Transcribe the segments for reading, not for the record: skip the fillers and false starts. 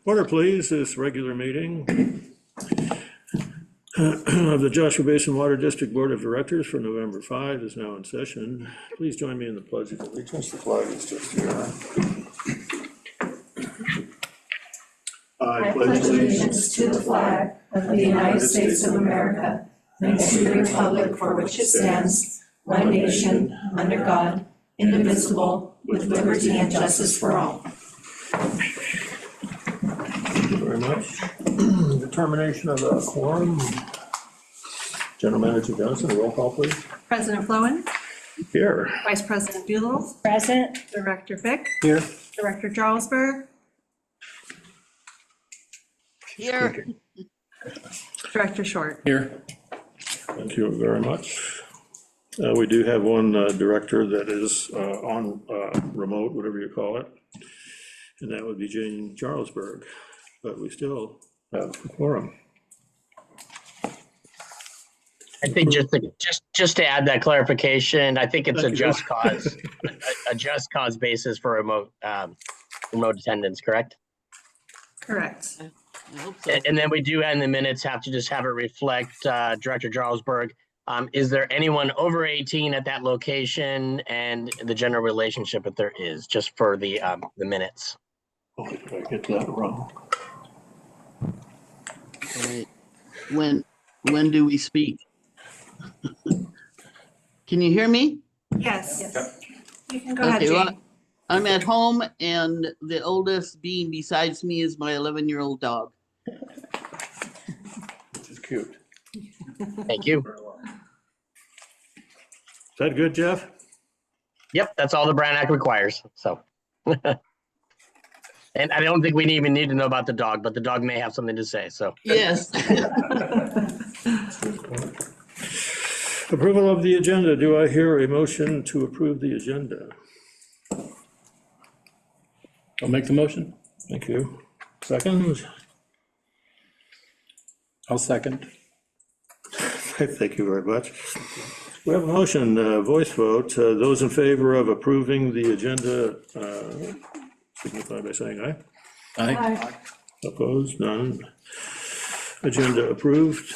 Order, please. This regular meeting of the Joshua Basin Water District Board of Directors for November 5 is now in session. Please join me in the Pledge of Allegiance. The flag is just here. I pledge allegiance to the flag of the United States of America and to the republic for which it stands, one nation, under God, indivisible, with liberty and justice for all. Thank you very much. Determination of a quorum. General Manager Johnson, roll call, please. President Flowen, Here. Vice President Buell, Present. Director Fick, Here. Director Jarlsberg, Here. Director Short. Here. Thank you very much. We do have one director that is on remote, whatever you call it, and that would be Jane Jarlsberg, but we still have a quorum. I think just to add that clarification, I think it's a just cause, a just cause basis for remote attendance, correct? Correct. I hope so. And then we do in the minutes have to just have it reflect Director Jarlsberg. Is there anyone over 18 at that location, and the general relationship if there is, just for the minutes? Oh, did I get that wrong? All right. When do we speak? Can you hear me? Yes. You can go ahead, Okay, well, Jane. I'm at home and the oldest being besides me is my 11-year-old dog. Which is cute. Thank you. Is that good, Jeff? Yep, that's all the Brown Act requires, so. And I don't think we even need to know about the dog, but the dog may have something to say, so. Yes. Approval of the agenda. Do I hear a motion to approve the agenda? I'll make the motion. Thank you. Second? I'll second. Thank you very much. We have a motion, voice vote. Those in favor of approving the agenda signify by saying aye. Aye. Opposed? None. Agenda approved.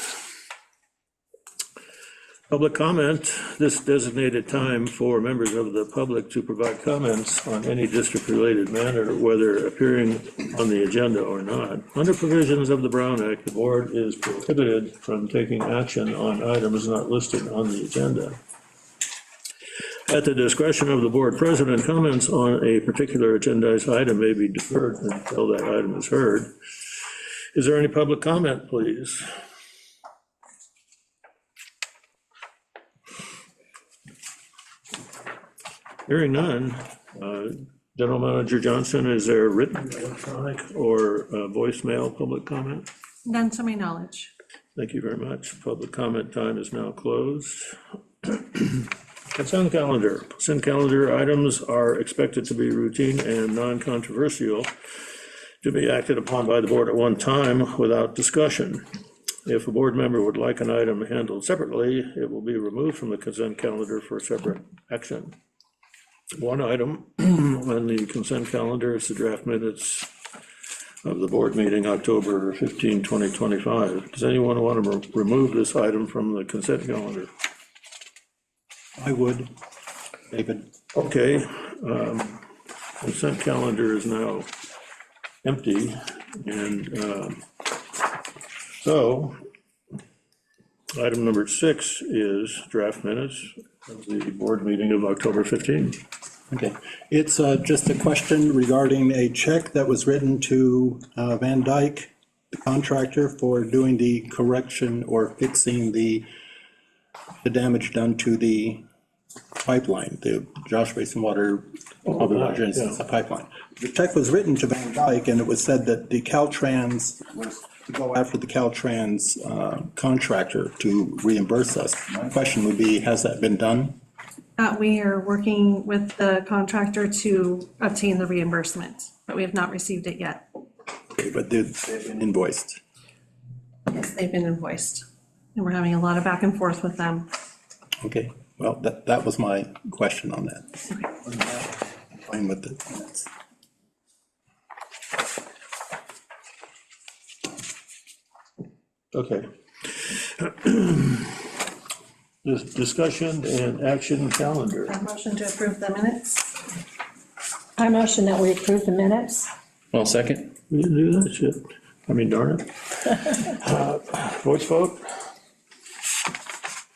Public comment. This designated time for members of the public to provide comments on any district-related matter, whether appearing on the agenda or not. Under provisions of the Brown Act, the board is prohibited from taking action on items not listed on the agenda. At the discretion of the board president, comments on a particular agendized item may be deferred until that item is heard. Is there any public comment, please? Hearing none. General Manager Johnson, is there written, electronic, or voicemail public comment? None to my knowledge. Thank you very much. Public comment time is now closed. Consent calendar. Consent calendar items are expected to be routine and non-controversial, to be acted upon by the board at one time without discussion. If a board member would like an item handled separately, it will be removed from the consent calendar for separate action. One item on the consent calendar is the draft minutes of the board meeting October 15, 2025. Does anyone want to remove this item from the consent calendar? I would. David. Okay. Consent calendar is now empty, and so item number 6 is draft minutes of the board meeting of October 15. Okay. It's just a question regarding a check that was written to Van Dyke, the contractor, for doing the correction or fixing the damage done to the pipeline, the Joshua Basin Water pipeline. The check was written to Van Dyke, and it was said that the Caltrans was to go after the Caltrans contractor to reimburse us. My question would be, has that been done? We are working with the contractor to obtain the reimbursement, but we have not received it yet. Okay, but they've been invoiced. Yes, they've been invoiced, and we're having a lot of back and forth with them. Okay, well, that was my question on that. Okay. Fine with it. Okay. This discussion and action calendar. A motion to approve the minutes. I motion that we approve the minutes. Well, second. We didn't do that shit. I mean, darn it. Voice vote?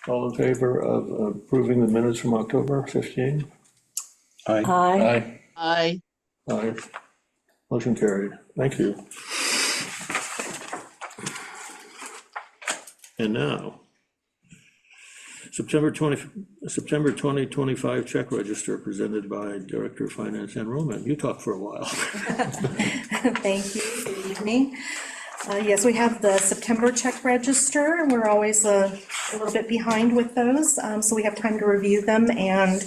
All in favor of approving the minutes from October 15? Aye. Aye. I, Aye. Motion carried. Thank you. And now, September 2025 check register presented by Director of Finance Enrollment. You talked for a while. Thank you, good evening. Yes, we have the September check register. We're always a little bit behind with those, so we have time to review them and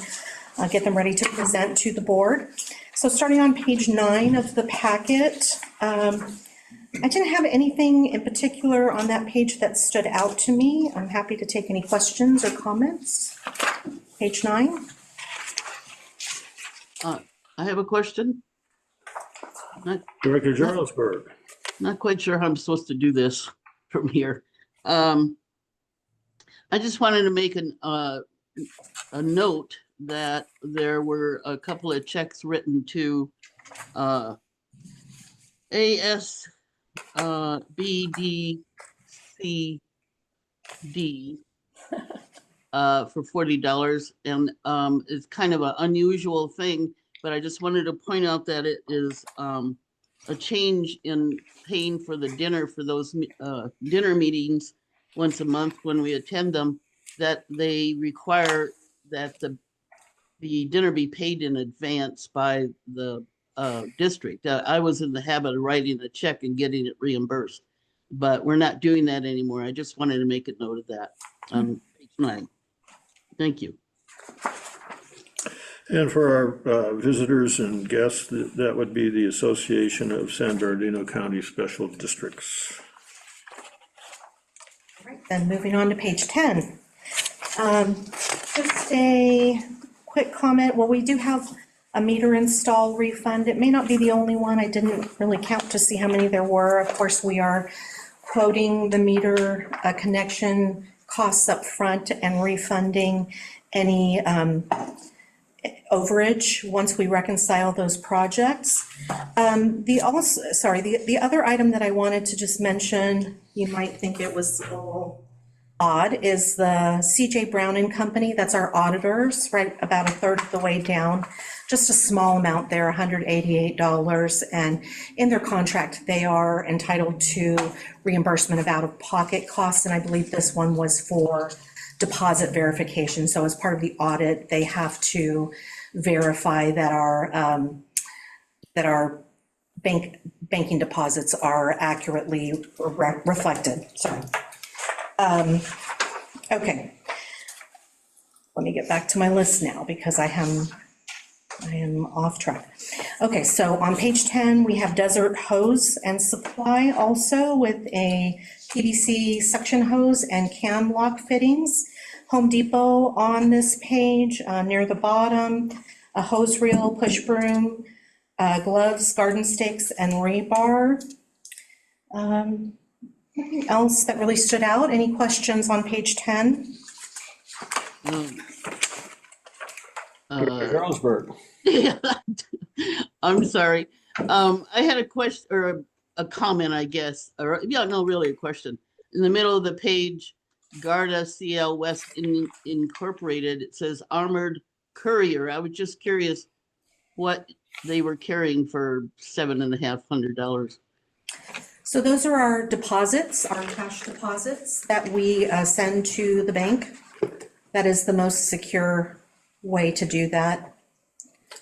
get them ready to present to the board. So starting on page 9 of the packet, I didn't have anything in particular on that page that stood out to me. I'm happy to take any questions or comments. Page 9. I have a question. Director Jarlsberg. Not quite sure how I'm supposed to do this from here. I just wanted to make a note that there were a couple of checks written to ASBDCD for $40, and it's kind of an unusual thing, but I just wanted to point out that it is a change in paying for the dinner for those dinner meetings once a month when we attend them, that they require that the dinner be paid in advance by the district. I was in the habit of writing a check and getting it reimbursed, but we're not doing that anymore. I just wanted to make a note of that on page 9. Thank you. And for our visitors and guests, that would be the Association of San Bernardino County Special Districts. Then moving on to page 10. Just a quick comment. Well, we do have a meter install refund. It may not be the only one. I didn't really count to see how many there were. Of course, we are quoting the meter connection costs up front and refunding any overage once we reconcile those projects. The other item that I wanted to just mention, you might think it was a little odd, is the CJ Brown and Company. That's our auditors, right about a third of the way down. Just a small amount there, $188. And in their contract, they are entitled to reimbursement of out-of-pocket costs. And I believe this one was for deposit verification. So as part of the audit, they have to verify that our banking deposits are accurately reflected. Sorry. Okay. Let me get back to my list now because I am off track. Okay, so on page 10, we have Desert Hose and Supply also with a PVC suction hose and cam lock fittings. Home Depot on this page, near the bottom, a hose reel, push broom, gloves, garden stakes, and rebar. Anything else that really stood out? Any questions on page 10? Jarlsberg. I'm sorry. I had a question or a comment, I guess, or yeah, no, really a question. In the middle of the page, Garda CL West Incorporated, it says Armored Courier. I was just curious what they were carrying for $7,500. So those are our deposits, our cash deposits that we send to the bank. That is the most secure way to do that.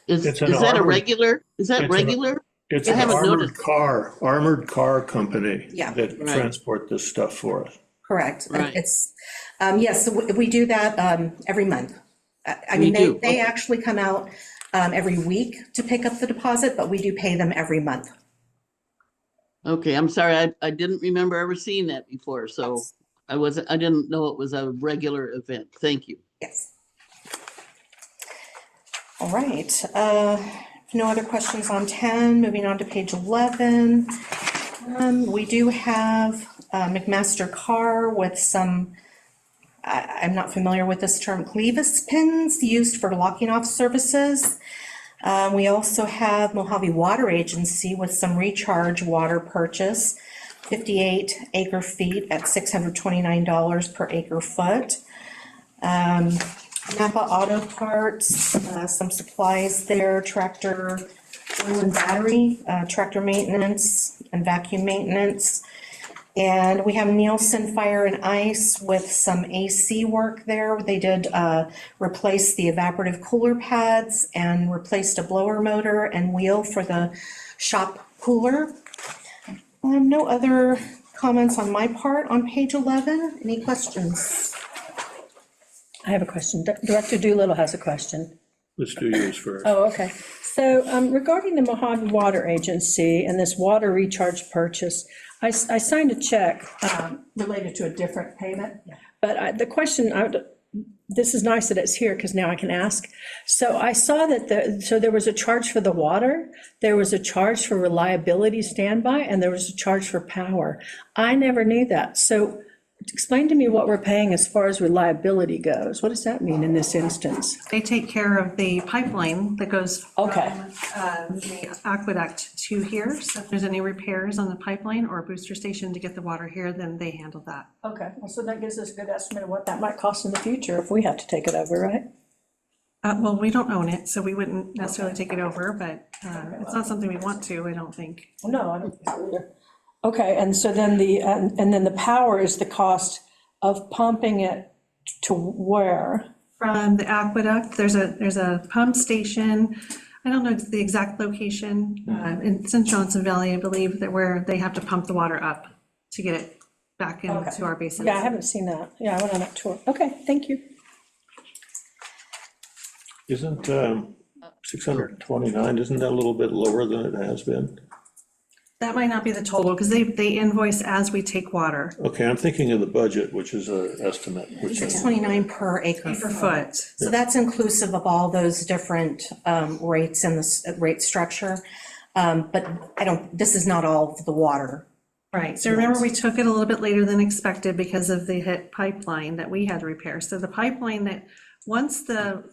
Is It's an that a armored- regular? Is that it's an- regular? It's I an haven't armored noticed. car company Yeah. that Right. transport this stuff for us. Correct. Right. It's, yes, so we do that every month. I We mean, do, they okay. actually come out every week to pick up the deposit, but we do pay them every month. Okay, I'm sorry. I didn't remember ever seeing that before, so I didn't know it was a regular event. Thank you. Yes. All right, no other questions on 10, moving on to page 11. We do have McMaster car with some, I'm not familiar with this term, clevis pins used for locking off services. We also have Mojave Water Agency with some recharge water purchase, 58 acre feet at $629 per acre foot. Napa Auto Parts, some supplies there, tractor oil and battery, tractor maintenance and vacuum maintenance. And we have Nielsen Fire and Ice with some AC work there. They did replace the evaporative cooler pads and replaced a blower motor and wheel for the shop cooler. No other comments on my part on page 11. Any questions? I have a question. Director Doolittle has a question. Let's do yours first. Oh, okay. So regarding the Mojave Water Agency and this water recharge purchase, I signed a check related to a different payment. But the question, this is nice that it's here because now I can ask. So I saw that there was a charge for the water, there was a charge for reliability standby, and there was a charge for power. I never knew that. So explain to me what we're paying as far as reliability goes. What does that mean in this instance? They take care of the pipeline that goes from Okay. the aqueduct to here. So if there's any repairs on the pipeline or a booster station to get the water here, then they handle that. Okay, well, so that gives us a good estimate of what that might cost in the future if we have to take it over, right? Well, we don't own it, so we wouldn't necessarily take it over, but it's not something we want to, I don't think. No, I don't think so either. Okay, and so then and then the power is the cost of pumping it to where? From the aqueduct, there's a pump station, I don't know the exact location, it's in Johnson Valley, I believe, that where they have to pump the water up to get it back into our basins. Yeah, I haven't seen that. Yeah, I went on that tour. Okay, thank you. Isn't 629, isn't that a little bit lower than it has been? That might not be the total, because they invoice as we take water. Okay, I'm thinking of the budget, which is an estimate, which is, $629 per acre Per foot. foot. So that's inclusive of all those different rates in the rate structure. But this is not all of the water. Right, so remember, we took it a little bit later than expected because of the hit pipeline that we had to repair. So the pipeline that, once the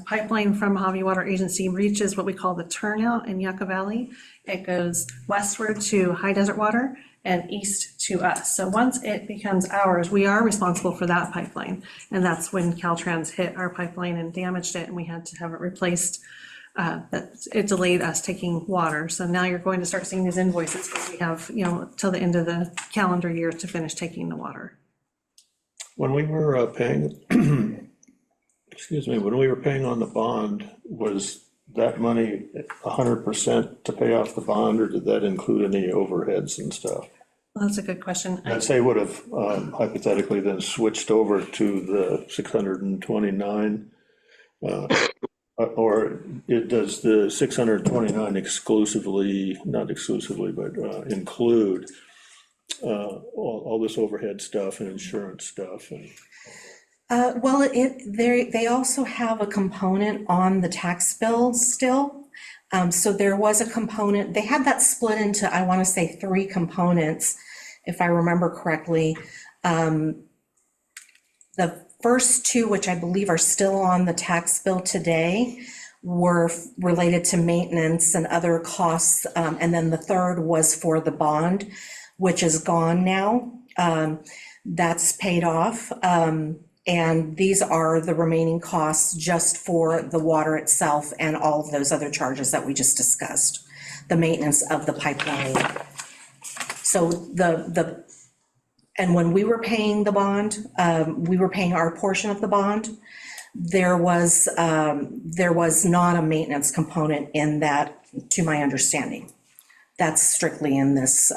pipeline from Mojave Water Agency reaches what we call the turnout in Yucca Valley, it goes westward to High Desert Water and east to us. So once it becomes ours, we are responsible for that pipeline. And that's when Caltrans hit our pipeline and damaged it, and we had to have it replaced. That it delayed us taking water. So now you're going to start seeing these invoices, because we have, till the end of the calendar year to finish taking the water. when we were paying, excuse me, when we were paying on the bond, was that money 100% to pay off the bond, or did that include any overheads and stuff? Well, that's a good question. I'd say would have hypothetically then switched over to the 629, or does the 629 exclusively, not exclusively, but include all this overhead stuff and insurance stuff? And Well, they also have a component on the tax bill still. So there was a component, they had that split into, I want to say, 3 components, if I remember correctly. The first 2, which I believe are still on the tax bill today, were related to maintenance and other costs. And then the third was for the bond, which is gone now. That's paid off. And these are the remaining costs just for the water itself and all of those other charges that we just discussed, the maintenance of the pipeline. So and when we were paying the bond, we were paying our portion of the bond. There was not a maintenance component in that, to my understanding. That's strictly in this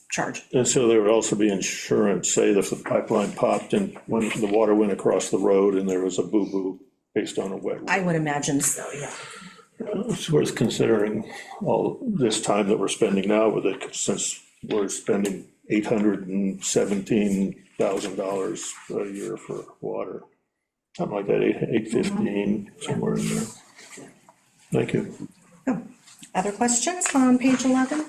charge. so there would also be insurance, say if the pipeline popped and when the water went across the road and there was a boo-boo based on a wet road. I would imagine so, yeah. It's worth considering all this time that we're spending now with it, since we're spending $817,000 a year for water. Something like that, 815, somewhere in there. Thank you. Other questions on page 11?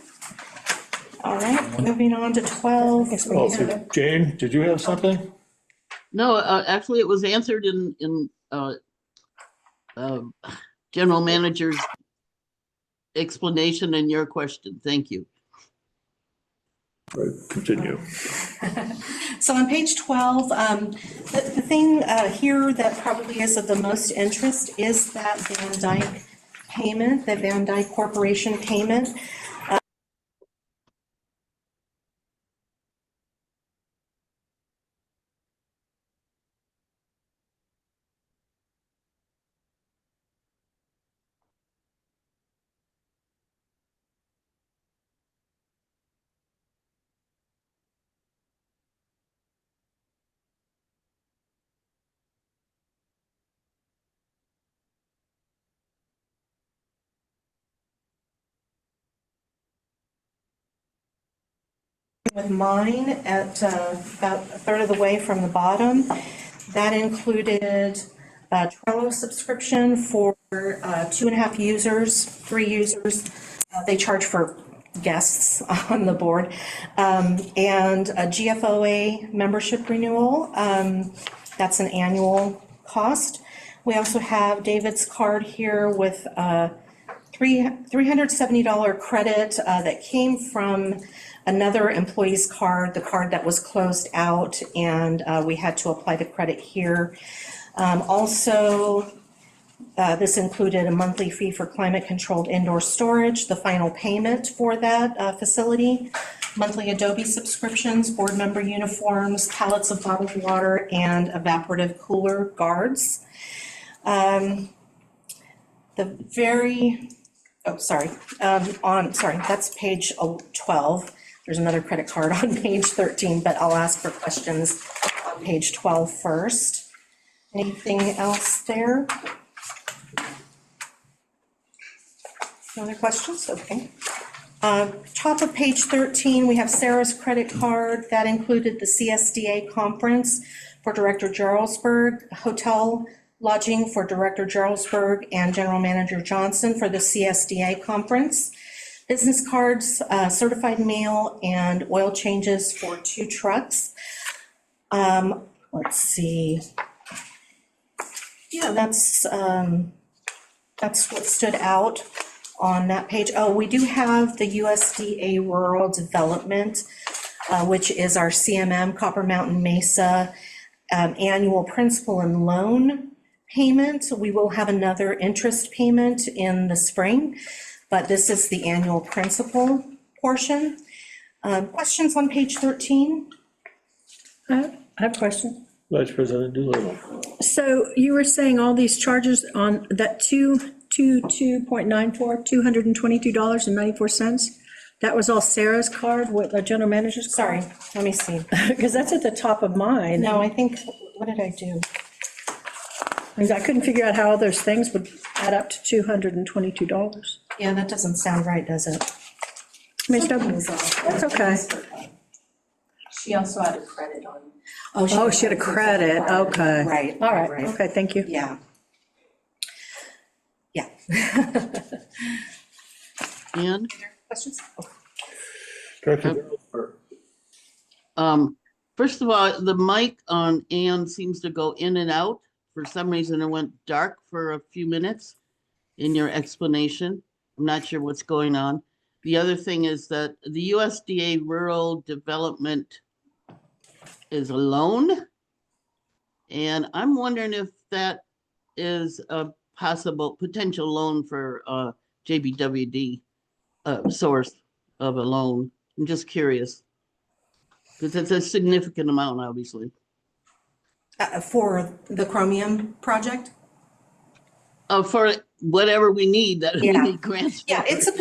All right, moving on to 12. Oh, so Jane, did you have something? No, actually, it was answered in general manager's explanation and your question. Thank you. Right, continue. So on page 12, the thing here that probably is of the most interest is that Van Dyke payment, the Van Dyke Corporation payment. With mine at about a third of the way from the bottom. That included a Trello subscription for 2.5 users, 3 users. They charge for guests on the board. And a GFOA membership renewal. That's an annual cost. We also have David's card here with $370 credit that came from another employee's card, the card that was closed out, and we had to apply the credit here. Also, this included a monthly fee for climate-controlled indoor storage, the final payment for that facility, monthly Adobe subscriptions, board member uniforms, pallets of bottled water, and evaporative cooler guards. That's page 12. There's another credit card on page 13, but I'll ask for questions on page 12 first. Anything else there? No other questions? Okay. Top of page 13, we have Sarah's credit card. That included the CSDA conference for Director Jarlsberg, hotel lodging for Director Jarlsberg and General Manager Johnson for the CSDA conference. Business cards, certified mail, and oil changes for 2 trucks. Let's see. Yeah, that's what stood out on that page. Oh, we do have the USDA Rural Development, which is our CMM, Copper Mountain Mesa, annual principal and loan payment. We will have another interest payment in the spring, but this is the annual principal portion. Questions on page 13? I have a question. Vice President Doolittle. So you were saying all these charges on that 222.94, $222.94, that was all Sarah's card with the general manager's card? Sorry, let me see. Because that's at the top of mine. No, I think, what did I do? I couldn't figure out how all those things would add up to $222. Yeah, that doesn't sound right, does it? I mean, that's okay. She also had a credit on. Oh, she had a credit, okay. Right. All right, right. okay, thank you. Yeah. Yeah. Ann? Questions? Director Jarlsberg. First of all, the mic on Ann seems to go in and out. For some reason, it went dark for a few minutes in your explanation. I'm not sure what's going on. The other thing is that the USDA Rural Development is a loan. And I'm wondering if that is a possible potential loan for JBWD source of a loan. I'm just curious. Because it's a significant amount, obviously. For the Chromium project? For whatever we need that we Yeah. need grants for. Yeah, it is a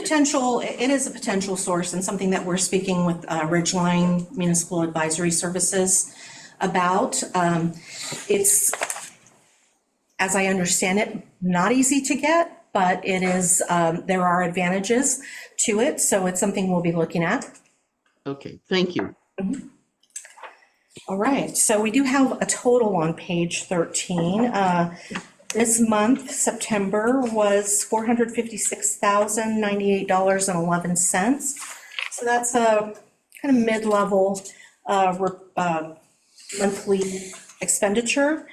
potential source and something that we're speaking with Ridgeline Municipal Advisory Services about. It's, as I understand it, not easy to get, but it is, there are advantages to it, so it's something we'll be looking at. Okay, thank you. All right, so we do have a total on page 13. This month, September, was $456,098.11. So that's a kind of mid-level monthly expenditure.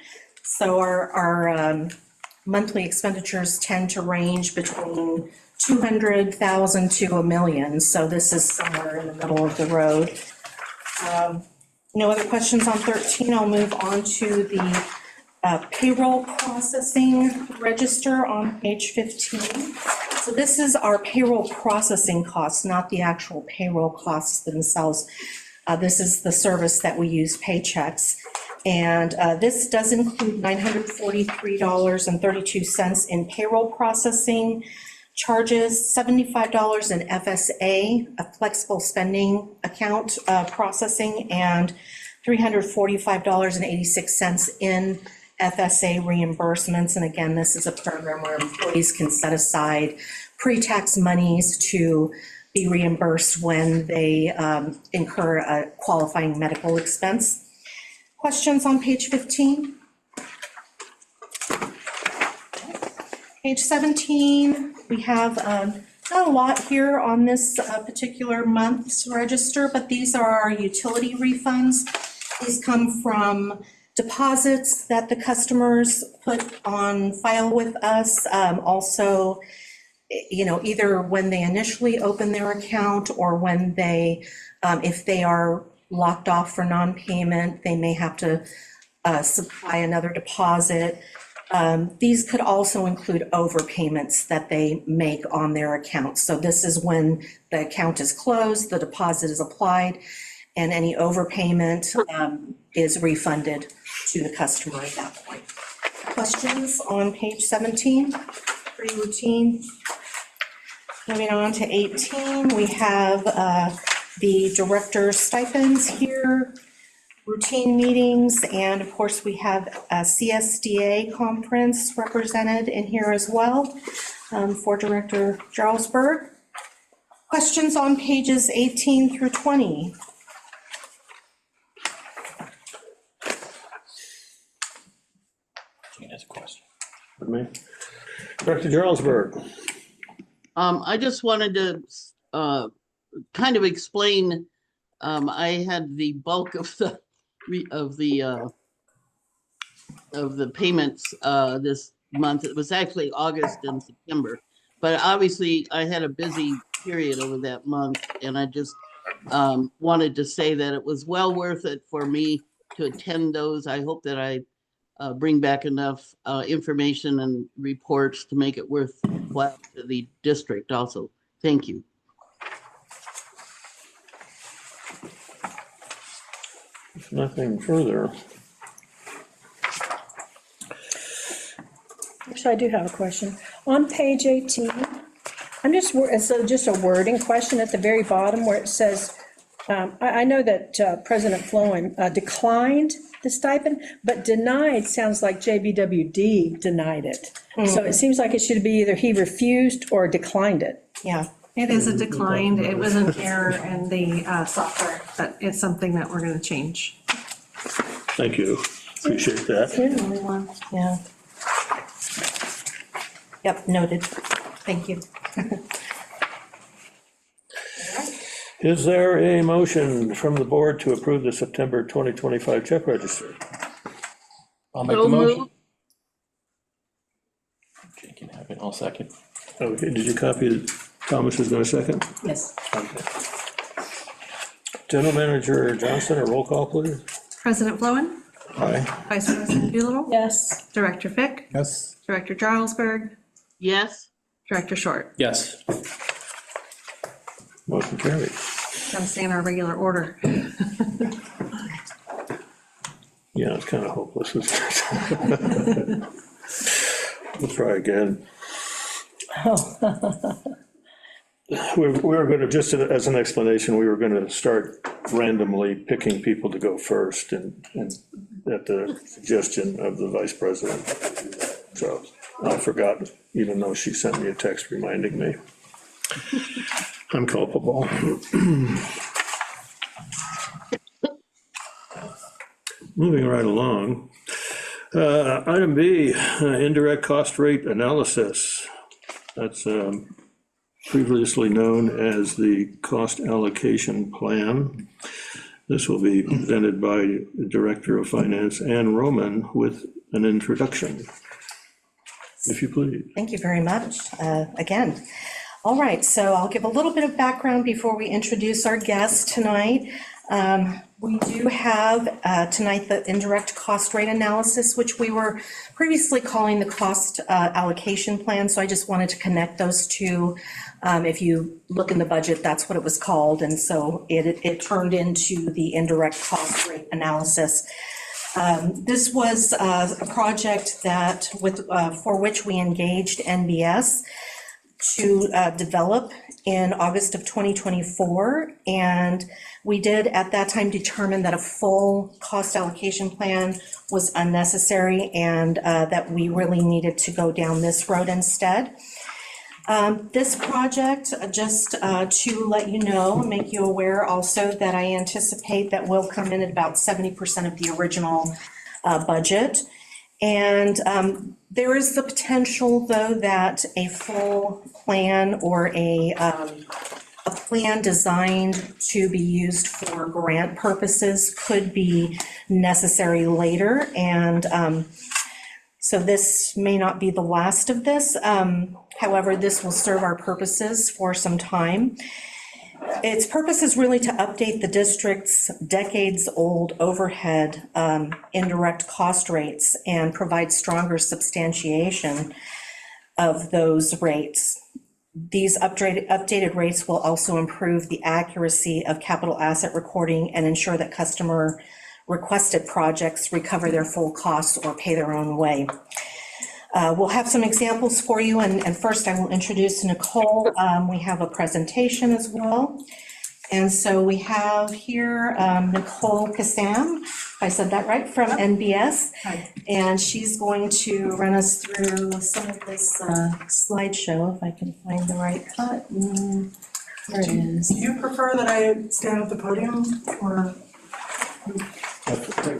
So our monthly expenditures tend to range between 200,000 to $1 million. So this is somewhere in the middle of the road. No other questions on 13. I'll move on to the payroll processing register on page 15. So this is our payroll processing costs, not the actual payroll costs themselves. This is the service that we use, Paychecks. And this does include $943.32 in payroll processing charges, $75 in FSA, a flexible spending account processing, and $345.86 in FSA reimbursements. And again, this is a program where employees can set aside pre-tax monies to be reimbursed when they incur a qualifying medical expense. Questions on page 15? Page 17, we have not a lot here on this particular month's register, but these are our utility refunds. These come from deposits that the customers put on file with us. Also, either when they initially open their account or when they, if they are locked off for non-payment, they may have to supply another deposit. These could also include overpayments that they make on their account. So this is when the account is closed, the deposit is applied, and any overpayment is refunded to the customer at that point. Questions on page 17? Pretty routine. Moving on to 18, we have the director's stipends here, routine meetings, and of course we have a CSDA conference represented in here as well for Director Jarlsberg. Questions on pages 18 through 20? Gina's question. With me. Director Jarlsberg. I just wanted to kind of explain, I had the bulk of the payments this month. It was actually August and September, but obviously I had a busy period over that month, and I just wanted to say that it was well worth it for me to attend those. I hope that I bring back enough information and reports to make it worthwhile to the district also. Thank you. If nothing further. Actually, I do have a question. On page 18, it's just a wording question at the very bottom where it says, I know that President Flowen declined the stipend, but denied sounds like JBWD denied it. So it seems like it should be either he refused or declined it. Yeah. It is a decline. It was an error in the software, but it's something that we're going to change. Thank you. Appreciate that. You're the only one. Yeah. Yep, noted. Thank you. Is there a motion from the board to approve the September 2025 check register? I'll make So the motion. moved. Jane can have it, I'll second. Okay, did you copy it? Thomas is going to second? Yes. Okay. General Manager Johnson, a roll call, please. President Flowen, Aye. Vice President Doolittle, Yes. Director Fick, Yes. Director Jarlsberg, Yes, Director Short. Yes. Motion carried. Got to stay in our regular order. Yeah, it's kind of hopeless. We'll try again. We were going to, just as an explanation, we were going to start randomly picking people to go first and at the suggestion of the vice president. So I forgot, even though she sent me a text reminding me. I'm culpable. Moving right along. Item B, indirect cost rate analysis. That's previously known as the cost allocation plan. This will be presented by Director of Finance Ann Roman with an introduction. If you please. Thank you very much, again. All right, so I'll give a little bit of background before we introduce our guest tonight. We do have tonight the indirect cost rate analysis, which we were previously calling the cost allocation plan, so I just wanted to connect those two. If you look in the budget, that's what it was called, and so it turned into the indirect cost rate analysis. This was a project that for which we engaged NBS to develop in August of 2024, and we did at that time determine that a full cost allocation plan was unnecessary and that we really needed to go down this road instead. This project, just to let you know, make you aware also that I anticipate that will come in at about 70% of the original budget. And there is the potential, though, that a full plan or a plan designed to be used for grant purposes could be necessary later. And so this may not be the last of this. However, this will serve our purposes for some time. Its purpose is really to update the district's decades-old overhead indirect cost rates and provide stronger substantiation of those rates. These updated rates will also improve the accuracy of capital asset recording and ensure that customer requested projects recover their full costs or pay their own way. We'll have some examples for you, and first I will introduce Nicole. We have a presentation as well. And so we have here Nicole Kassam, if I said that right, from NBS. Hi. And she's going to run us through some of this slideshow, if I can find the right button. There it is. Do you prefer that I stand at the podium or?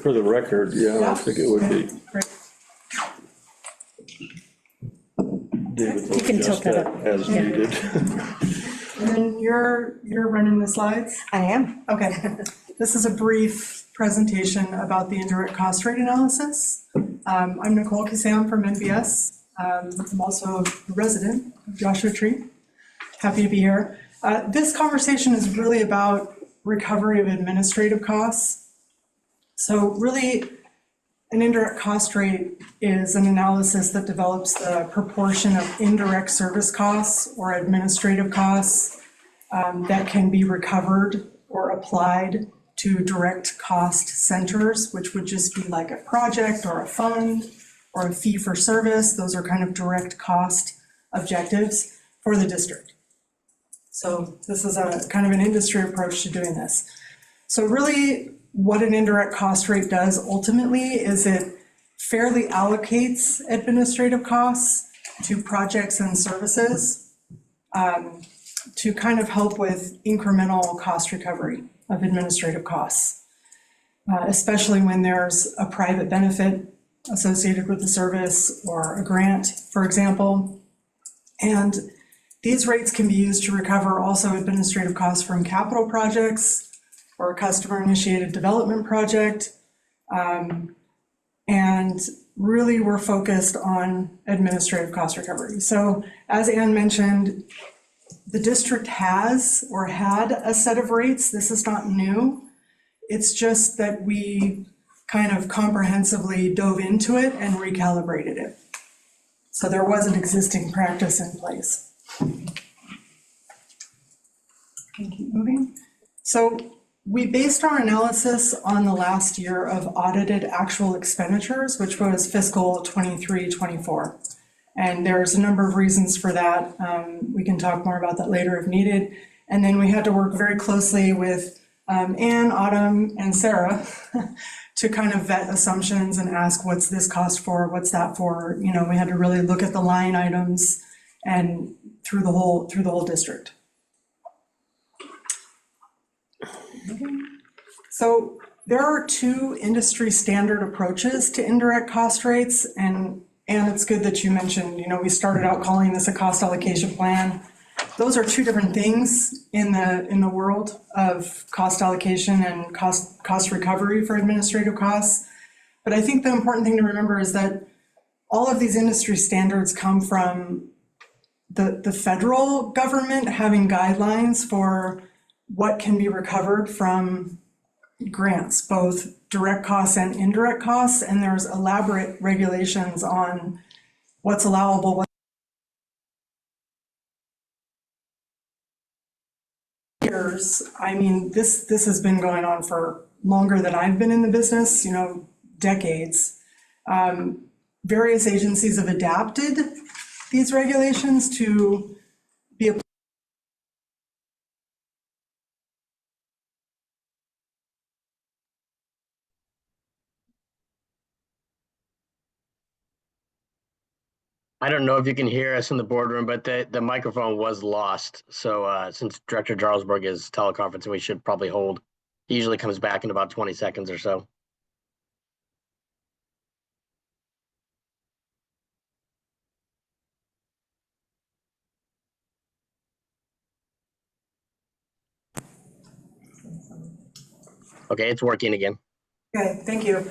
For the record, yeah, I think it would be. Great. David will You can tilt adjust that that up. as needed. And then you're running the slides? I am. Okay. This is a brief presentation about the indirect cost rate analysis. I'm Nicole Kassam from NBS. I'm also a resident of Joshua Tree. Happy to be here. This conversation is really about recovery of administrative costs. So really, an indirect cost rate is an analysis that develops the proportion of indirect service costs or administrative costs that can be recovered or applied to direct cost centers, which would just be like a project or a fund or a fee for service. Those are kind of direct cost objectives for the district. So this is a kind of an industry approach to doing this. So really, what an indirect cost rate does ultimately is it fairly allocates administrative costs to projects and services to kind of help with incremental cost recovery of administrative costs, especially when there's a private benefit associated with the service or a grant, for example. And these rates can be used to recover also administrative costs from capital projects or a customer-initiated development project. And really, we're focused on administrative cost recovery. So as Ann mentioned, the district has or had a set of rates. This is not new. It's just that we kind of comprehensively dove into it and recalibrated it. So there was an existing practice in place. Can you keep moving? So we based our analysis on the last year of audited actual expenditures, which was fiscal 23-24. And there's a number of reasons for that. We can talk more about that later if needed. And then we had to work very closely with Ann, Autumn, and Sarah to kind of vet assumptions and ask, what's this cost for? What's that for? You know, we had to really look at the line items and through the whole district. So there are two industry standard approaches to indirect cost rates, and it's good that you mentioned, you know, we started out calling this a cost allocation plan. those are two different things in the world of cost allocation and cost recovery for administrative costs. But I think the important thing to remember is that all of these industry standards come from the federal government having guidelines for what can be recovered from grants, both direct costs and indirect costs, and there's elaborate regulations on what's allowable. Years, I mean, this has been going on for longer than I've been in the business, you know, decades. Various agencies have adapted these regulations to be a I don't know if you can hear us in the boardroom, but the microphone was lost. So since Director Jarlsberg is teleconferencing, we should probably hold. He usually comes back in about 20 seconds or so. Okay, it's working again. Okay, thank you.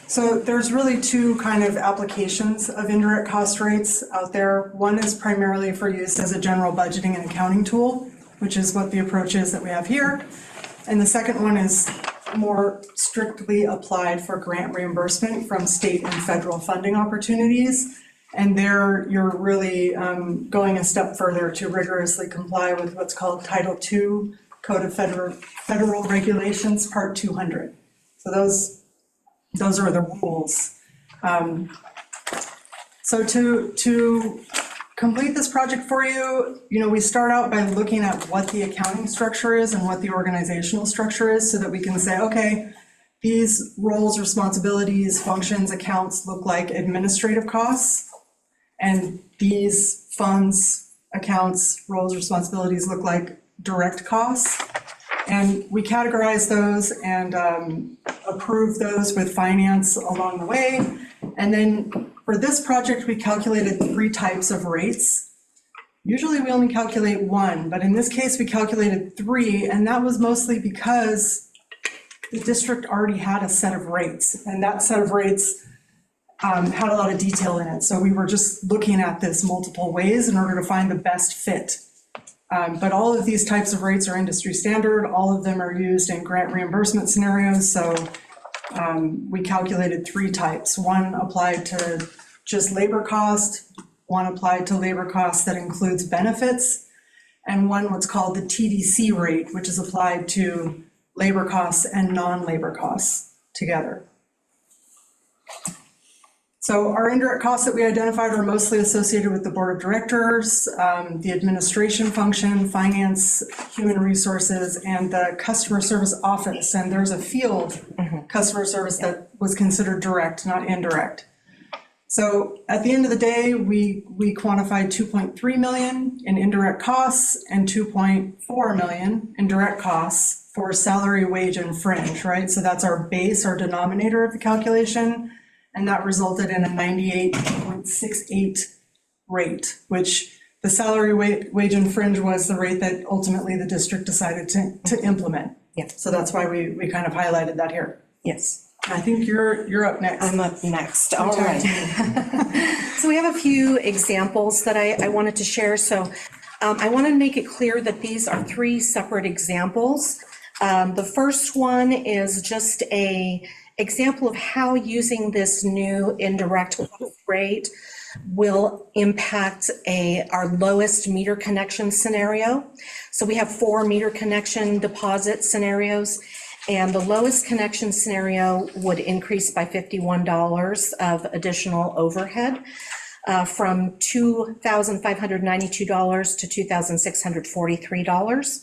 So there's really two kind of applications of indirect cost rates out there. One is primarily for use as a general budgeting and accounting tool, which is what the approach is that we have here. And the second one is more strictly applied for grant reimbursement from state and federal funding opportunities. And there you're really going a step further to rigorously comply with what's called Title II Code of Federal Regulations, Part 200. So those are the rules. So to complete this project for you, we start out by looking at what the accounting structure is and what the organizational structure is so that we can say, okay, these roles, responsibilities, functions, accounts look like administrative costs, and these funds, accounts, roles, responsibilities look like direct costs. And we categorize those and approve those with finance along the way. And then for this project, we calculated 3 types of rates. Usually we only calculate 1, but in this case we calculated 3, and that was mostly because the district already had a set of rates, and that set of rates had a lot of detail in it. So we were just looking at this multiple ways in order to find the best fit. But all of these types of rates are industry standard. All of them are used in grant reimbursement scenarios. So we calculated 3 types. One applied to just labor cost, one applied to labor cost that includes benefits, and one what's called the TDC rate, which is applied to labor costs and non-labor costs together. So our indirect costs that we identified are mostly associated with the board of directors, the administration function, finance, human resources, and the customer service office. And there's a field customer service that was considered direct, not indirect. So at the end of the day, we quantified 2.3 million in indirect costs and 2.4 million in direct costs for salary, wage, and fringe, right? So that's our base, our denominator of the calculation. And that resulted in a 98.68 rate, which the salary, wage, and fringe was the rate that ultimately the district decided to implement. Yeah. So that's why we kind of highlighted that here. Yes. I think you're up next. I'm up next. All right. So we have a few examples that I wanted to share. So I want to make it clear that these are 3 separate examples. The first one is just a example of how using this new indirect rate will impact our lowest meter connection scenario. So we have 4 meter connection deposit scenarios, and the lowest connection scenario would increase by $51 of additional overhead from $2,592 to $2,643.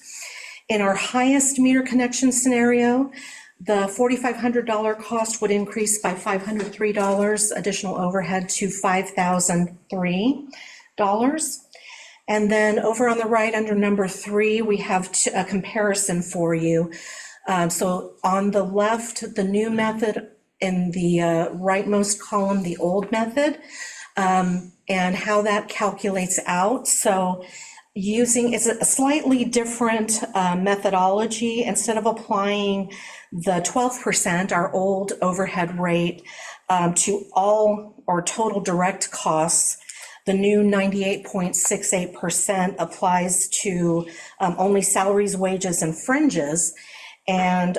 In our highest meter connection scenario, the $4,500 cost would increase by $503 additional overhead to $5,003. And then over on the right under number 3, we have a comparison for you. So on the left, the new method, in the rightmost column, the old method, and how that calculates out. So it's a slightly different methodology. Instead of applying the 12%, our old overhead rate, to all or total direct costs, the new 98.68% applies to only salaries, wages, and fringes. And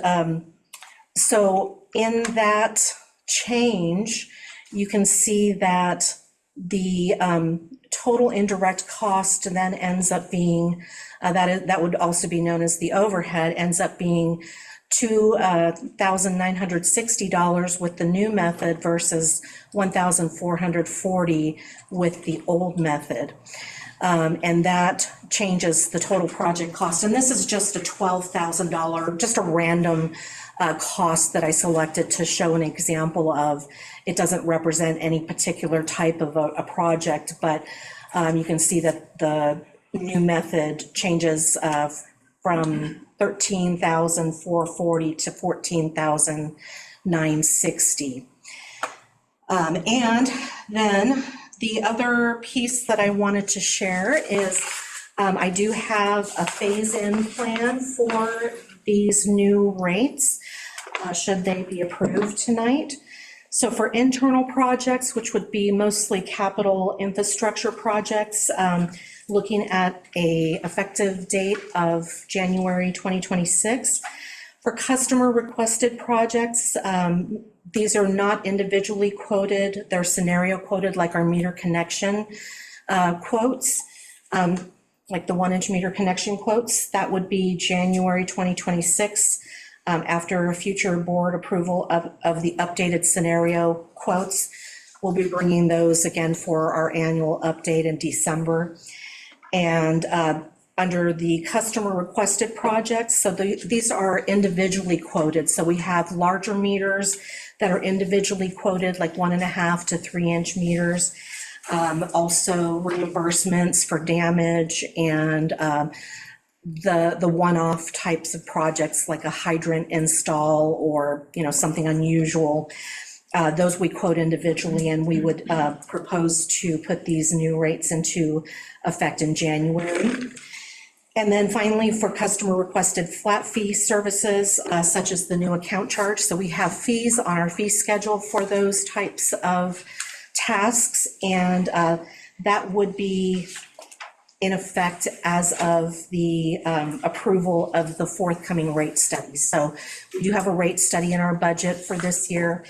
so in that change, you can see that the total indirect cost then ends up being, that would also be known as the overhead, ends up being $2,960 with the new method versus $1,440 with the old method. And that changes the total project cost. And this is just a $12,000, just a random cost that I selected to show an example of. It doesn't represent any particular type of a project, but you can see that the new method changes from $13,440 to $14,960. And then the other piece that I wanted to share is I do have a phase-in plan for these new rates, should they be approved tonight. So for internal projects, which would be mostly capital infrastructure projects, looking at a effective date of January 2026. For customer requested projects, these are not individually quoted, they're scenario quoted like our meter connection quotes, like the 1-inch meter connection quotes. That would be January 2026. After future board approval of the updated scenario quotes, we'll be bringing those again for our annual update in December. And under the customer requested projects, so these are individually quoted. So we have larger meters that are individually quoted, like 1.5 to 3-inch meters. Also reimbursements for damage and the one-off types of projects like a hydrant install or, something unusual. Those we quote individually, and we would propose to put these new rates into effect in January. And then finally, for customer requested flat fee services, such as the new account charge. So we have fees on our fee schedule for those types of tasks, and that would be in effect as of the approval of the forthcoming rate study. So we do have a rate study in our budget for this year,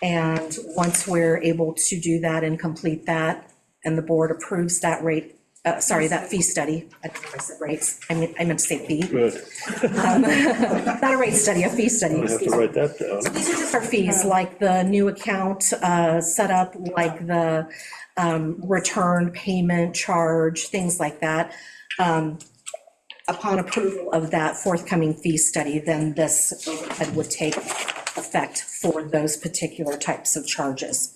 and once we're able to do that and complete that, and the board approves that rate, that fee study, I think I said rates, I meant to say fee. Good. Not a rate study, a fee study. I have to excuse me. write that down. So these are just our fees, like the new account setup, like the return payment charge, things like that. Upon approval of that forthcoming fee study, then this overhead would take effect for those particular types of charges.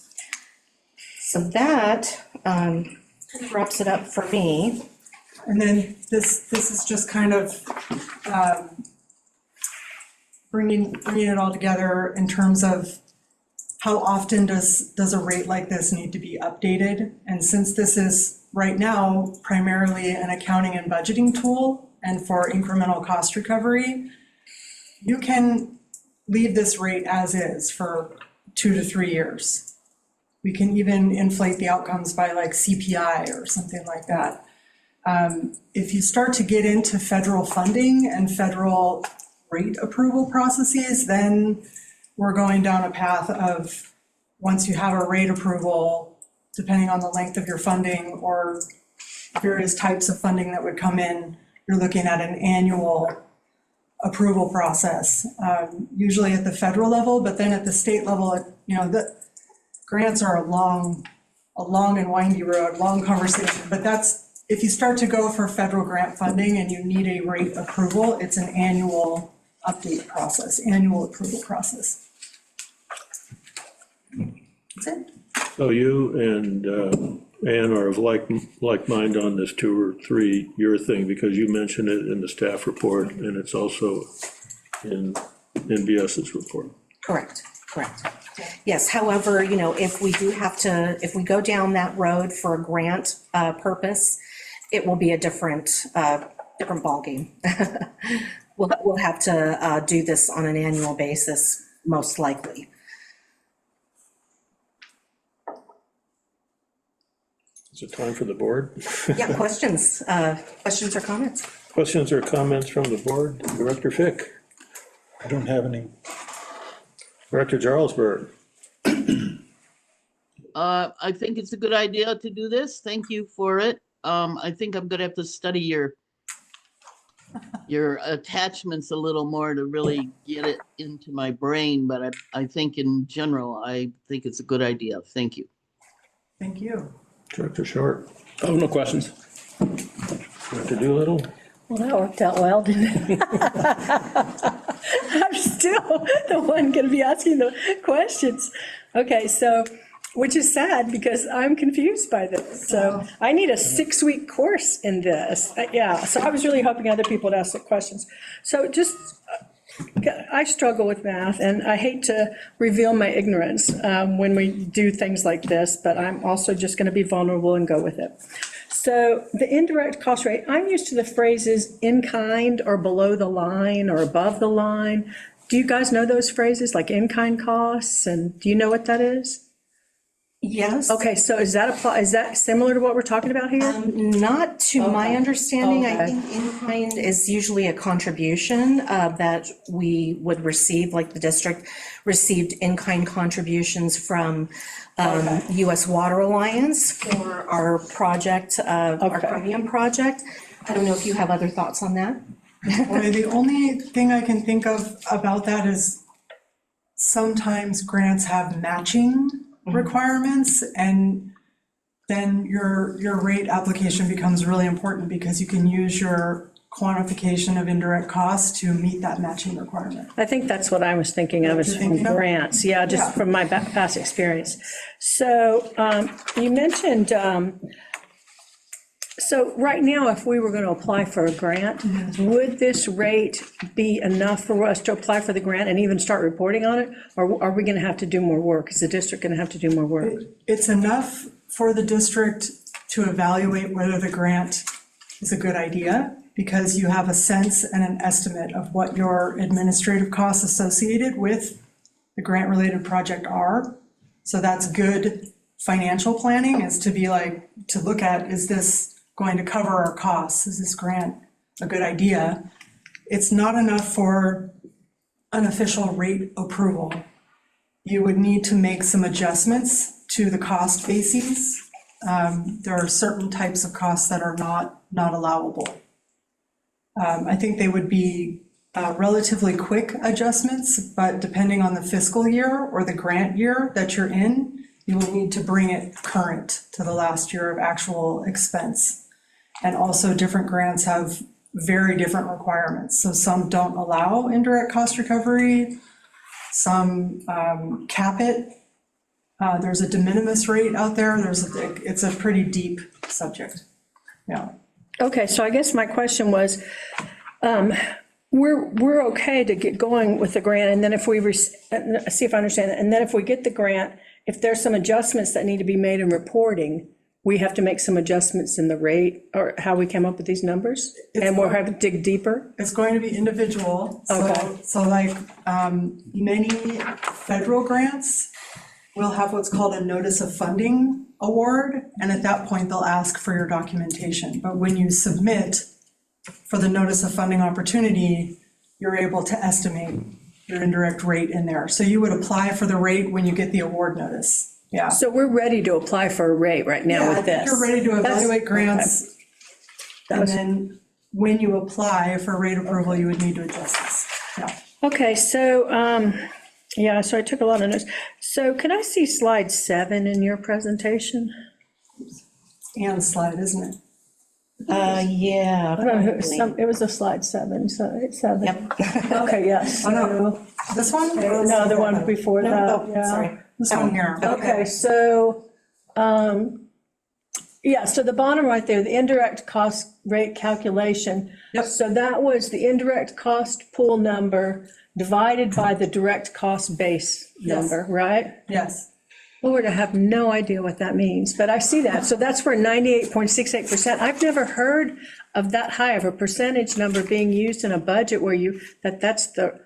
So that wraps it up for me. And then this is just kind of bringing it all together in terms of how often does a rate like this need to be updated? And since this is right now primarily an accounting and budgeting tool and for incremental cost recovery, you can leave this rate as is for 2 to 3 years. We can even inflate the outcomes by like CPI or something like that. If you start to get into federal funding and federal rate approval processes, then we're going down a path of, once you have a rate approval, depending on the length of your funding or various types of funding that would come in, you're looking at an annual approval process, usually at the federal level, but then at the state level, the grants are a long and windy road, long conversation, but that's, if you start to go for federal grant funding and you need a rate approval, it's an annual update process, annual approval process. That's it. So you and Ann are of like mind on this 2 or 3 year thing, because you mentioned it in the staff report and it's also in NBS's report. Correct. Yes, however, if we do have to, if we go down that road for a grant purpose, it will be a different ballgame. We'll have to do this on an annual basis, most likely. Is it time for the board? Yeah, questions or comments? Questions or comments from the board? Director Fick, I don't have any. Director Jarlsberg. I think it's a good idea to do this. Thank you for it. I think I'm gonna have to study your attachments a little more to really get it into my brain, but I think in general, I think it's a good idea. Thank you. Thank you. Director Short. Oh, no questions. Director Doolittle. Well, that worked out well, didn't it? I'm still the one going to be asking the questions. Okay, so, which is sad because I'm confused by this. So I need a 6-week course in this. Yeah, so I was really hoping other people would ask the questions. So just, I struggle with math and I hate to reveal my ignorance when we do things like this, but I'm also just going to be vulnerable and go with it. So the indirect cost rate, I'm used to the phrases in kind or below the line or above the line. Do you guys know those phrases like in kind costs? And do you know what that is? Yes. Okay, so is that similar to what we're talking about here? Not to my Okay. understanding. I Okay. think in-kind is usually a contribution that we would receive, like the district received in-kind contributions from US Water Alliance for our project, our Okay. premium project. I don't know if you have other thoughts on that? Boy, the only thing I can think of about that is sometimes grants have matching requirements, and then your rate application becomes really important because you can use your quantification of indirect costs to meet that matching requirement. I think that's what I was thinking of, is You're from thinking of? grants, yeah, just Yeah. from my past experience. So you mentioned, so right now, if we were going to apply for a grant, would this rate be enough for us to apply for the grant and even start reporting on it? Or are we going to have to do more work? Is the district going to have to do more work? It's enough for the district to evaluate whether the grant is a good idea, because you have a sense and an estimate of what your administrative costs associated with the grant-related project are. So that's good financial planning, is to be like, to look at, is this going to cover our costs? Is this grant a good idea? It's not enough for an official rate approval. You would need to make some adjustments to the cost bases. There are certain types of costs that are not allowable. I think they would be relatively quick adjustments, but depending on the fiscal year or the grant year that you're in, you will need to bring it current to the last year of actual expense. And also different grants have very different requirements. So some don't allow indirect cost recovery, some cap it. There's a de minimis rate out there. It's a pretty deep subject. Yeah. Okay, so I guess my question was, we're okay to get going with the grant, and then if we, see if I understand it, and then if we get the grant, if there's some adjustments that need to be made in reporting, we have to make some adjustments in the rate, or how we came up with these numbers? And we'll have to dig deeper? It's going to be individual. Okay. So like many federal grants will have what's called a notice of funding award. And at that point, they'll ask for your documentation. But when you submit for the notice of funding opportunity, you're able to estimate your indirect rate in there. So you would apply for the rate when you get the award notice. Yeah. So we're ready to apply for a rate right now with this? You're ready to evaluate That's- grants. That And was- then when you apply for rate approval, you would need to adjust this. Yeah. Okay, so, yeah, so I took a lot of notes. So can I see slide 7 in your presentation? And slide, isn't it? Yeah. I don't know, probably. it was a slide 7, so it's 7. Yep. Okay, yes. Oh, no. This one? No, the one before No, that, oh, yeah. sorry. This one here. Okay, so, yeah, so the bottom right there, the indirect cost rate calculation. Yep. So that was the indirect cost pool number divided by the direct cost base Yes. number, right? Yes. Lord, I have no idea what that means, but I see that. So that's for 98.68%. I've never heard of that high of a percentage number being used in a budget where that's the,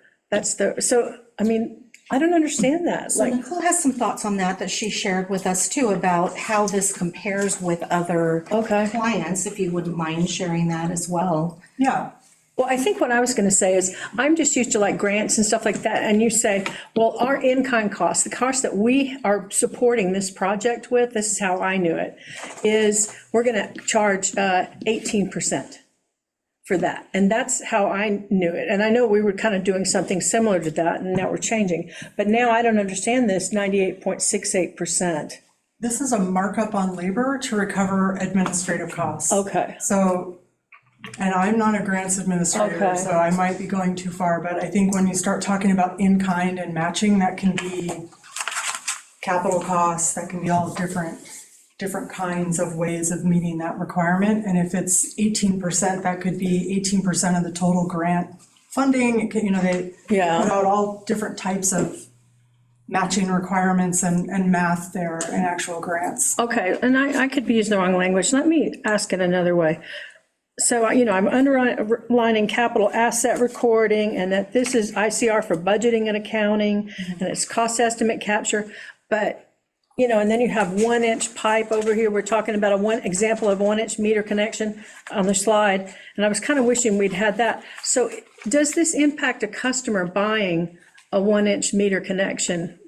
so, I mean, I don't understand that. So Like, Nicole has some thoughts on that she shared with us too, about how this compares with other Okay. clients, if you wouldn't mind sharing that as well. Yeah, well, I think what I was going to say is, I'm just used to like grants and stuff like that, and you say, well, our in-kind costs, the cost that we are supporting this project with, this is how I knew it, is we're going to charge 18% for that. And that's how I knew it. And I know we were kind of doing something similar to that, and now we're changing. But now I don't understand this 98.68%. this is a markup on labor to recover administrative costs. Okay. So, and I'm not a grants administrator, Okay. so I might be going too far, but I think when you start talking about in-kind and matching, that can be capital costs, that can be all different kinds of ways of meeting that requirement. And if it's 18%, that could be 18% of the total grant funding. It could, they Yeah. put out all different types of matching requirements and math there in actual grants. Okay, and I could be using the wrong language. Let me ask it another way. So, I'm underlining capital asset recording, and that this is ICR for budgeting and accounting, and it's cost estimate capture, but, and then you have 1-inch pipe over here, we're talking about one example of 1-inch meter connection on the slide, and I was kind of wishing we'd had that. So does this impact a customer buying a 1-inch meter connection?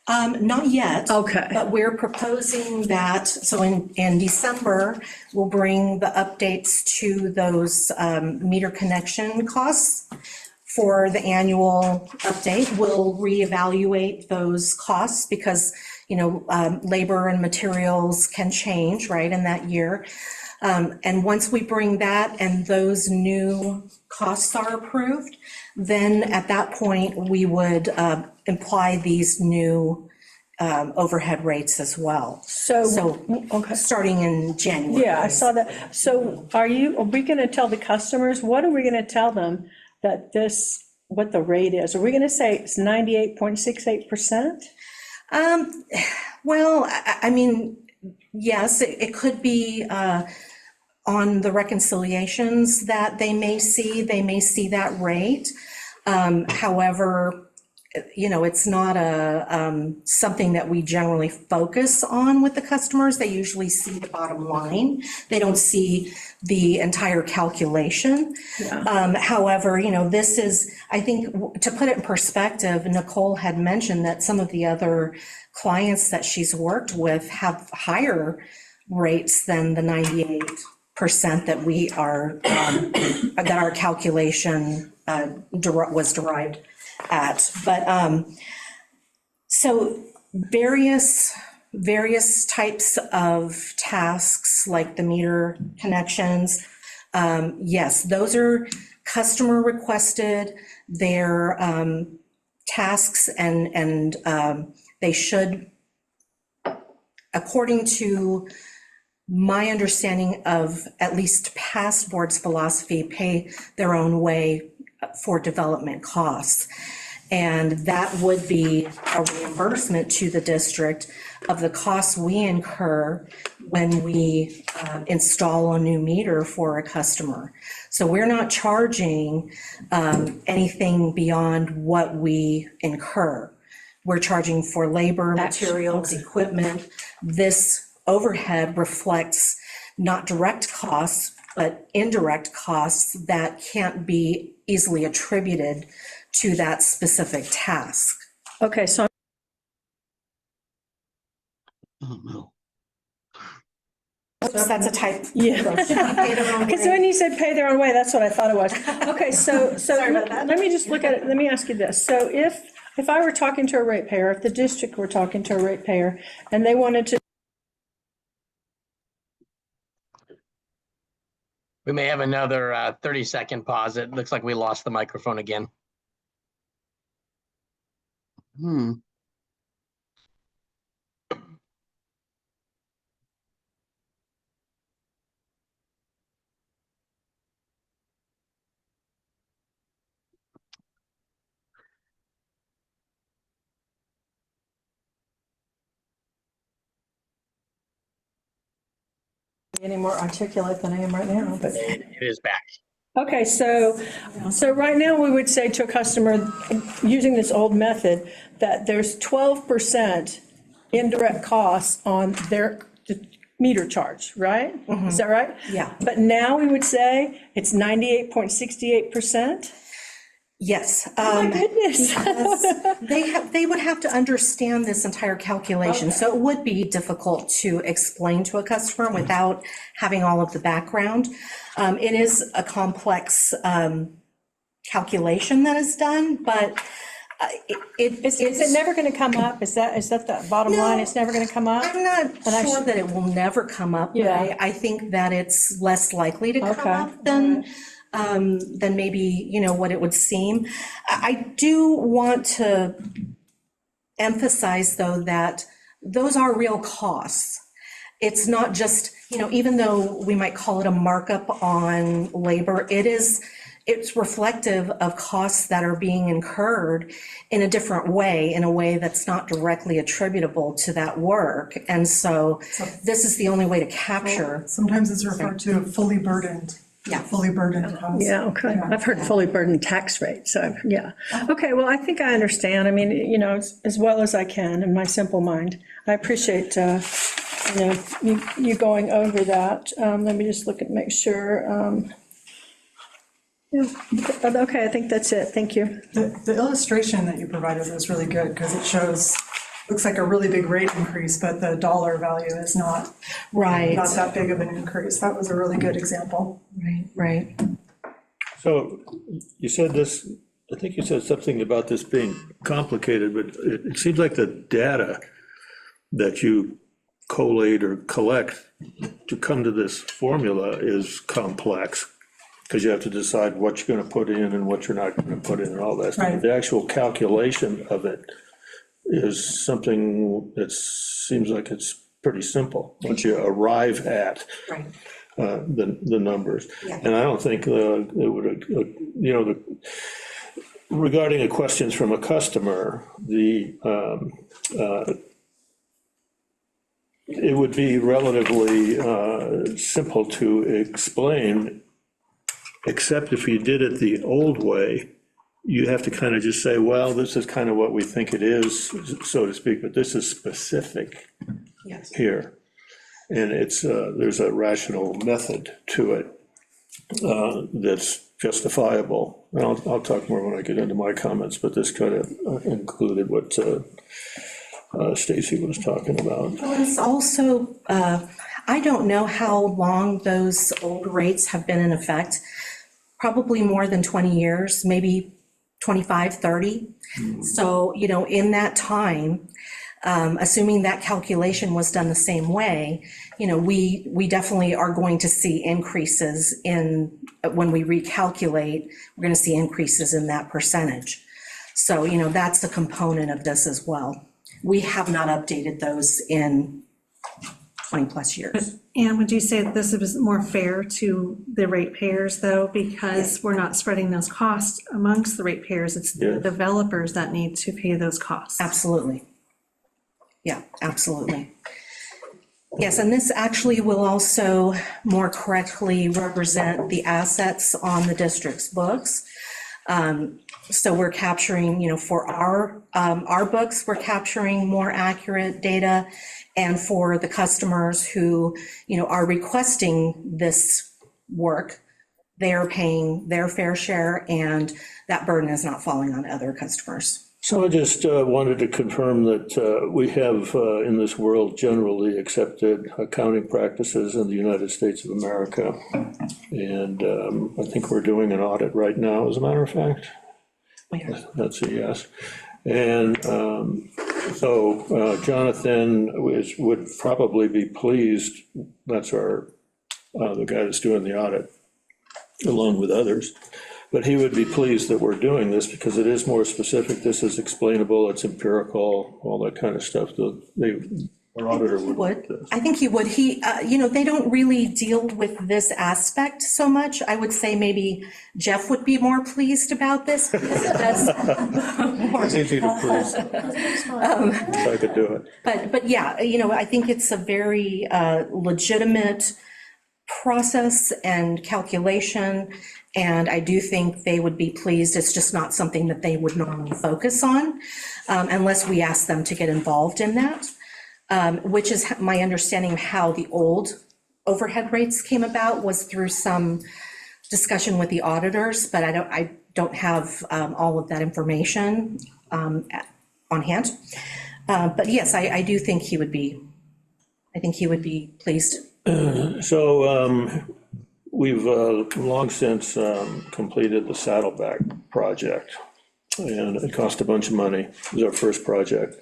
Not yet. Okay. But we're proposing that, so in December, we'll bring the updates to those meter connection costs for the annual update. We'll reevaluate those costs because, labor and materials can change, right, in that year. And once we bring that and those new costs are approved, then at that point, we would imply these new overhead rates as well. So, Okay. starting in January. Yeah, I saw that. So are we going to tell the customers, what are we going to tell them that what the rate is? Are we going to say it's 98.68%? Well, I mean, yes, it could be on the reconciliations that they may see that rate. However, it's not something that we generally focus on with the customers. They usually see the bottom line. They don't see the entire calculation. However, this is, I think, to put it in perspective, Nicole had mentioned that some of the other clients that she's worked with have higher rates than the 98% that we are, that our calculation was derived at. But so various types of tasks like the meter connections, yes, those are customer requested. They're tasks and they should, according to my understanding of at least past board's philosophy, pay their own way for development costs. And that would be a reimbursement to the district of the costs we incur when we install a new meter for a customer. So we're not charging anything beyond what we incur. We're charging for labor, materials, equipment. This overhead reflects not direct costs, but indirect costs that can't be easily attributed to that specific task. Okay, so Oh, no. Oops, that's a type. yeah. Because when you said pay their own way, that's what I thought it was. Okay, so Sorry about that. let me just look at it, let me ask you this. So if I were talking to a ratepayer, if the district were talking to a ratepayer, and they wanted to, We may have another 30-second pause. It looks like we lost the microphone again. any more articulate than I am right now, but. It is back. Okay, so right now, we would say to a customer, using this old method, that there's 12% indirect costs on their meter charge, right? Is that right? Yeah. But now we would say it's 98.68%? Yes. Oh, my goodness. Because they would have to understand this entire calculation, so it would be difficult to explain to a customer without having all of the background. It is a complex calculation that is done, but Is it never going to come up? Is that the bottom line? No. It's never going to come up? I'm not And I sure should- that it will never come up, but Yeah. I think that it's less likely to come Okay. up than maybe, what it would seem. I do want to emphasize, though, that those are real costs. It's not just, even though we might call it a markup on labor, it's reflective of costs that are being incurred in a different way, in a way that's not directly attributable to that work. And so this is the only way to capture. Sometimes it's referred to fully burdened. Yeah. Fully burdened costs. Yeah, okay. I've heard fully burdened tax rate, so, yeah. Okay, well, I think I understand. I mean, as well as I can in my simple mind. I appreciate, you going over that. Let me just look and make sure. Yeah, okay, I think that's it. Thank you. The illustration that you provided was really good because it shows, looks like a really big rate increase, but the dollar value is not Right, that big of an increase. That was a really good example. right. So you said this, I think you said something about this being complicated, but it seems like the data that you collate or collect to come to this formula is complex, because you have to decide what you're going to put in and what you're not going to put in and all that stuff. Right. The actual calculation of it is something that seems like it's pretty simple once you arrive at Right. the numbers. Yeah. And I don't think it would, regarding the questions from a customer, it would be relatively simple to explain, except if you did it the old way, you have to kind of just say, well, this is kind of what we think it is, so to speak, but this is specific Yes. here. And there's a rational method to it that's justifiable. And I'll talk more when I get into my comments, but this kind of included what Stacy was talking about. Well, it's also, I don't know how long those old rates have been in effect. Probably more than 20 years, maybe 25, 30. So, in that time, assuming that calculation was done the same way, we definitely are going to see increases when we recalculate, we're going to see increases in that percentage. So, that's a component of this as well. We have not updated those in 20-plus years. And would you say that this is more fair to the ratepayers, though, because we're not spreading those costs amongst the ratepayers? It's the Yeah. developers that need to pay those costs. Absolutely. Yeah, absolutely. Yes, and this actually will also more correctly represent the assets on the district's books. So we're capturing, for our books, we're capturing more accurate data. And for the customers who, are requesting this work, they're paying their fair share, and that burden is not falling on other customers. So I just wanted to confirm that we have in this world generally accepted accounting practices in the United States of America. And I think we're doing an audit right now, as a matter of fact. That's a yes. And so Jonathan would probably be pleased, that's the guy that's doing the audit, along with others. But he would be pleased that we're doing this because it is more specific. This is explainable, it's empirical, all that kind of stuff. Our auditor would like this. I think he would. They don't really deal with this aspect so much. I would say maybe Jeff would be more pleased about this because it does. It's easy to please. If I could do it. But yeah, I think it's a very legitimate process and calculation, and I do think they would be pleased. It's just not something that they would normally focus on unless we ask them to get involved in that, which is my understanding of how the old overhead rates came about, was through some discussion with the auditors, but I don't have all of that information on hand. But yes, I do think he would be, I think he would be pleased. So we've long since completed the Saddleback project, and it cost a bunch of money. It was our first project.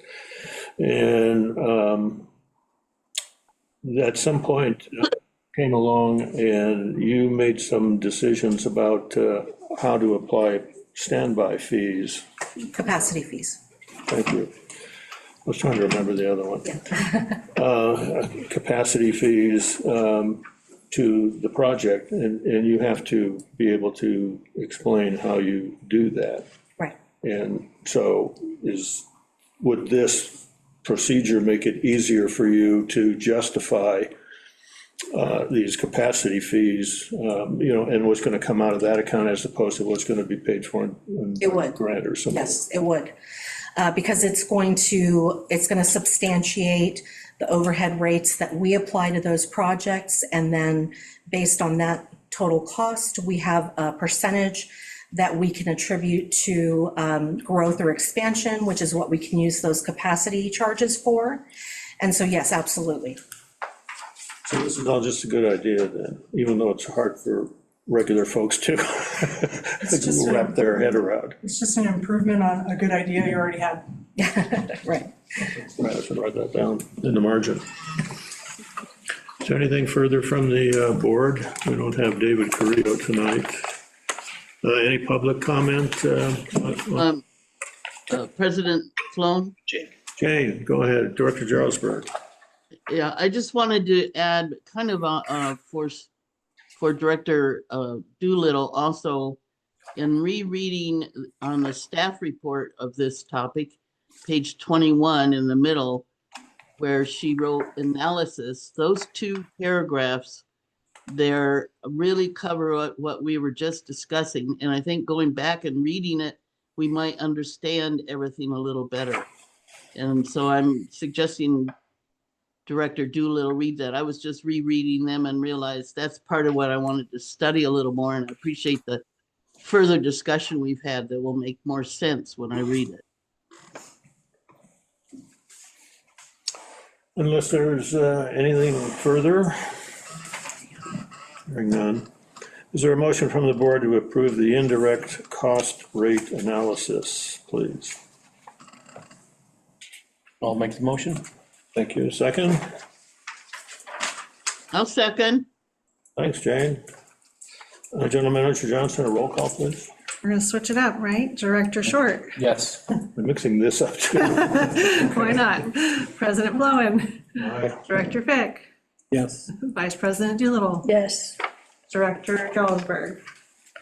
And at some point came along and you made some decisions about how to apply standby fees. Capacity fees. Thank you. I was trying to remember the other one. Capacity fees to the project, and you have to be able to explain how you do that. Right. And so would this procedure make it easier for you to justify these capacity fees, and what's going to come out of that account as opposed to what's going to be paid for in It would. grant or something? Yes, it would. Because it's going to substantiate the overhead rates that we apply to those projects. And then based on that total cost, we have a percentage that we can attribute to growth or expansion, which is what we can use those capacity charges for. And so, yes, absolutely. So this is all just a good idea then, even though it's hard for regular folks to wrap their head around. It's just an improvement on a good idea you already had. Right. Right, I should write that down in the margin. Is there anything further from the board? We don't have David Carrillo tonight. Any public comment? President Sloan? Jane, go ahead, Director Jarlsberg. Yeah, I just wanted to add kind of for Director Doolittle also, in rereading on the staff report of this topic, page 21 in the middle, where she wrote analysis, those two paragraphs there really cover what we were just discussing. And I think going back and reading it, we might understand everything a little better. And so I'm suggesting Director Doolittle read that. I was just rereading them and realized that's part of what I wanted to study a little more. And I appreciate the further discussion we've had that will make more sense when I read it. Unless there's anything further? Hearing none. Is there a motion from the board to approve the indirect cost rate analysis, please? I'll make the motion. Thank you. Second? I'll second. Thanks, Jane. General Manager Johnson, a roll call, please. We're gonna switch it up, right? Director Short. Yes. I'm mixing this up too. Why not? President Blowen. Aye. Director Fick. Yes. Vice President Doolittle. Yes. Director Jarlsberg.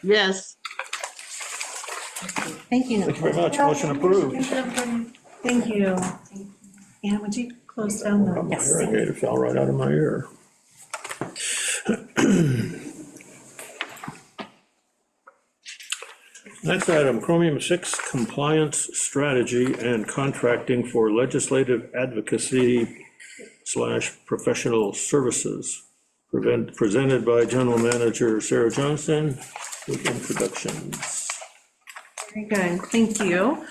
Yes. Thank you. Thank you very much. Motion approved. Thank you. Ann, would you close down the? Yes. Hearing aid fell right out of my ear. Next item, Chromium 6 compliance strategy and contracting for legislative advocacy / professional services. Presented by General Manager Sarah Johnson with introductions. Very good, thank you.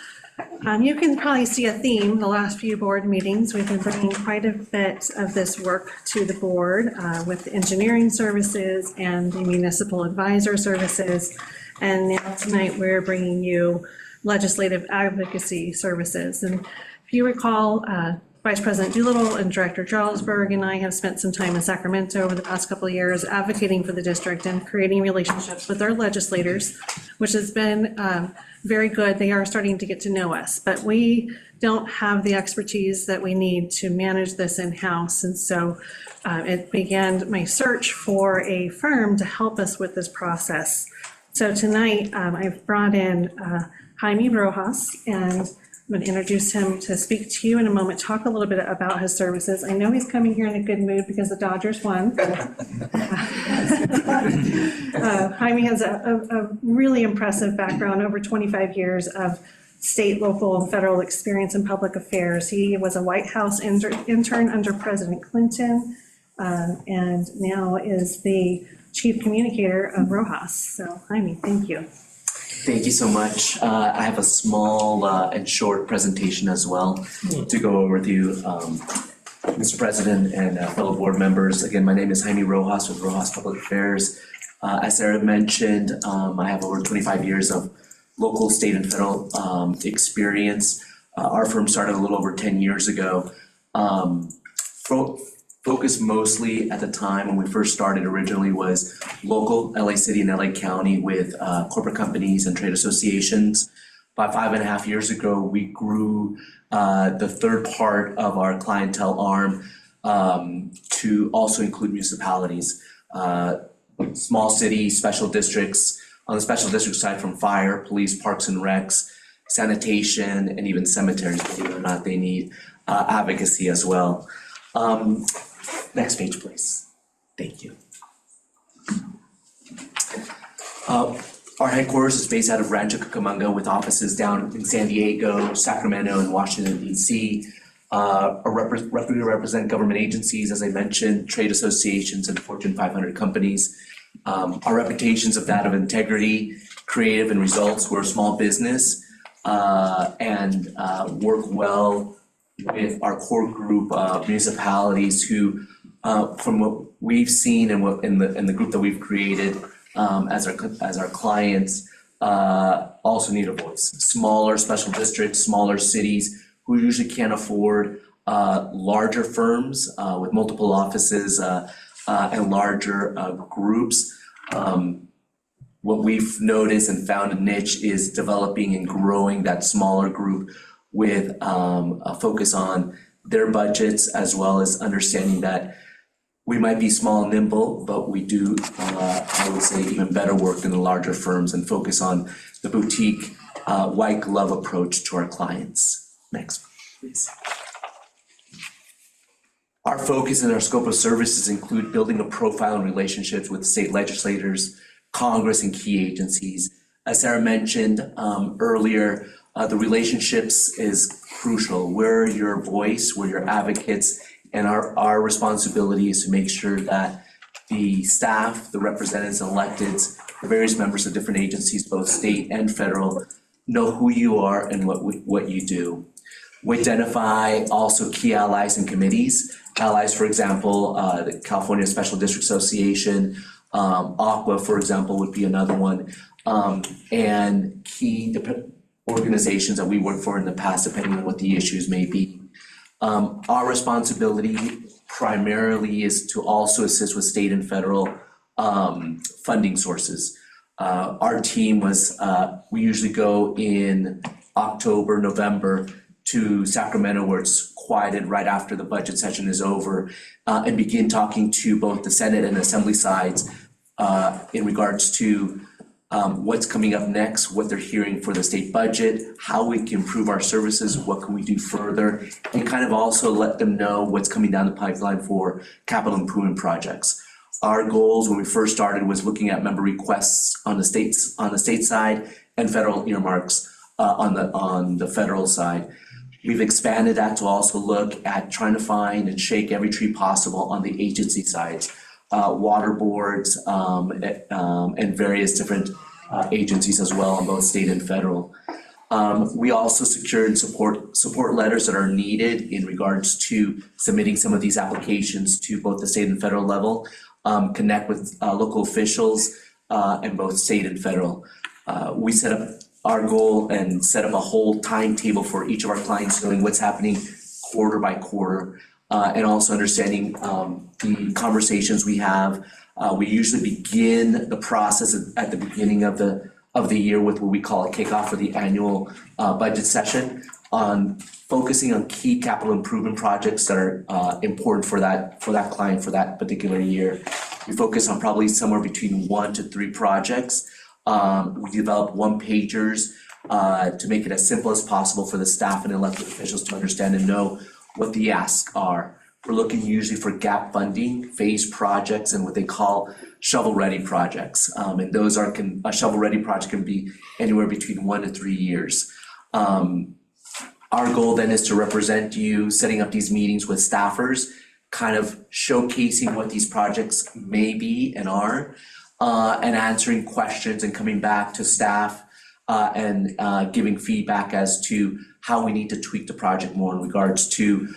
You can probably see a theme, the last few board meetings, we've been bringing quite a bit of this work to the board with engineering services and the municipal advisor services. And now tonight, we're bringing you legislative advocacy services. And if you recall, Vice President Doolittle and Director Jarlsberg and I have spent some time in Sacramento over the past couple of years advocating for the district and creating relationships with our legislators, which has been very good. They are starting to get to know us, but we don't have the expertise that we need to manage this in-house. And so it began my search for a firm to help us with this process. So tonight, I've brought in Jaime Rojas, and I'm going to introduce him to speak to you in a moment, talk a little bit about his services. I know he's coming here in a good mood because the Dodgers won. Jaime has a really impressive background, over 25 years of state, local, and federal experience in public affairs. He was a White House intern under President Clinton, and now is the chief communicator of Rojas. So, Jaime, thank you. Thank you so much. I have a small and short presentation as well to go over with you, Mr. President and fellow board members. Again, my name is Jaime Rojas with Rojas Public Affairs. As Sarah mentioned, I have over 25 years of local, state, and federal experience. Our firm started a little over 10 years ago. Focused mostly at the time when we first started originally was local, LA City and LA County, with corporate companies and trade associations. About 5.5 years ago, we grew the third part of our clientele arm to also include municipalities, small cities, special districts. On the special district side, from fire, police, parks and recs, sanitation, and even cemeteries, believe it or not, they need advocacy as well. Next page, please. Thank you. Our headquarters is based out of Rancho Cucamonga, with offices down in San Diego, Sacramento, and Washington, D.C. We represent government agencies, as I mentioned, trade associations, and Fortune 500 companies. Our reputations of that of integrity, creative, and results. We're a small business and work well with our core group of municipalities who, from what we've seen and what in the group that we've created as our clients, also need a voice. Smaller special districts, smaller cities who usually can't afford larger firms with multiple offices and larger groups. What we've noticed and found a niche is developing and growing that smaller group with a focus on their budgets, as well as understanding that we might be small and nimble, but we do, I would say, even better work than the larger firms, and focus on the boutique white glove approach to our clients. Next, please. Our focus and our scope of services include building a profile and relationships with state legislators, Congress, and key agencies. As Sarah mentioned earlier, the relationships is crucial. We're your voice, we're your advocates, and our responsibility is to make sure that the staff, the representatives and electeds, the various members of different agencies, both state and federal, know who you are and what you do. We identify also key allies and committees. Allies, for example, the California Special District Association, Aqua, for example, would be another one, and key organizations that we worked for in the past, depending on what the issues may be. Our responsibility primarily is to also assist with state and federal funding sources. Our team we usually go in October, November to Sacramento, where it's quieted right after the budget session is over, and begin talking to both the Senate and Assembly sides in regards to what's coming up next, what they're hearing for the state budget, how we can improve our services, what can we do further, and kind of also let them know what's coming down the pipeline for capital improvement projects. Our goals when we first started was looking at member requests on the state side and federal earmarks on the federal side. We've expanded that to also look at trying to find and shake every tree possible on the agency sides, water boards, and various different agencies as well on both state and federal. We also secured support letters that are needed in regards to submitting some of these applications to both the state and federal level, connect with local officials in both state and federal. We set up our goal and set up a whole timetable for each of our clients, knowing what's happening quarter by quarter, and also understanding the conversations we have. We usually begin the process at the beginning of the year with what we call a kickoff for the annual budget session, on focusing on key capital improvement projects that are important for that client for that particular year. We focus on probably somewhere between 1 to 3 projects. We develop one-pagers to make it as simple as possible for the staff and elected officials to understand and know what the asks are. We're looking usually for gap funding, phase projects, and what they call shovel-ready projects. And those are, a shovel-ready project can be anywhere between 1 to 3 years. Our goal then is to represent you, setting up these meetings with staffers, kind of showcasing what these projects may be and are, and answering questions and coming back to staff and giving feedback as to how we need to tweak the project more in regards to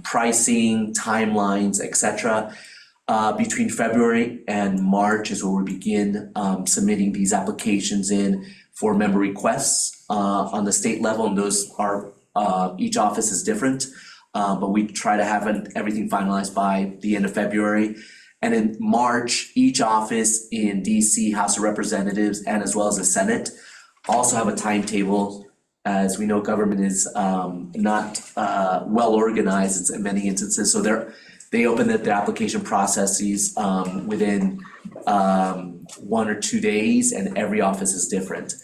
pricing, timelines, etc. Between February and March is where we begin submitting these applications in for member requests on the state level, and those are, each office is different, but we try to have everything finalized by the end of February. And in March, each office in DC, House of Representatives, and as well as the Senate, also have a timetable. As we know, government is not well organized in many instances, so they open their application processes within 1 or 2 days, and every office is different.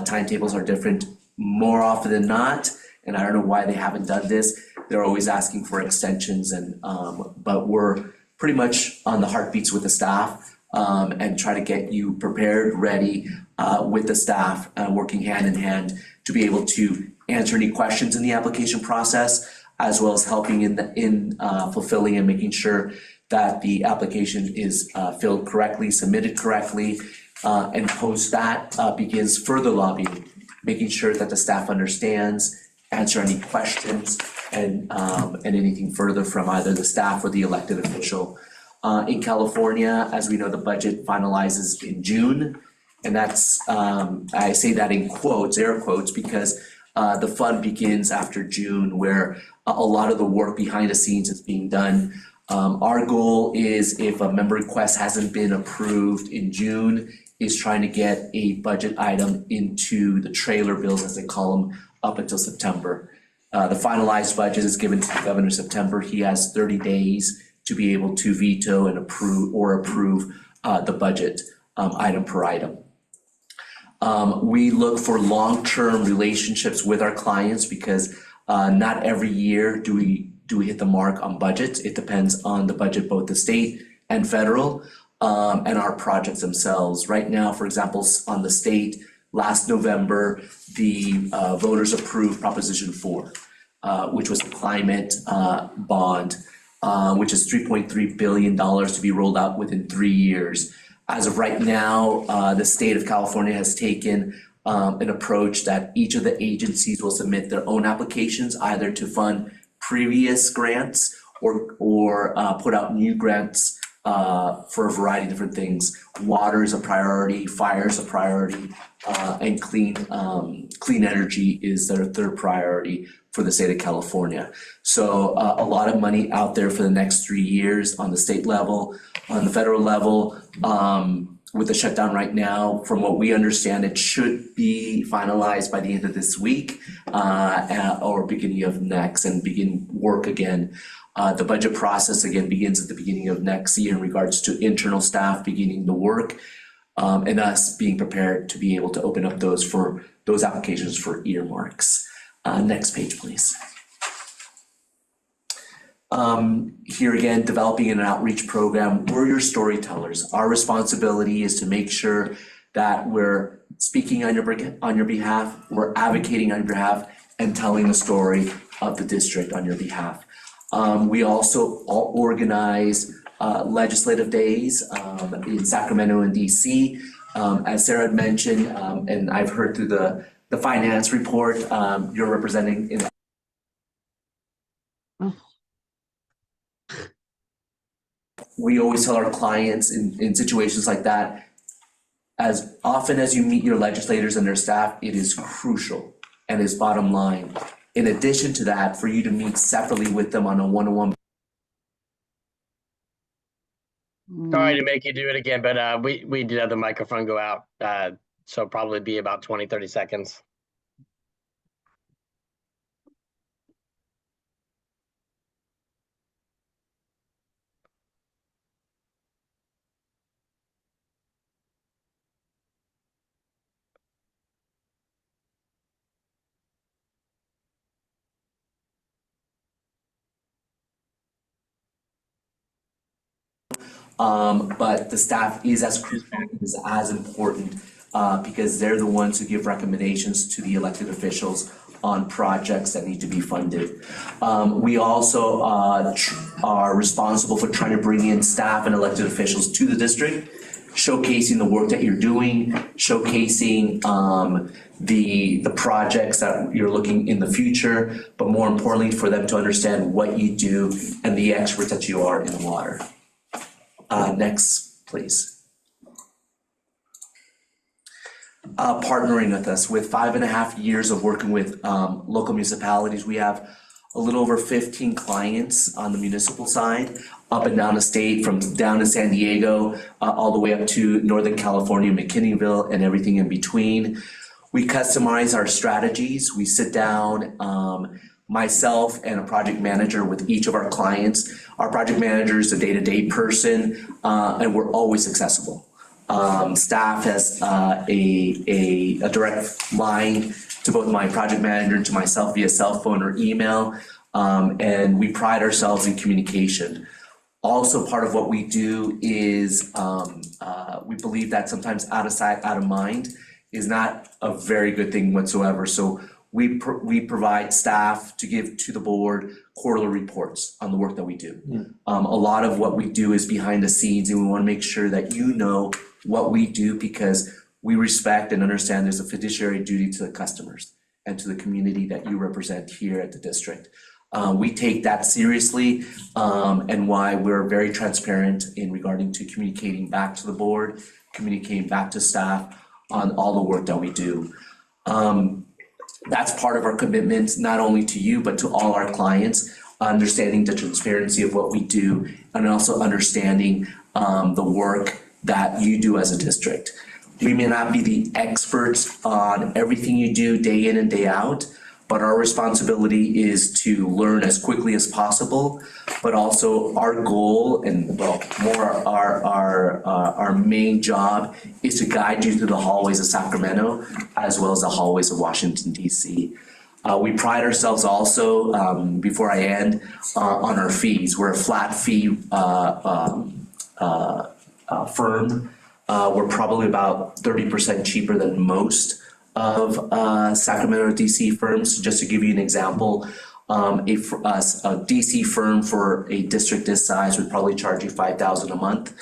Timetables are different more often than not, and I don't know why they haven't done this. They're always asking for extensions, and but we're pretty much on the heartbeats with the staff and try to get you prepared, ready with the staff, working hand in hand to be able to answer any questions in the application process, as well as helping in fulfilling and making sure that the application is filled correctly, submitted correctly, and post that begins further lobbying, making sure that the staff understands, answer any questions, and anything further from either the staff or the elected official. In California, as we know, the budget finalizes in June, and that's, I say that in quotes, air quotes, because the fund begins after June, where a lot of the work behind the scenes is being done. Our goal is, if a member request hasn't been approved in June, is trying to get a budget item into the trailer bills, as they call them, up until September. The finalized budget is given to the governor in September. He has 30 days to be able to veto and approve the budget item per item. We look for long-term relationships with our clients because not every year do we hit the mark on budgets. It depends on the budget, both the state and federal, and our projects themselves. Right now, for example, on the state, last November, the voters approved Proposition 4, which was the climate bond, which is $3.3 billion to be rolled out within 3 years. As of right now, the state of California has taken an approach that each of the agencies will submit their own applications, either to fund previous grants or put out new grants for a variety of different things. Water is a priority, fire is a priority, and clean energy is their third priority for the state of California. So a lot of money out there for the next 3 years on the state level. On the federal level, with the shutdown right now, from what we understand, it should be finalized by the end of this week or beginning of next, and begin work again. The budget process again begins at the beginning of next year in regards to internal staff beginning the work, and us being prepared to be able to open up those applications for earmarks. Next page, please. Here again, developing an outreach program. We're your storytellers. Our responsibility is to make sure that we're speaking on your behalf, we're advocating on your behalf, and telling the story of the district on your behalf. We also organize legislative days in Sacramento and DC. As Sarah had mentioned, and I've heard through the finance report, you're representing in we always tell our clients in situations like that, as often as you meet your legislators and their staff, it is crucial and is bottom line. In addition to that, for you to meet separately with them on a one-on-one. Sorry to make you do it again, but we did have the microphone go out, so probably be about 20, 30 seconds. But the staff is as crucial, is as important, because they're the ones who give recommendations to the elected officials on projects that need to be funded. We also are responsible for trying to bring in staff and elected officials to the district, showcasing the work that you're doing, showcasing the projects that you're looking in the future, but more importantly, for them to understand what you do and the experts that you are in water. Next, please. Partnering with us. With 5.5 years of working with local municipalities, we have a little over 15 clients on the municipal side, up and down the state, from down to San Diego, all the way up to Northern California, McKinneyville, and everything in between. We customize our strategies. We sit down, myself and a project manager with each of our clients. Our project manager is a day-to-day person, and we're always accessible. Staff has a direct line to both my project manager and to myself via cell phone or email, and we pride ourselves in communication. Also, part of what we do is we believe that sometimes out of sight, out of mind is not a very good thing whatsoever. So we provide staff to give to the board quarterly reports on the work that we do. A lot of what we do is behind the scenes, and we want to make sure that you know what we do, because we respect and understand there's a fiduciary duty to the customers and to the community that you represent here at the district. We take that seriously, and why we're very transparent in regarding to communicating back to the board, communicating back to staff on all the work that we do. That's part of our commitment, not only to you, but to all our clients, understanding the transparency of what we do, and also understanding the work that you do as a district. We may not be the experts on everything you do day in and day out, but our responsibility is to learn as quickly as possible. But also our goal, and well, more our main job, is to guide you through the hallways of Sacramento as well as the hallways of Washington, D.C. We pride ourselves also, before I end, on our fees. We're a flat fee firm. We're probably about 30% cheaper than most of Sacramento, DC firms. Just to give you an example, a DC firm for a district this size would probably charge you $5,000 a month.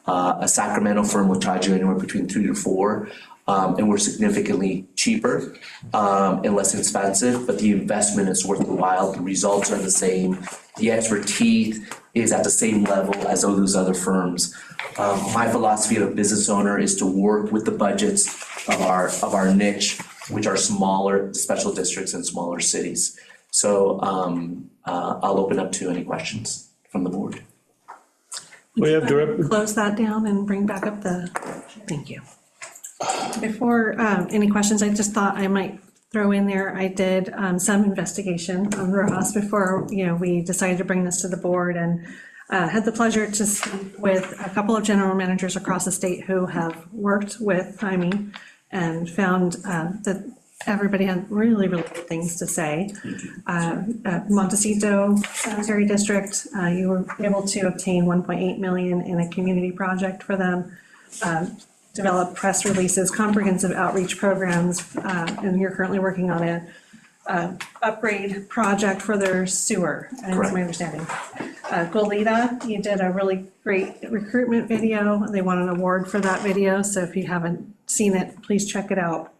A Sacramento firm would charge you anywhere between 3 to 4, and we're significantly cheaper and less expensive, but the investment is worth the while. The results are the same. The expertise is at the same level as all those other firms. My philosophy of a business owner is to work with the budgets of our niche, which are smaller special districts and smaller cities. So I'll open up to any questions from the board. We have direct. Close that down and bring back up the, thank you. Before any questions, I just thought I might throw in there, I did some investigation on Rojas before, we decided to bring this to the board, and had the pleasure to speak with a couple of general managers across the state who have worked with Jaime and found that everybody had really, really good things to say. Montecito Sanitary District, you were able to obtain 1.8 million in a community project for them, develop press releases, comprehensive outreach programs, and you're currently working on a upgrade project for their sewer, and that's my understanding. Goleta, you did a really great recruitment video. They won an award for that video, so if you haven't seen it, please check it out.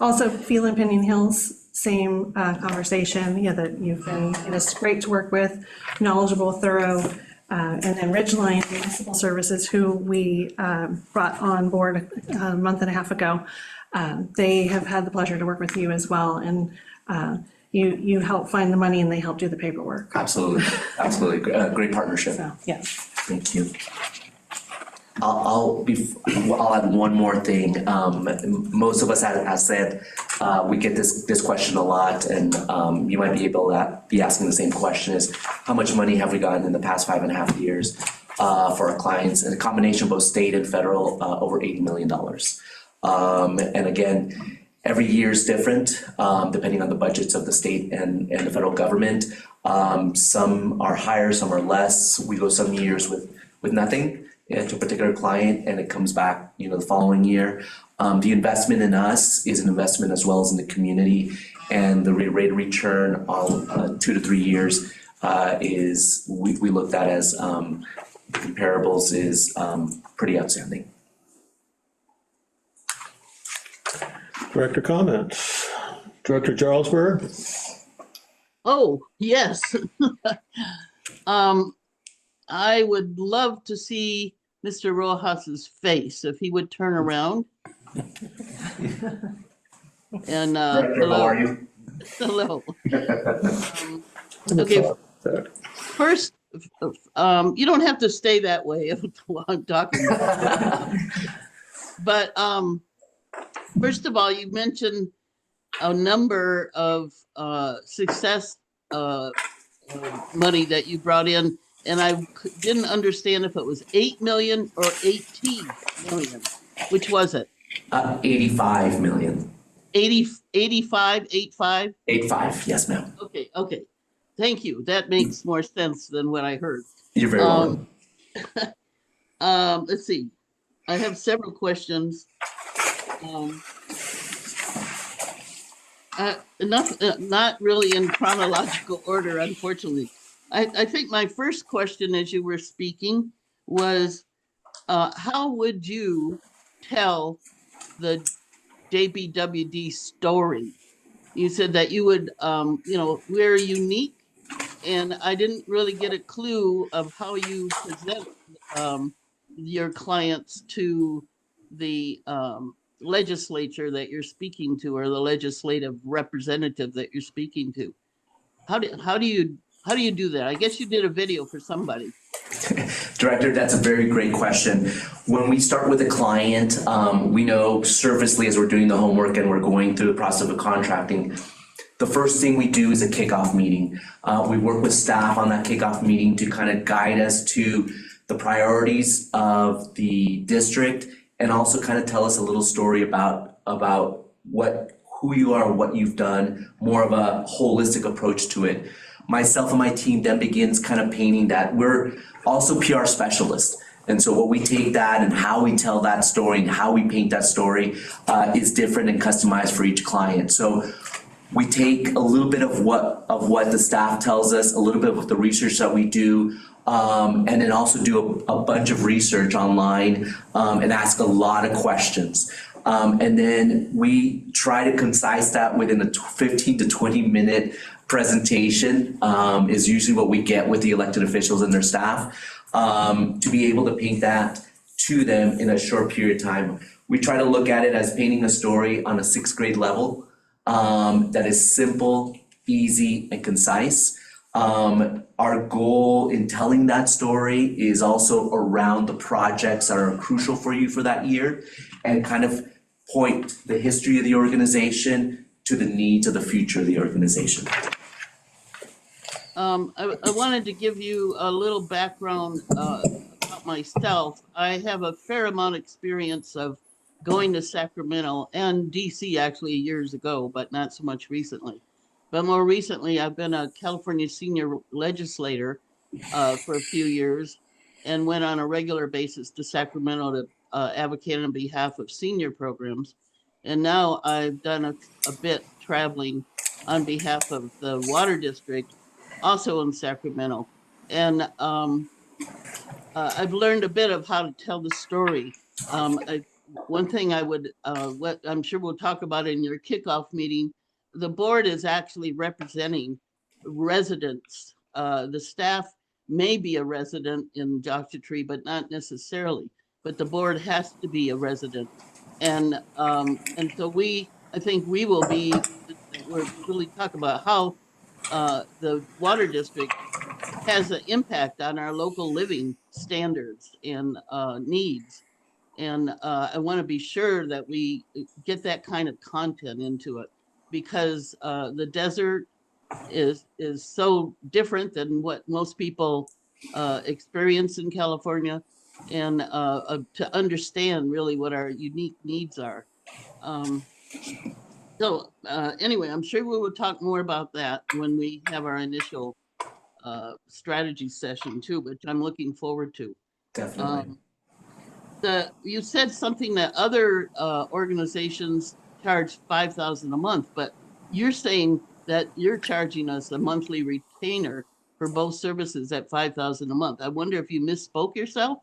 Also, Phelan Pinyon Hills, same conversation, that you've been, it's great to work with, knowledgeable, thorough. And then Ridgeline Municipal Services, who we brought on board a month and a half ago, they have had the pleasure to work with you as well, and you help find the money and they help do the paperwork. Absolutely, absolutely, great partnership. So, yes. Thank you. I'll add one more thing. Most of us have said we get this question a lot, and you might be able to be asking the same question: is how much money have we gotten in the past 5.5 years for our clients? And a combination of both state and federal, over $80 million. And again, every year is different depending on the budgets of the state and the federal government. Some are higher, some are less. We go some years with with nothing to a particular client and it comes back, you know, the following year. The investment in us is an investment as well as in the community, and the rate of return on 2 to 3 years is we looked at as comparables is pretty outstanding. Director comments. Director Jarlsberg? Oh, yes. I would love to see Mr. Rojas's face if he would turn around. And Director, hello. how are you? Hello. Okay, first, you don't have to stay that way while I'm talking. But first of all, you mentioned a number of success money that you brought in, and I didn't understand if it was 8 million or 18 million. Which was it? 85 million. 85, 85? 85, yes, ma'am. Okay, okay. Thank you. That makes more sense than what I heard. You're very welcome. Let's see. I have several questions. Not really in chronological order, unfortunately. I think my first question as you were speaking was, how would you tell the JBWD story? You said that you would, you know, we're unique, and I didn't really get a clue of how you present your clients to the legislature that you're speaking to, or the legislative representative that you're speaking to. How do you do that? I guess you did a video for somebody. Director, that's a very great question. When we start with a client, we know surfacely as we're doing the homework and we're going through the process of contracting, the first thing we do is a kickoff meeting. We work with staff on that kickoff meeting to kind of guide us to the priorities of the district and also kind of tell us a little story about who you are, what you've done, more of a holistic approach to it. Myself and my team then begins kind of painting that. We're also PR specialists. And so what we take that and how we tell that story and how we paint that story is different and customized for each client. So we take a little bit of what the staff tells us, a little bit of the research that we do, and then also do a bunch of research online and ask a lot of questions. And then we try to concise that within a 15 to 20 minute presentation is usually what we get with the elected officials and their staff to be able to paint that to them in a short period of time. We try to look at it as painting a story on a 6th grade level that is simple, easy, and concise. Our goal in telling that story is also around the projects that are crucial for you for that year and kind of point the history of the organization to the needs of the future of the organization. I wanted to give you a little background about myself. I have a fair amount of experience of going to Sacramento and DC actually years ago, but not so much recently. But more recently, I've been a California senior legislator for a few years and went on a regular basis to Sacramento to advocate on behalf of senior programs. And now I've done a bit traveling on behalf of the water district, also in Sacramento. And I've learned a bit of how to tell the story. One thing I would, what I'm sure we'll talk about in your kickoff meeting, the board is actually representing residents. The staff may be a resident in Joshua Tree, but not necessarily. But the board has to be a resident, and so I think we will be. We're really talking about how the water district has an impact on our local living standards and needs. And I want to be sure that we get that kind of content into it, because the desert is so different than what most people experience in California, and to understand really what our unique needs are. So anyway, I'm sure we will talk more about that when we have our initial strategy session too, which I'm looking forward to. Definitely. You said something that other organizations charge 5,000 a month, but you're saying that you're charging us a monthly retainer for both services at 5,000 a month. I wonder if you misspoke yourself?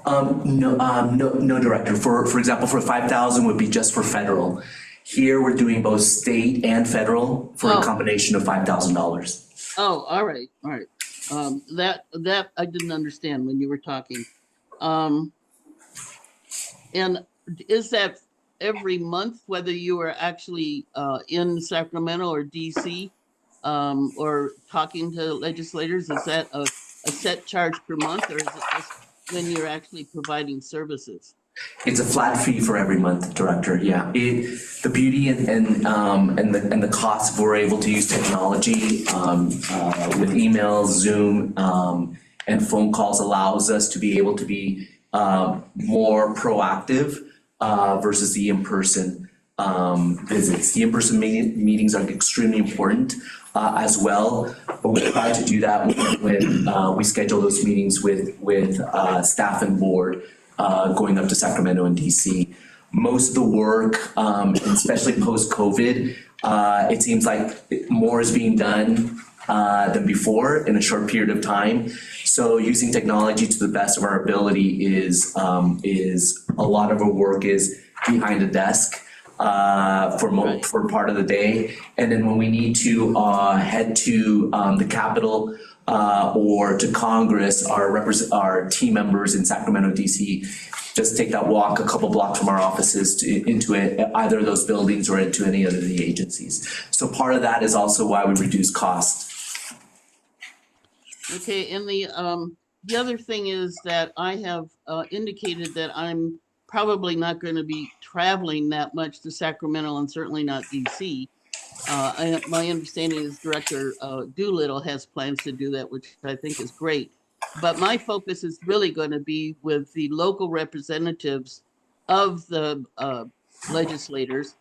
No, Director. For example, for 5,000 would be just for federal. Here, we're doing both state and federal for a combination of $5,000. Oh, all right. That I didn't understand when you were talking. And is that every month, whether you are actually in Sacramento or DC, or talking to legislators? Is that a set charge per month, or is it just when you're actually providing services? It's a flat fee for every month, Director. Yeah, the beauty and the cost, if we're able to use technology with emails, Zoom, and phone calls, allows us to be able to be more proactive versus the in-person visits. The in-person meetings are extremely important as well, but we try to do that when we schedule those meetings with staff and board going up to Sacramento and DC. Most of the work, especially post-COVID, it seems like more is being done than before in a short period of time. So using technology to the best of our ability is a lot of our work is behind a desk for part of the day. And then when we need to head to the Capitol or to Congress, our team members in Sacramento, DC, just take that walk a couple blocks from our offices into either of those buildings or into any other of the agencies. So part of that is also why we reduce cost. Okay, and the other thing is that I have indicated that I'm probably not going to be traveling that much to Sacramento and certainly not DC. My understanding is Director Doolittle has plans to do that, which I think is great. But my focus is really going to be with the local representatives of the legislators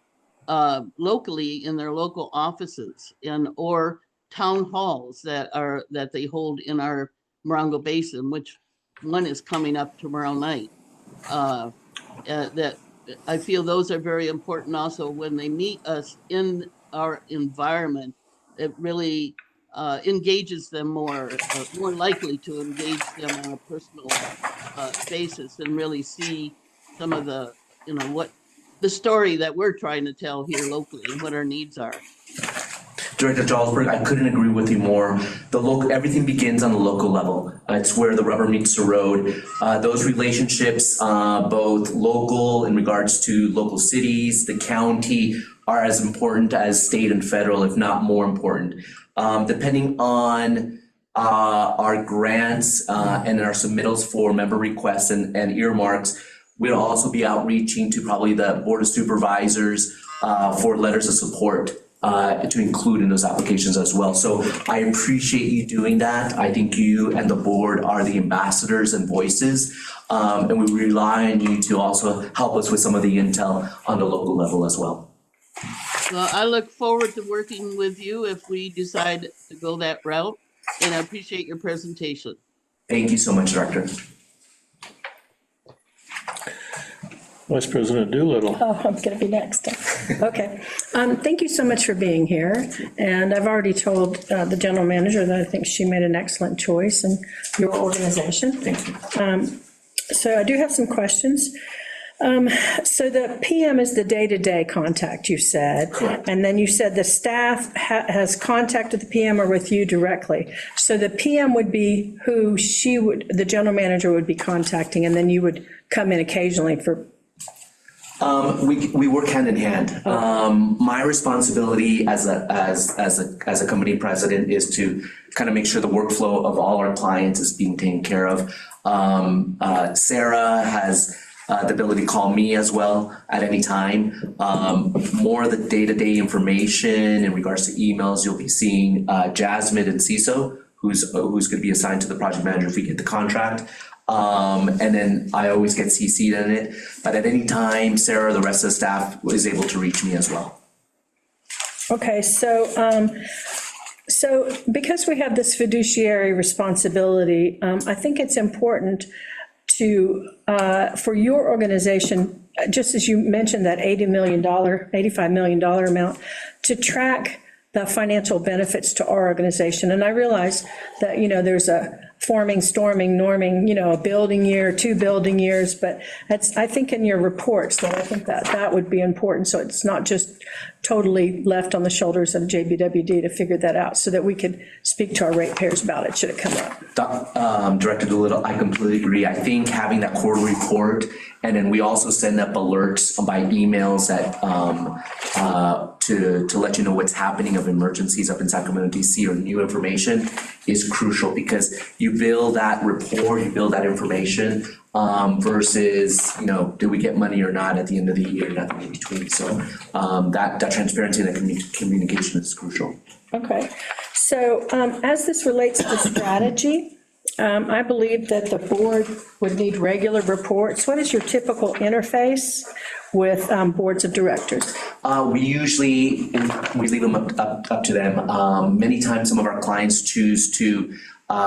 locally in their local offices or town halls that they hold in our Morongo Basin, which one is coming up tomorrow night. That I feel those are very important also when they meet us in our environment. It really engages them more likely to engage them on a personal basis and really see some of the, what the story that we're trying to tell here locally and what our needs are. Director Jalsberg, I couldn't agree with you more. Everything begins on the local level. It's where the rubber meets the road. Those relationships, both local in regards to local cities, the county, are as important as state and federal, if not more important. Depending on our grants and our submittals for member requests and earmarks, we'll also be outreaching to probably the Board of Supervisors for letters of support to include in those applications as well. So I appreciate you doing that. I think you and the board are the ambassadors and voices, and we rely on you to also help us with some of the intel on the local level as well. Well, I look forward to working with you if we decide to go that route, and I appreciate your presentation. Thank you so much, Director. Vice President Doolittle. Oh, I'm going to be next. Okay. Thank you so much for being here. And I've already told the general manager that I think she made an excellent choice in your organization. Thank you. So I do have some questions. So the PM is the day-to-day contact, you said. Correct. And then you said the staff has contacted the PM or with you directly. So the PM would be who the general manager would be contacting, and then you would come in occasionally for. We work hand in hand. My responsibility as a company president is to kind of make sure the workflow of all our clients is being taken care of. Sarah has the ability to call me as well at any time. More of the day-to-day information in regards to emails, you'll be seeing Jasmine and CISO, who's going to be assigned to the project manager if we get the contract. And then I always get CC'd in it, but at any time, Sarah or the rest of the staff is able to reach me as well. Okay, so So because we have this fiduciary responsibility, I think it's important to, for your organization, just as you mentioned that $85 million amount, to track the financial benefits to our organization. And I realize that, there's a forming, storming, norming, a building year, 2 building years, but I think in your reports that I think that would be important, so it's not just totally left on the shoulders of JBWD to figure that out, so that we could speak to our ratepayers about it, should it come up. Director Doolittle, I completely agree. I think having that quarterly report, and then we also send up alerts by emails that, to let you know what's happening of emergencies up in Sacramento, DC, or new information is crucial, because you build that rapport, you build that information, versus, did we get money or not at the end of the year, nothing in between. So that transparency and that communication is crucial. Okay, so as this relates to strategy, I believe that the board would need regular reports. What is your typical interface with boards of directors? We usually, we leave them up to them. Many times, some of our clients choose to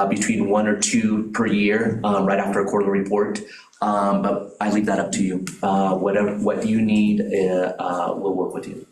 between 1 or 2 per year, right after a quarterly report. But I leave that up to you. What you need, we'll work with you.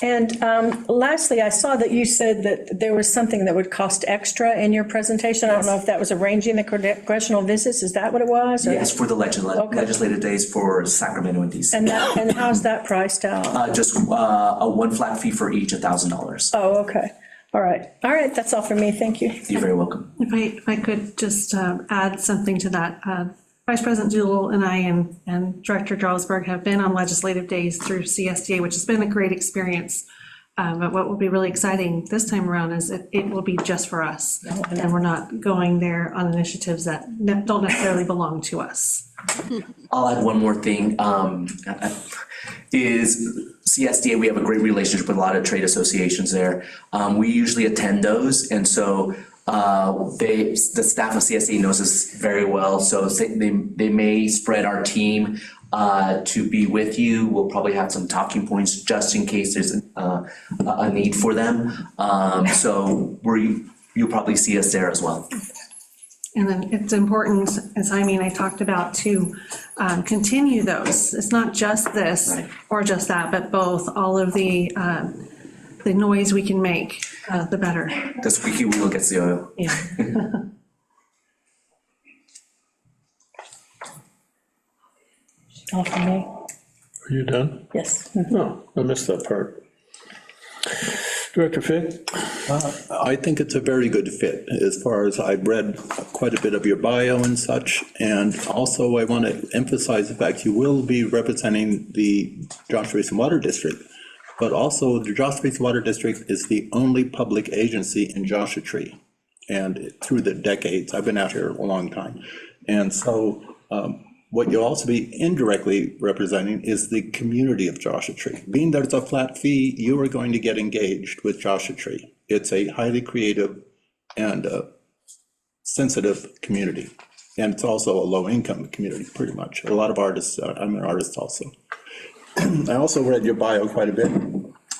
And lastly, I saw that you said that there was something that would cost extra in your presentation. I don't know if that was arranging the congressional visits. Is that what it was? Or? Yes, for the legislative days for Sacramento and DC. And how's that priced out? Just a 1 flat fee for each, $1,000. Oh, okay. All right. That's all for me. Thank you. You're very welcome. If I could just add something to that. Vice President Doolittle and I and Director Jarlsberg have been on legislative days through CSDA, which has been a great experience. But what will be really exciting this time around is it will be just for us. And we're not going there on initiatives that don't necessarily belong to us. I'll add one more thing, is CSDA, we have a great relationship with a lot of trade associations there. We usually attend those, and so the staff of CSDA knows us very well, so they may spread our team to be with you. We'll probably have some talking points just in case there's a need for them. So you'll probably see us there as well. And then it's important, as I talked about, to continue those. It's not just this or just that, but both. All of the noise we can make, the better. The squeaky wheel gets the oil. Yeah. All for me. Are you done? Yes. No, I missed that part. Director Fick? I think it's a very good fit, as far as I've read quite a bit of your bio and such, and also I want to emphasize the fact you will be representing the Joshua Basin Water District, but also the Joshua Basin Water District is the only public agency in Joshua Tree, and through the decades, I've been out here a long time, and so what you'll also be indirectly representing is the community of Joshua Tree. Being that it's a flat fee, you are going to get engaged with Joshua Tree. It's a highly creative and sensitive community. And it's also a low-income community, pretty much. A lot of artists, I'm an artist also. I also read your bio quite a bit.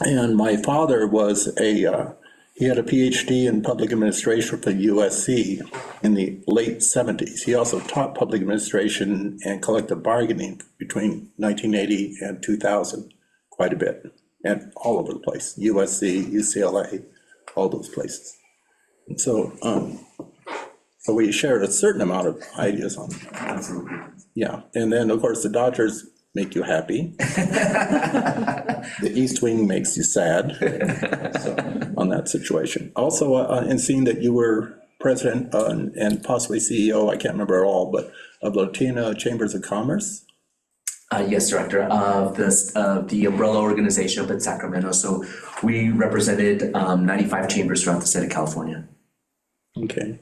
And my father was he had a PhD in public administration from USC in the late 70s. He also taught public administration and collective bargaining between 1980 and 2000 quite a bit, and all over the place, USC, UCLA, all those places. And so, so we shared a certain amount of ideas on that. Yeah, and then of course the Dodgers make you happy. The East Wing makes you sad, so, on that situation. Also, in seeing that you were president and possibly CEO, I can't remember all, but of Latina Chambers of Commerce? Yes, Director, of the umbrella organization up in Sacramento. So we represented 95 chambers throughout the state of California. Okay.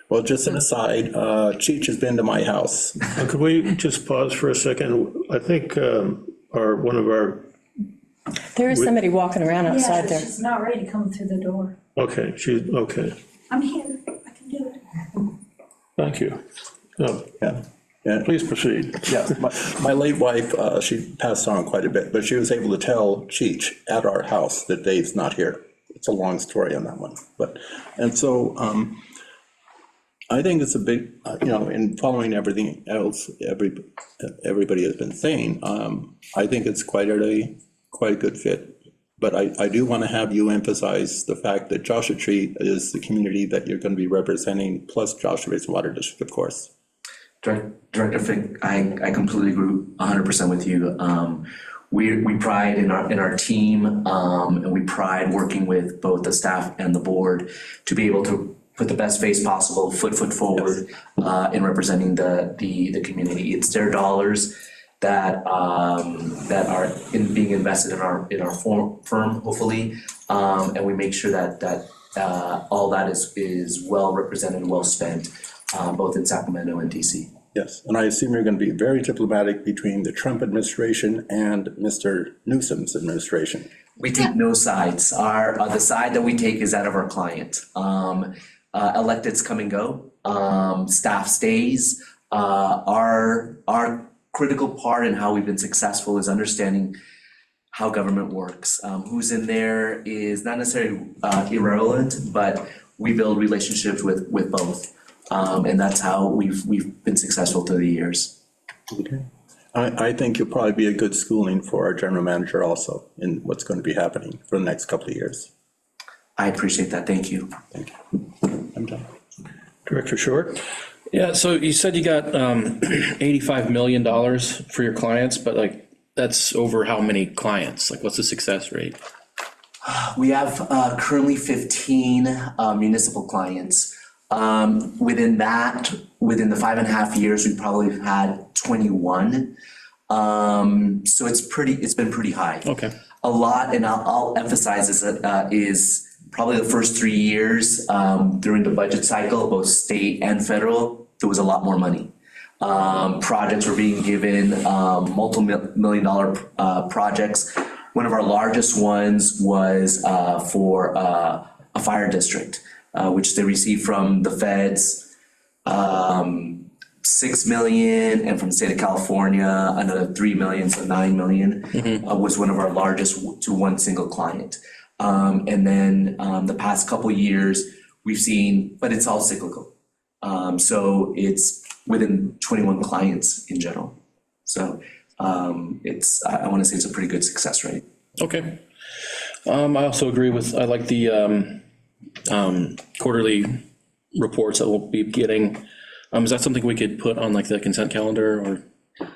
Well, just an aside, Cheech has been to my house. Could we just pause for a second? I think one of our, There is somebody walking around outside Yeah, there. she's not ready to come through the door. okay, okay, I'm here, I can do it. thank you. No, Yeah. please proceed. Yeah, my late wife, she passed on quite a bit, but she was able to tell Cheech at our house that Dave's not here. it's a long story on that one, but, and so, I think it's a big, in following everything else, everybody has been saying, I think it's quite a good fit. But I do want to have you emphasize the fact that Joshua Tree is the community that you're going to be representing, plus Joshua Tree Water District, of course. Director Fick, I completely agree 100% with you. We pride in our team, and we pride working with both the staff and the board to be able to put the best face possible, foot forward, in representing the community. It's their dollars that are being invested in our firm, hopefully, and we make sure that all that is well represented and well spent, both in Sacramento and DC. Yes, and I assume you're going to be very diplomatic between the Trump administration and Mr. Newsom's administration. We take no sides. The side that we take is that of our client. Electeds come and go. Staff stays. Our critical part in how we've been successful is understanding how government works. Who's in there is not necessarily irrelevant, but we build relationships with both. And that's how we've been successful through the years. Okay. I think you'll probably be a good schooling for our general manager also in what's going to be happening for the next couple of years. I appreciate that. Thank you. Thank you. I'm done. Director Short? Yeah, so you said you got $85 million for your clients, but like, that's over how many clients? Like, what's the success rate? We have currently 15 municipal clients. Within the 5.5 years, we probably have had 21. So it's been pretty high. Okay. A lot, and I'll emphasize this, is probably the first 3 years during the budget cycle, both state and federal, there was a lot more money. Projects were being given, multi-million-dollar projects. One of our largest ones was for a fire district, which they received from the feds, $6 million, and from the state of California, another $3 million, so $9 million was one of our largest to one single client. And then the past couple years, we've seen, but it's all cyclical. So it's within 21 clients in general. So I want to say it's a pretty good success rate. Okay. I also agree I like the quarterly reports that we'll be getting. Is that something we could put on like the consent calendar or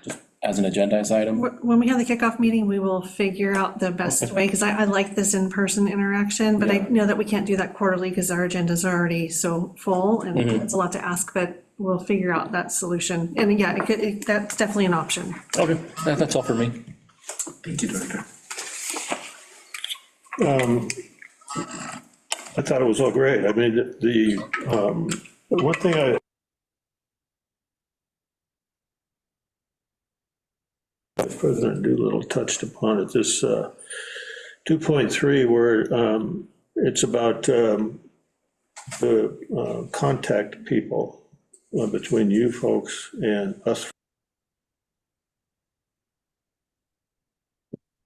just as an agendized item? When we have the kickoff meeting, we will figure out the best way, because I like this in-person interaction, but I know that we can't do that quarterly because our agendas are already so full and it's a lot to ask, but we'll figure out that solution. And yeah, that's definitely an option. Okay, that's all for me. Thank you, Director. I thought it was all great. I mean, the one thing President Doolittle touched upon at this 2.3, where it's about the contact people between you folks and us.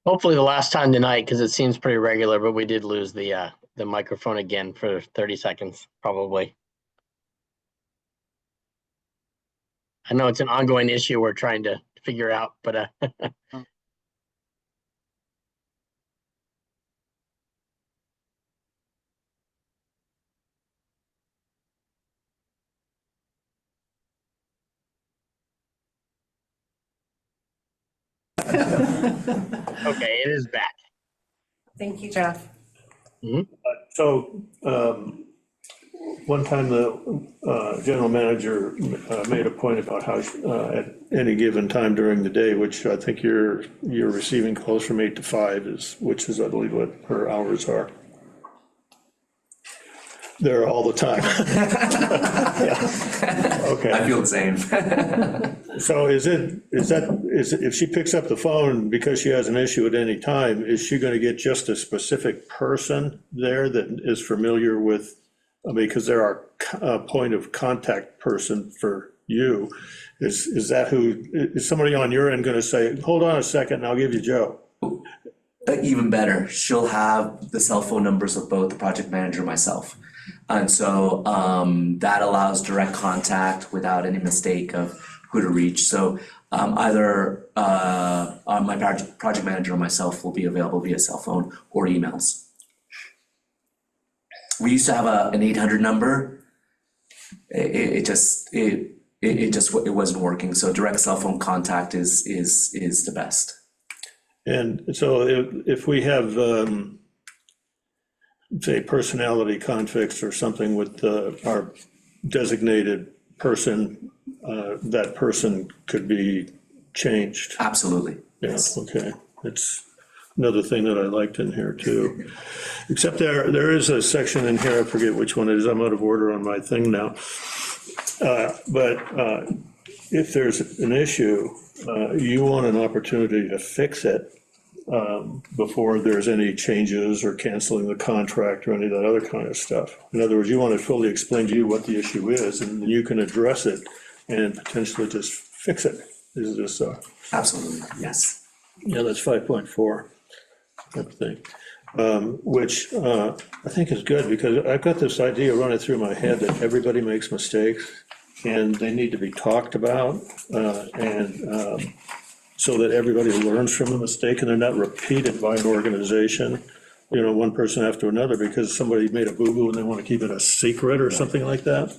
Hopefully the last time tonight, because it seems pretty regular, but we did lose the microphone again for 30 seconds, probably. I know it's an ongoing issue we're trying to figure out, but okay, it is back. Thank you, Jeff. So one time the general manager made a point about how at any given time during the day, which I think you're receiving calls from 8 to 5, which is I believe what her hours are. They're all the time. Yeah. Okay. I feel the same. So is it if she picks up the phone because she has an issue at any time, is she going to get just a specific person there that is familiar with? I mean, because there are a point of contact person for you. Is that who, is somebody on your end going to say, hold on a second, and I'll give you Joe? Even better, she'll have the cell phone numbers of both the project manager and myself. And so that allows direct contact without any mistake of who to reach. So either my project manager or myself will be available via cell phone or emails. We used to have an 800 number. It wasn't working. So direct cell phone contact is the best. And so if we have, say, personality conflicts or something with our designated person, that person could be changed. Absolutely. Yes, okay. It's another thing that I liked in here too. Except there is a section in here, I forget which one it is, I'm out of order on my thing now. But if there's an issue, you want an opportunity to fix it before there's any changes or canceling the contract or any of that other kind of stuff. In other words, you want to fully explain to you what the issue is, and you can address it and potentially just fix it. Is this Absolutely, yes. yeah, that's 5.4 type of thing, which I think is good, because I've got this idea running through my head that everybody makes mistakes and they need to be talked about, and so that everybody learns from the mistake and they're not repeated by an organization, you know, one person after another because somebody made a boo-boo and they want to keep it a secret or something like that.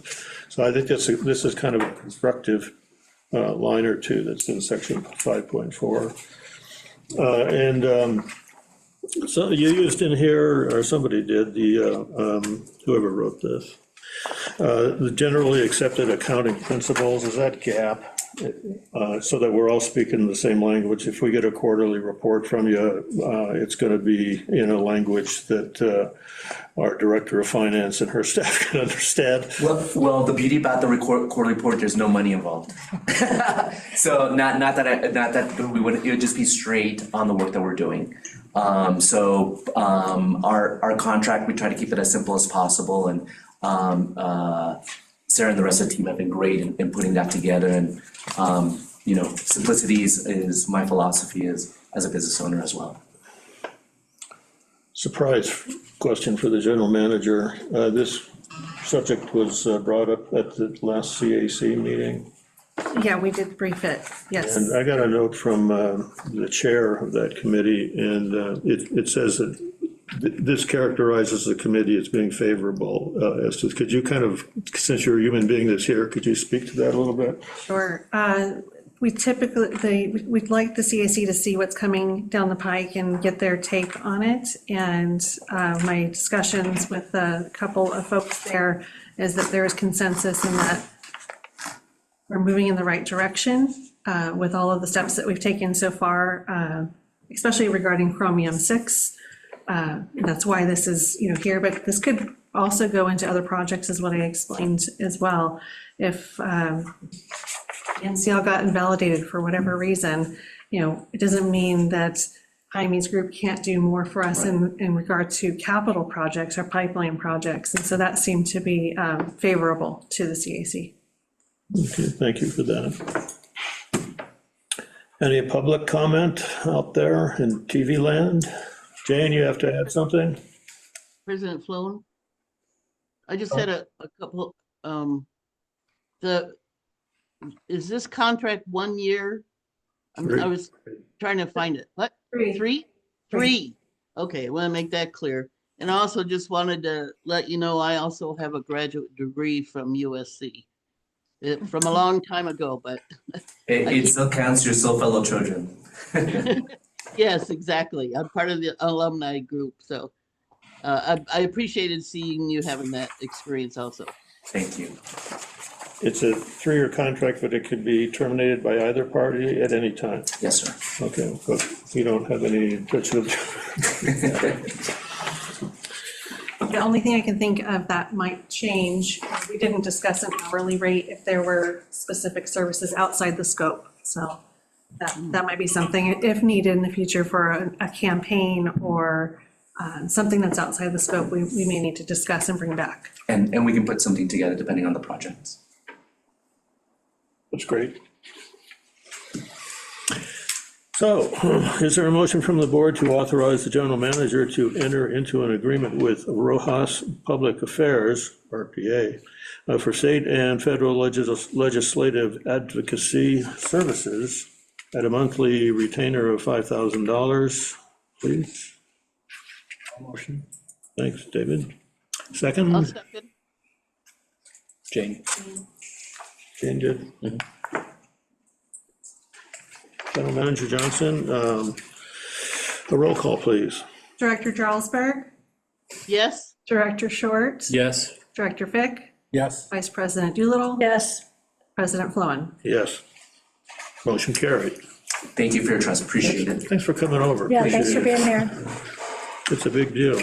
So I think this is kind of a constructive line or two that's in section 5.4. So you used in here, or somebody did, the whoever wrote this, the generally accepted accounting principles, is that GAP? So that we're all speaking the same language. If we get a quarterly report from you, it's going to be in a language that our director of finance and her staff can understand. Well, the beauty about the quarterly report, there's no money involved. So not that we wouldn't, it would just be straight on the work that we're doing. Our contract, we try to keep it as simple as possible, and Sarah and the rest of the team have been great in putting that together, and you know, simplicity is my philosophy as a business owner as well. Surprise question for the general manager. This subject was brought up at the last CAC meeting. Yeah, we did brief it, yes. And I got a note from the chair of that committee, and it says that this characterizes the committee as being favorable. Could you kind of, since you're a human being that's here, could you speak to that a little bit? Sure. We'd like the CAC to see what's coming down the pike and get their take on it. And my discussions with a couple of folks there is that there is consensus in that we're moving in the right direction with all of the steps that we've taken so far, especially regarding Chromium 6. That's why this is, you know, here, but this could also go into other projects, is what I explained as well. If NCL got invalidated for whatever reason, you know, it doesn't mean that Jaime's group can't do more for us in regard to capital projects or pipeline projects. And so that seemed to be favorable to the CAC. Okay, thank you for that. Any public comment out there in TV land? Jane, you have to add something? President Floan? I just had a couple, is this contract 1 year? I was trying to find it. What? Three? Okay, I want to make that clear. And I also just wanted to let you know, I also have a graduate degree from USC. From a long time ago, but. It still counts, you're still fellow children. Yes, exactly. I'm part of the alumni group, so I appreciated seeing you having that experience also. Thank you. It's a 3-year contract, but it could be terminated by either party at any time. Yes, sir. Okay, but you don't have any judgment. The only thing I can think of that might change, we didn't discuss an hourly rate if there were specific services outside the scope. So that might be something, if needed in the future for a campaign or something that's outside the scope, we may need to discuss and bring back. And we can put something together depending on the project. That's great. So, is there a motion from the board to authorize the general manager to enter into an agreement with Rojas Public Affairs, RPA, for state and federal legislative advocacy services at a monthly retainer of $5,000, please? Motion. Thanks, David. I'll Second, second. Jane. Jane did. General Manager Johnson, a roll call, please. Director Jarlsberg, Yes, Director Short, Yes. Director Fick, Yes. Vice President Doolittle, Yes. President Flowen. Yes. Motion carried. Thank you for your trust, appreciate it. Thanks for coming over. Yeah, thanks for Appreciate being it. here. It's a big deal.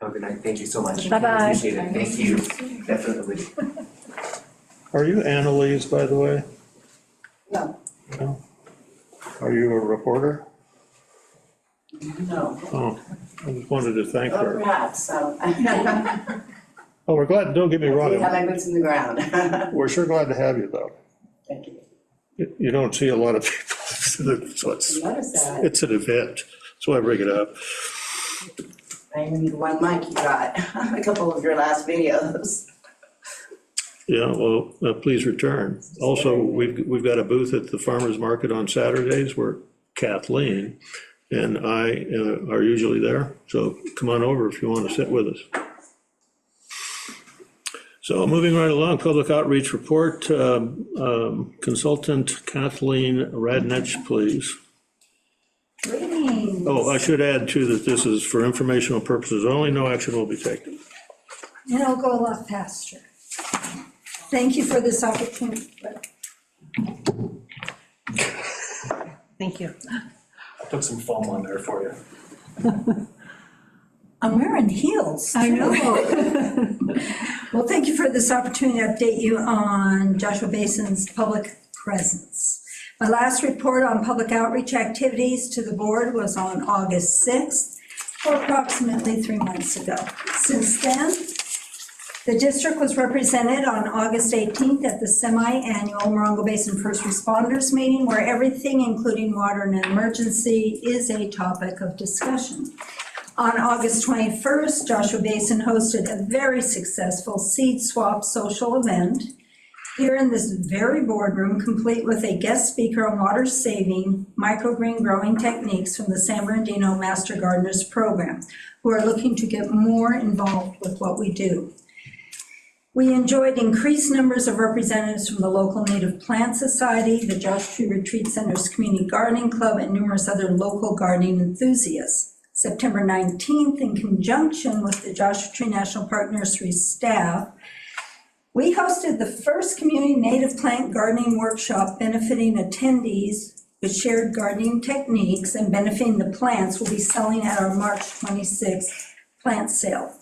Have a good night, thank you so much. Bye-bye. Appreciate it, thank you, definitely. Are you Annalise, by the way? No. No? Are you a reporter? No. Oh, I just wanted to thank Oh, her. perhaps, Oh, we're glad, don't get me have wrong, my boots in the ground. we're sure glad to have you, though. Thank you. You don't see a lot of people, so Notice that. it's an event, that's why I bring it up. I need one mic you got, a couple of your last videos. Yeah, well, please return. Also, we've got a booth at the farmer's market on Saturdays where Kathleen and I are usually there, so come on over if you want to sit with us. So moving right along, public outreach report, consultant Kathleen Radnich, please. Greetings. Oh, I should add too that this is for informational purposes only, no action will be taken. And I'll go a lot faster. Thank you for this opportunity. Thank you. I put some foam on there for you. I'm wearing heels. I know. Well, thank you for this opportunity to update you on Joshua Basin's public presence. My last report on public outreach activities to the board was on August 6th, or approximately 3 months ago. Since then, the district was represented on August 18th at the semi-annual Morongo Basin First Responders Meeting, where everything, including water and emergency, is a topic of discussion. On August 21st, Joshua Basin hosted a very successful seed swap social event here in this very boardroom, complete with a guest speaker on water saving microgreen growing techniques from the San Bernardino Master Gardeners Program, who are looking to get more involved with what we do. We enjoyed increased numbers of representatives from the local Native Plant Society, the Joshua Tree Retreat Center's Community Gardening Club, and numerous other local gardening enthusiasts. September 19th, in conjunction with the Joshua Tree National Park Nursery staff, we hosted the first community native plant gardening workshop benefiting attendees with shared gardening techniques and benefiting the plants we'll be selling at our March 26th plant sale.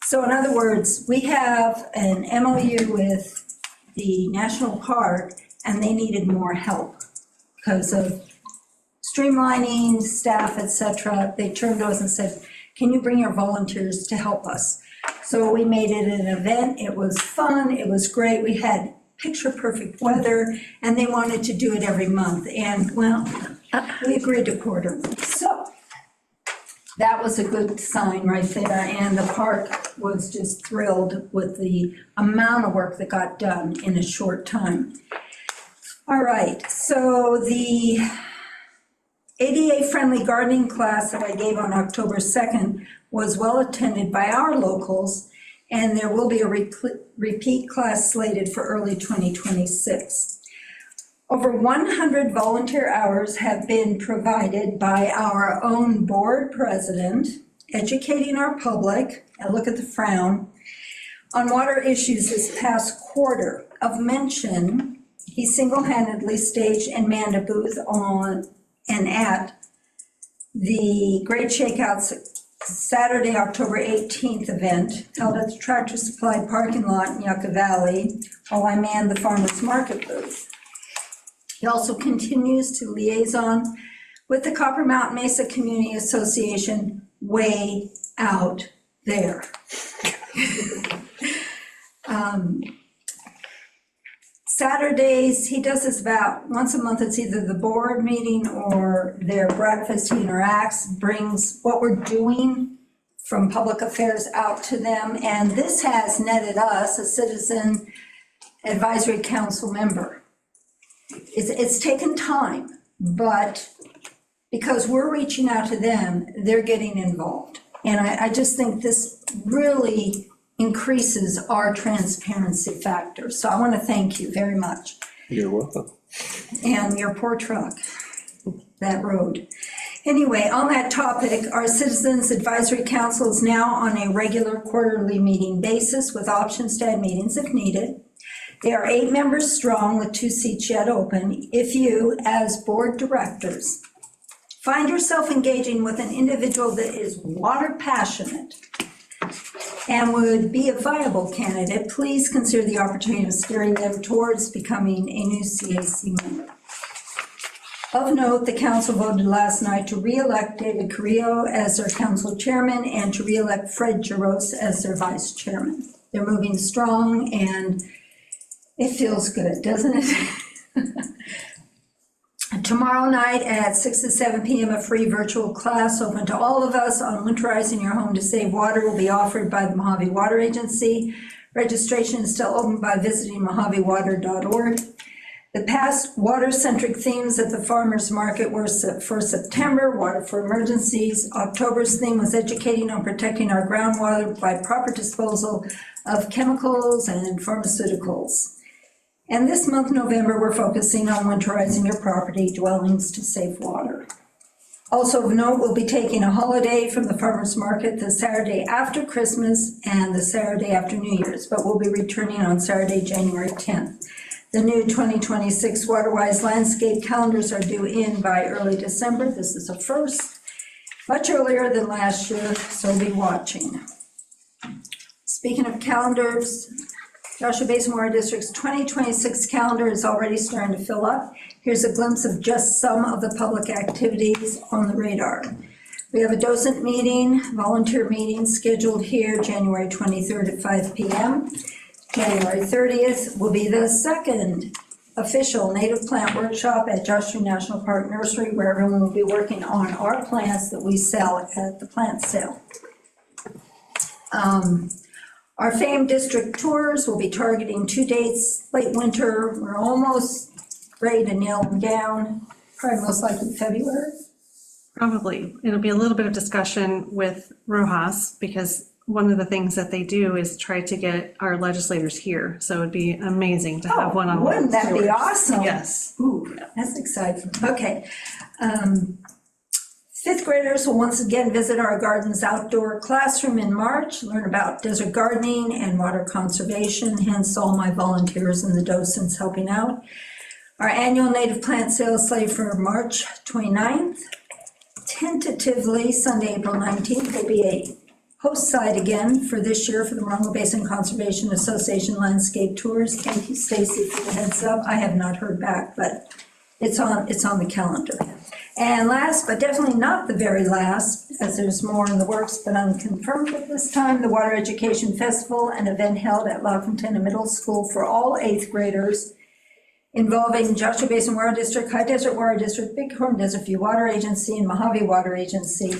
So in other words, we have an MOU with the national park and they needed more help because of streamlining, staff, et cetera. They turned to us and said, can you bring your volunteers to help us? So we made it an event. It was fun. It was great. We had picture perfect weather and they wanted to do it every month. And well, we agreed to quarterly. So that was a good sign right there. And the park was just thrilled with the amount of work that got done in a short time. All right, so the ADA-friendly gardening class that I gave on October 2nd was well attended by our locals, and there will be a repeat class slated for early 2026. Over 100 volunteer hours have been provided by our own board president, educating our public, and look at the frown, on water issues this past quarter. Of mention, he single-handedly staged and manned a booth on and at the Great Shakeouts Saturday, October 18th event held at the Tractor Supply parking lot in Yucca Valley while I manned the farmer's market booth. He also continues to liaison with the Copper Mountain Mesa Community Association Way Out there. Saturdays, he does this about once a month. It's either the board meeting or their breakfast. He interacts, brings what we're doing from public affairs out to them. And this has netted us a citizen advisory council member. It's taken time, but because we're reaching out to them, they're getting involved. And I just think this really increases our transparency factor. So I want to thank you very much. You're welcome. And your poor truck, that road. Anyway, on that topic, our Citizens Advisory Council is now on a regular quarterly meeting basis with options to add meetings if needed. They are 8 members strong with 2 seats yet open. If you, as board directors, find yourself engaging with an individual that is water passionate and would be a viable candidate, please consider the opportunity of steering them towards becoming a new CAC member. Of note, the council voted last night to re-elect David Carrillo as their council chairman and to re-elect Fred Jaros as their vice chairman. They're moving strong and it feels good, doesn't it? Tomorrow night at 6 to 7 p.m., a free virtual class open to all of us on winterizing your home to save water will be offered by the Mojave Water Agency. Registration is still open by visiting mojavewater.org. The past water-centric themes at the farmers market were for September, water for emergencies. October's theme was educating on protecting our groundwater by proper disposal of chemicals and pharmaceuticals. And this month, November, we're focusing on winterizing your property dwellings to save water. Also of note, we'll be taking a holiday from the farmers market the Saturday after Christmas and the Saturday after New Year's, but we'll be returning on Saturday, January 10th. The new 2026 Waterwise landscape calendars are due in by early December. This is a first, much earlier than last year, so be watching. Speaking of calendars, Joshua Basin Water District's 2026 calendar is already starting to fill up. Here's a glimpse of just some of the public activities on the radar. We have a docent meeting, volunteer meeting scheduled here January 23rd at 5 p.m. January 30th will be the second official native plant workshop at Joshua National Park Nursery, where everyone will be working on our plants that we sell at the plant sale. Our famed district tours will be targeting 2 dates, late winter. We're almost ready to nail them down, probably most likely February. Probably. It'll be a little bit of discussion with Rojas, because one of the things that they do is try to get our legislators here. So it'd be amazing to have one-on-one. Wouldn't that be tours. awesome? Yes. Ooh, that's exciting. Okay. 5th graders will once again visit our Gardens Outdoor Classroom in March, learn about desert gardening and water conservation, hence all my volunteers and the docents helping out. Our annual native plant sales slate for March 29th. Tentatively, Sunday, April 19th, will be a host site again for this year for the Morongo Basin Conservation Association Landscape Tours. Thank you, Stacy, for the heads up. I have not heard back, but it's on the calendar. And last, but definitely not the very last, as there's more in the works but unconfirmed at this time, the Water Education Festival, an event held at La Fontana Middle School for all 8th graders, involving Joshua Basin Water District, High Desert Water District, Bighorn Desert View Water Agency, and Mojave Water Agency.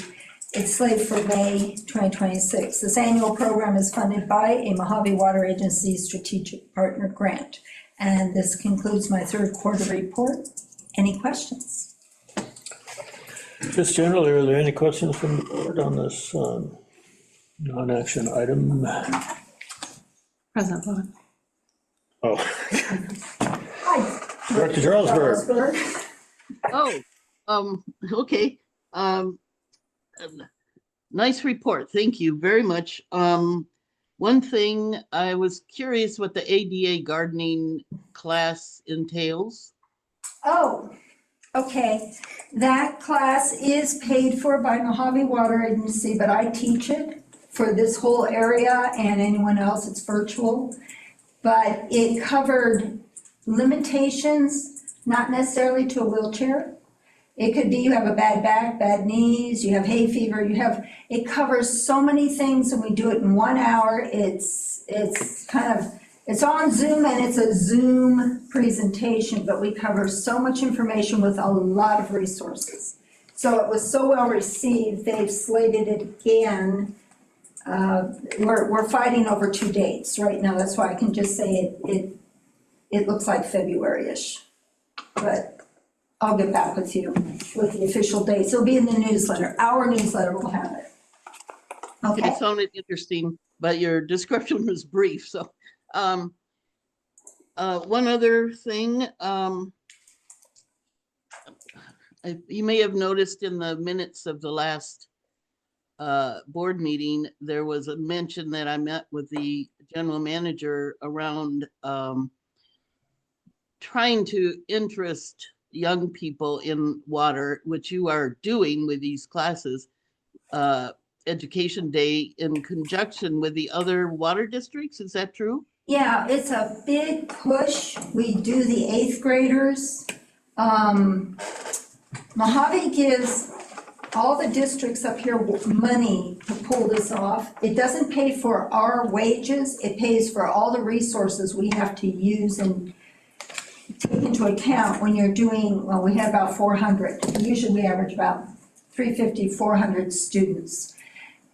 It's slated for May 2026. This annual program is funded by a Mojave Water Agency Strategic Partner Grant. And this concludes my 3rd quarter report. Any questions? Just generally, are there any questions from the board on this non-action item? President Bowman. Oh, Hi. Director Jarlsberg. Okay. Nice report. Thank you very much. One thing, I was curious what the ADA gardening class entails. Oh, okay. That class is paid for by Mojave Water Agency, but I teach it for this whole area and anyone else. It's virtual. But it covered limitations, not necessarily to a wheelchair, It could be you have a bad back, bad knees, you have hay fever, it covers so many things and we do it in 1 hour. It's on Zoom and it's a Zoom presentation, but we cover so much information with a lot of resources. So it was so well received, they've slated it again. We're fighting over 2 dates right now, that's why I can just say it looks like February-ish. But I'll get back with you with the official dates. It'll be in the newsletter. Our newsletter will have it. Okay. It sounded interesting, but your description was brief, so. One other thing, you may have noticed in the minutes of the last board meeting, there was a mention that I met with the general manager around trying to interest young people in water, which you are doing with these classes, Education Day in conjunction with the other water districts. Is that true? Yeah, it's a big push. We do the 8th graders. Mojave gives all the districts up here money to pull this off. It doesn't pay for our wages. It pays for all the resources we have to use and take into account when you're doing, well, we had about 400. Usually we average about 350, 400 students.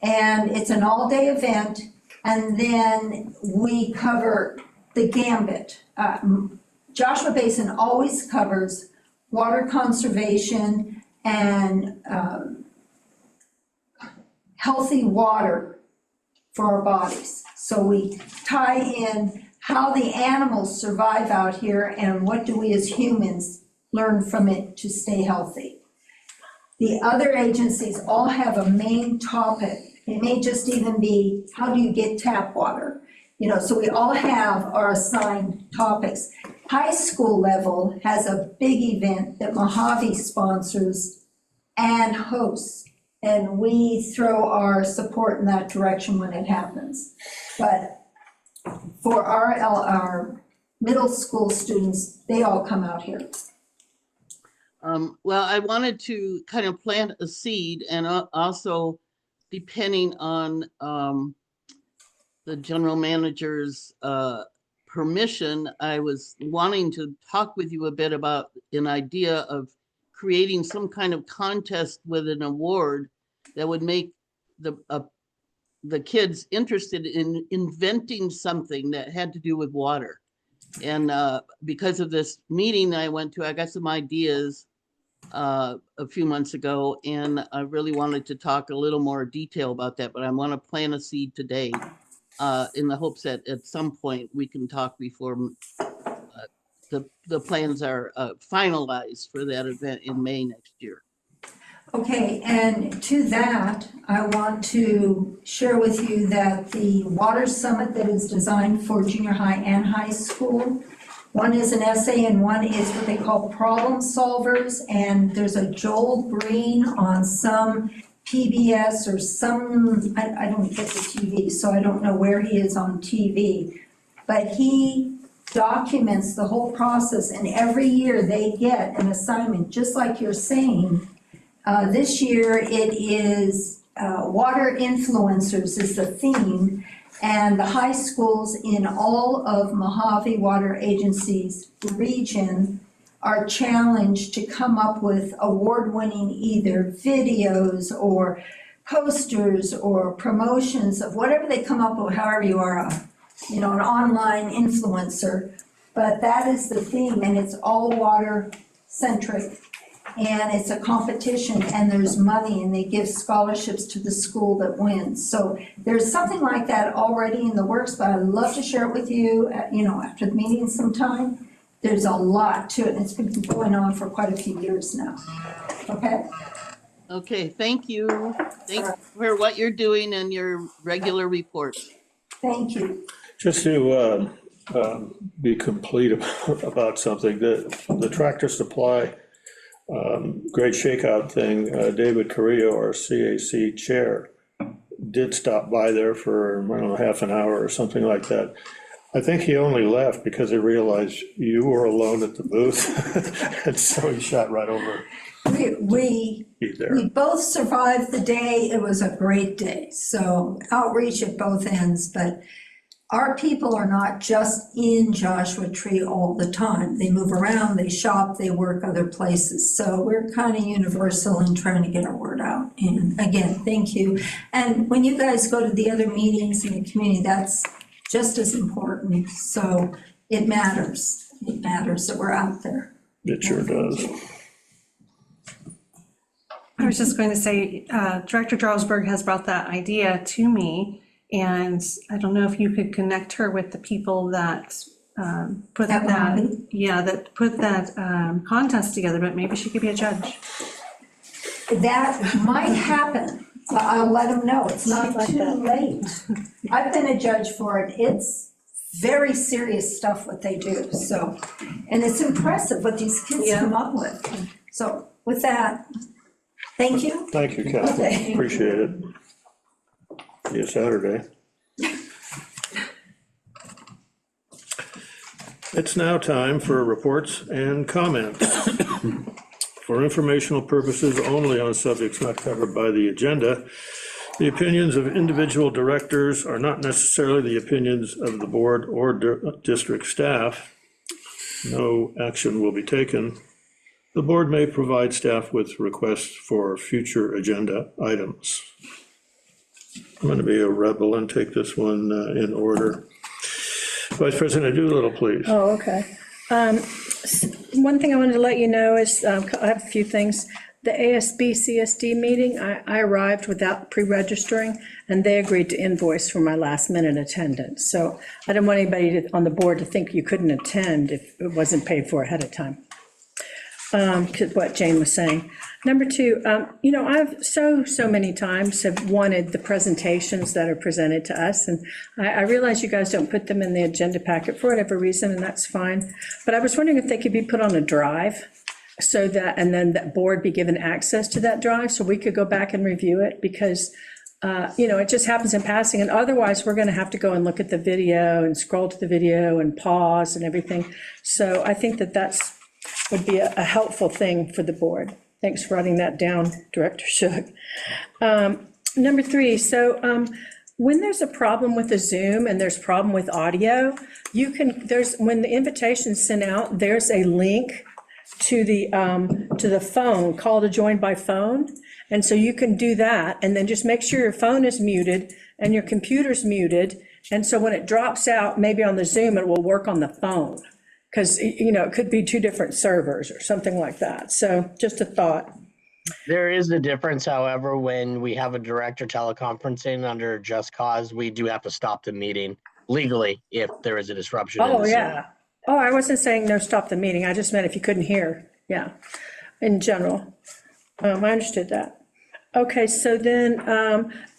And it's an all-day event, and then we cover the gambit. Joshua Basin always covers water conservation and healthy water for our bodies. So we tie in how the animals survive out here and what do we as humans learn from it to stay healthy. The other agencies all have a main topic. It may just even be, how do you get tap water? You know, so we all have our assigned topics. High school level has a big event that Mojave sponsors and hosts, and we throw our support in that direction when it happens. But for our middle school students, they all come out here. Well, I wanted to kind of plant a seed, and also depending on the general manager's permission, I was wanting to talk with you a bit about an idea of creating some kind of contest with an award that would make the kids interested in inventing something that had to do with water. And because of this meeting I went to, I got some ideas a few months ago, and I really wanted to talk a little more detail about that, but I want to plant a seed today in the hopes that at some point we can talk before the plans are finalized for that event in May next year. Okay, and to that, I want to share with you that the Water Summit that is designed for junior high and high school, one is an essay and one is what they call problem solvers, and there's a Joel Green on some PBS or some, I don't get the TV, so I don't know where he is on TV, but he documents the whole process, and every year they get an assignment, just like you're saying. This year it is water influencers is the theme, and the high schools in all of Mojave Water Agency's region are challenged to come up with award-winning either videos or posters or promotions of whatever they come up with, however you are an online influencer. But that is the theme, and it's all water centric. And it's a competition, and there's money, and they give scholarships to the school that wins. So there's something like that already in the works, but I'd love to share it with you, after the meeting sometime. There's a lot to it, and it's been going on for quite a few years now. Okay? Okay, thank you. Thanks for what you're doing and your regular reports. Thank you. Just to be complete about something, the Tractor Supply Great Shakeout thing, David Carrillo, our CAC chair, did stop by there for, I don't know, half an hour or something like that. I think he only left because he realized you were alone at the booth. And so he shot right over We you there. we both survived the day. It was a great day. So outreach at both ends, but our people are not just in Joshua Tree all the time. They move around, they shop, they work other places. So we're kind of universal in trying to get our word out. And again, thank you. And when you guys go to the other meetings in the community, that's just as important. So it matters. It matters that we're out there. It sure does. I was just going to say, Director Jarlsberg has brought that idea to me, and I don't know if you could connect her with the people that put At that, Mojave? yeah, that put that contest together, but maybe she could be a judge. That might happen, but I'll let them know. It's not too late. I've been a judge for it. It's very serious stuff what they do, so, and it's impressive what these kids Yeah. come up with. So with that, thank you. Thank you, Kathy. Okay. Appreciate it. See you Saturday. It's now time for reports and comments. For informational purposes only on subjects not covered by the agenda, the opinions of individual directors are not necessarily the opinions of the board or district staff. No action will be taken. The board may provide staff with requests for future agenda items. I'm going to be a rebel and take this one in order. Vice President Doolittle, please. Oh, okay. One thing I wanted to let you know is, I have a few things. The ASB CSD meeting, I arrived without pre-registering, and they agreed to invoice for my last-minute attendance. So I didn't want anybody on the board to think you couldn't attend if it wasn't paid for ahead of time. What Jane was saying. Number two, I've so many times have wanted the presentations that are presented to us, and I realize you guys don't put them in the agenda packet for whatever reason, and that's fine. But I was wondering if they could be put on a drive, so that, and then that board be given access to that drive, so we could go back and review it, because it just happens in passing, and otherwise, we're gonna have to go and look at the video and scroll to the video and pause and everything. So I think that would be a helpful thing for the board. Thanks for writing that down, Director Shook. Number three, so when there's a problem with the Zoom and there's a problem with audio, when the invitation's sent out, there's a link to the phone, call to join by phone. And so you can do that, and then just make sure your phone is muted and your computer's muted. And so when it drops out, maybe on the Zoom, it will work on the phone. Because, it could be two different servers or something like that. So just a thought. There is a difference, however, when we have a director teleconferencing under Just Cause, we do have to stop the meeting legally if there is a disruption. in Oh, the Zoom. yeah. Oh, I wasn't saying no, stop the meeting. I just meant if you couldn't hear. Yeah, in general. I understood that. Okay, so then,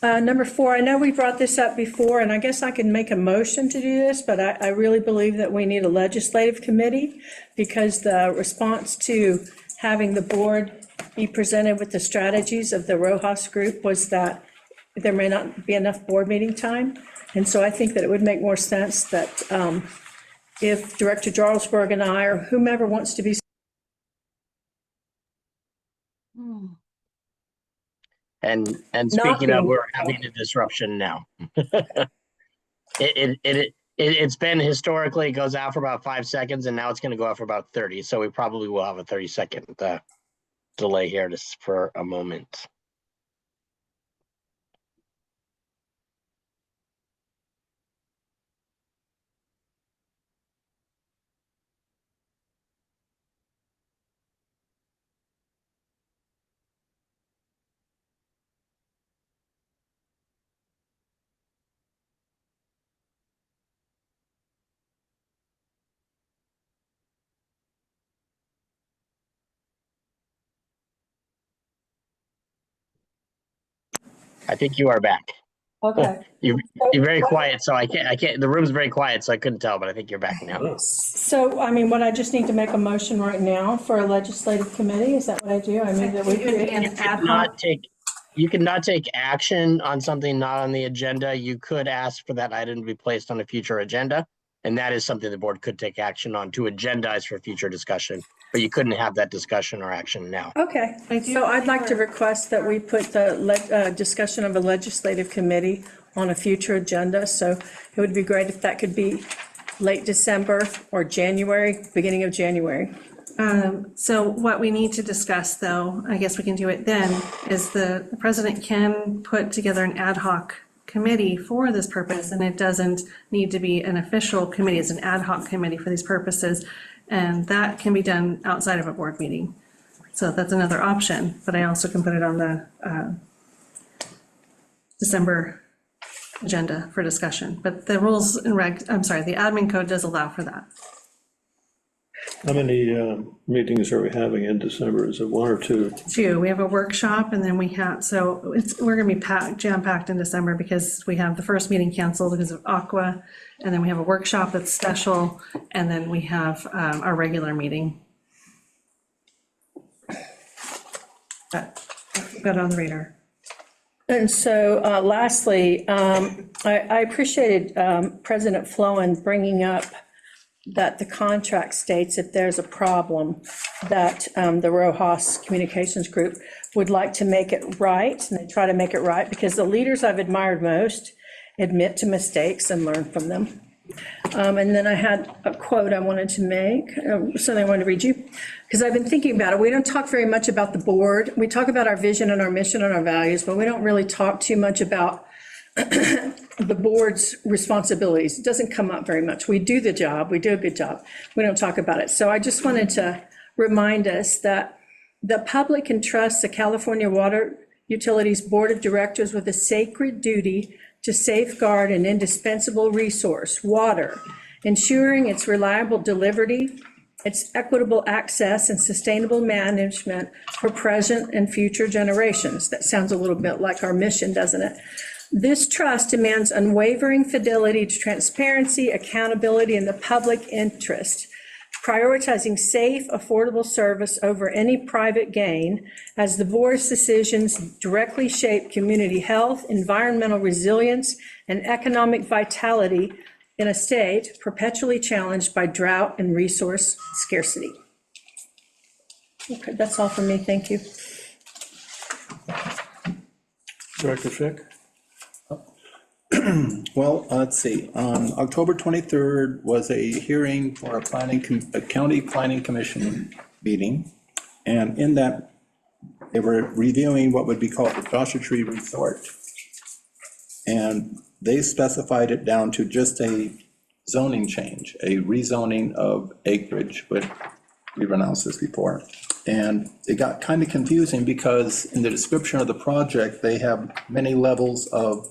number four, I know we brought this up before, and I guess I can make a motion to do this, but I really believe that we need a legislative committee, because the response to having the board be presented with the strategies of the Rojas group was that there may not be enough board meeting time. And so I think that it would make more sense that if Director Jarlsberg and I, or whomever wants to be. And speaking of, we're having a disruption now. It's been historically, it goes out for about 5 seconds, and now it's going to go out for about 30. So we probably will have a 30-second delay here just for a moment. I think you are back. Okay. You're very quiet, so I can't, the room's very quiet, so I couldn't tell, but I think you're back now. So, what I just need to make a motion right now for a legislative committee, is that what I do? I mean, that we create an ad hoc. You cannot take action on something not on the agenda. You could ask for that item to be placed on a future agenda. And that is something the board could take action on to agendize for future discussion, but you couldn't have that discussion or action now. Okay, so I'd like to request that we put the discussion of a legislative committee on a future agenda. So it would be great if that could be late December or January, beginning of January. So what we need to discuss, though, I guess we can do it then, is the president can put together an ad hoc committee for this purpose, and it doesn't need to be an official committee, it's an ad hoc committee for these purposes, and that can be done outside of a board meeting. So that's another option, but I also can put it on the December agenda for discussion. But the rules and the admin code does allow for that. How many meetings are we having in December? Is it 1 or 2? 2, we have a workshop, and then we have, so we're gonna be jam-packed in December because we have the first meeting canceled because of Aqua, and then we have a workshop that's special, and then we have our regular meeting. But got it on the radar. And so lastly, I appreciated President Flowen bringing up that the contract states if there's a problem, that the Rojas Communications Group would like to make it right, and they try to make it right, because the leaders I've admired most admit to mistakes and learn from them. And then I had a quote I wanted to make, something I wanted to read you, because I've been thinking about it. We don't talk very much about the board. We talk about our vision and our mission and our values, but we don't really talk too much about the board's responsibilities. It doesn't come up very much. We do the job, we do a good job. We don't talk about it. So I just wanted to remind us that the public entrusts the California Water Utilities Board of Directors with a sacred duty to safeguard an indispensable resource, water, ensuring its reliable delivery, its equitable access and sustainable management for present and future generations. That sounds a little bit like our mission, doesn't it? This trust demands unwavering fidelity to transparency, accountability, and the public interest, prioritizing safe, affordable service over any private gain, as the board's decisions directly shape community health, environmental resilience, and economic vitality in a state perpetually challenged by drought and resource scarcity. Okay, that's all for me. Thank you. Director Fick? Well, let's see, on October 23rd was a hearing for a county planning commission meeting. And in that, they were reviewing what would be called the Joshua Tree Resort. And they specified it down to just a zoning change, a rezoning of acreage, but we've announced this before. And it got kind of confusing because in the description of the project, they have many levels of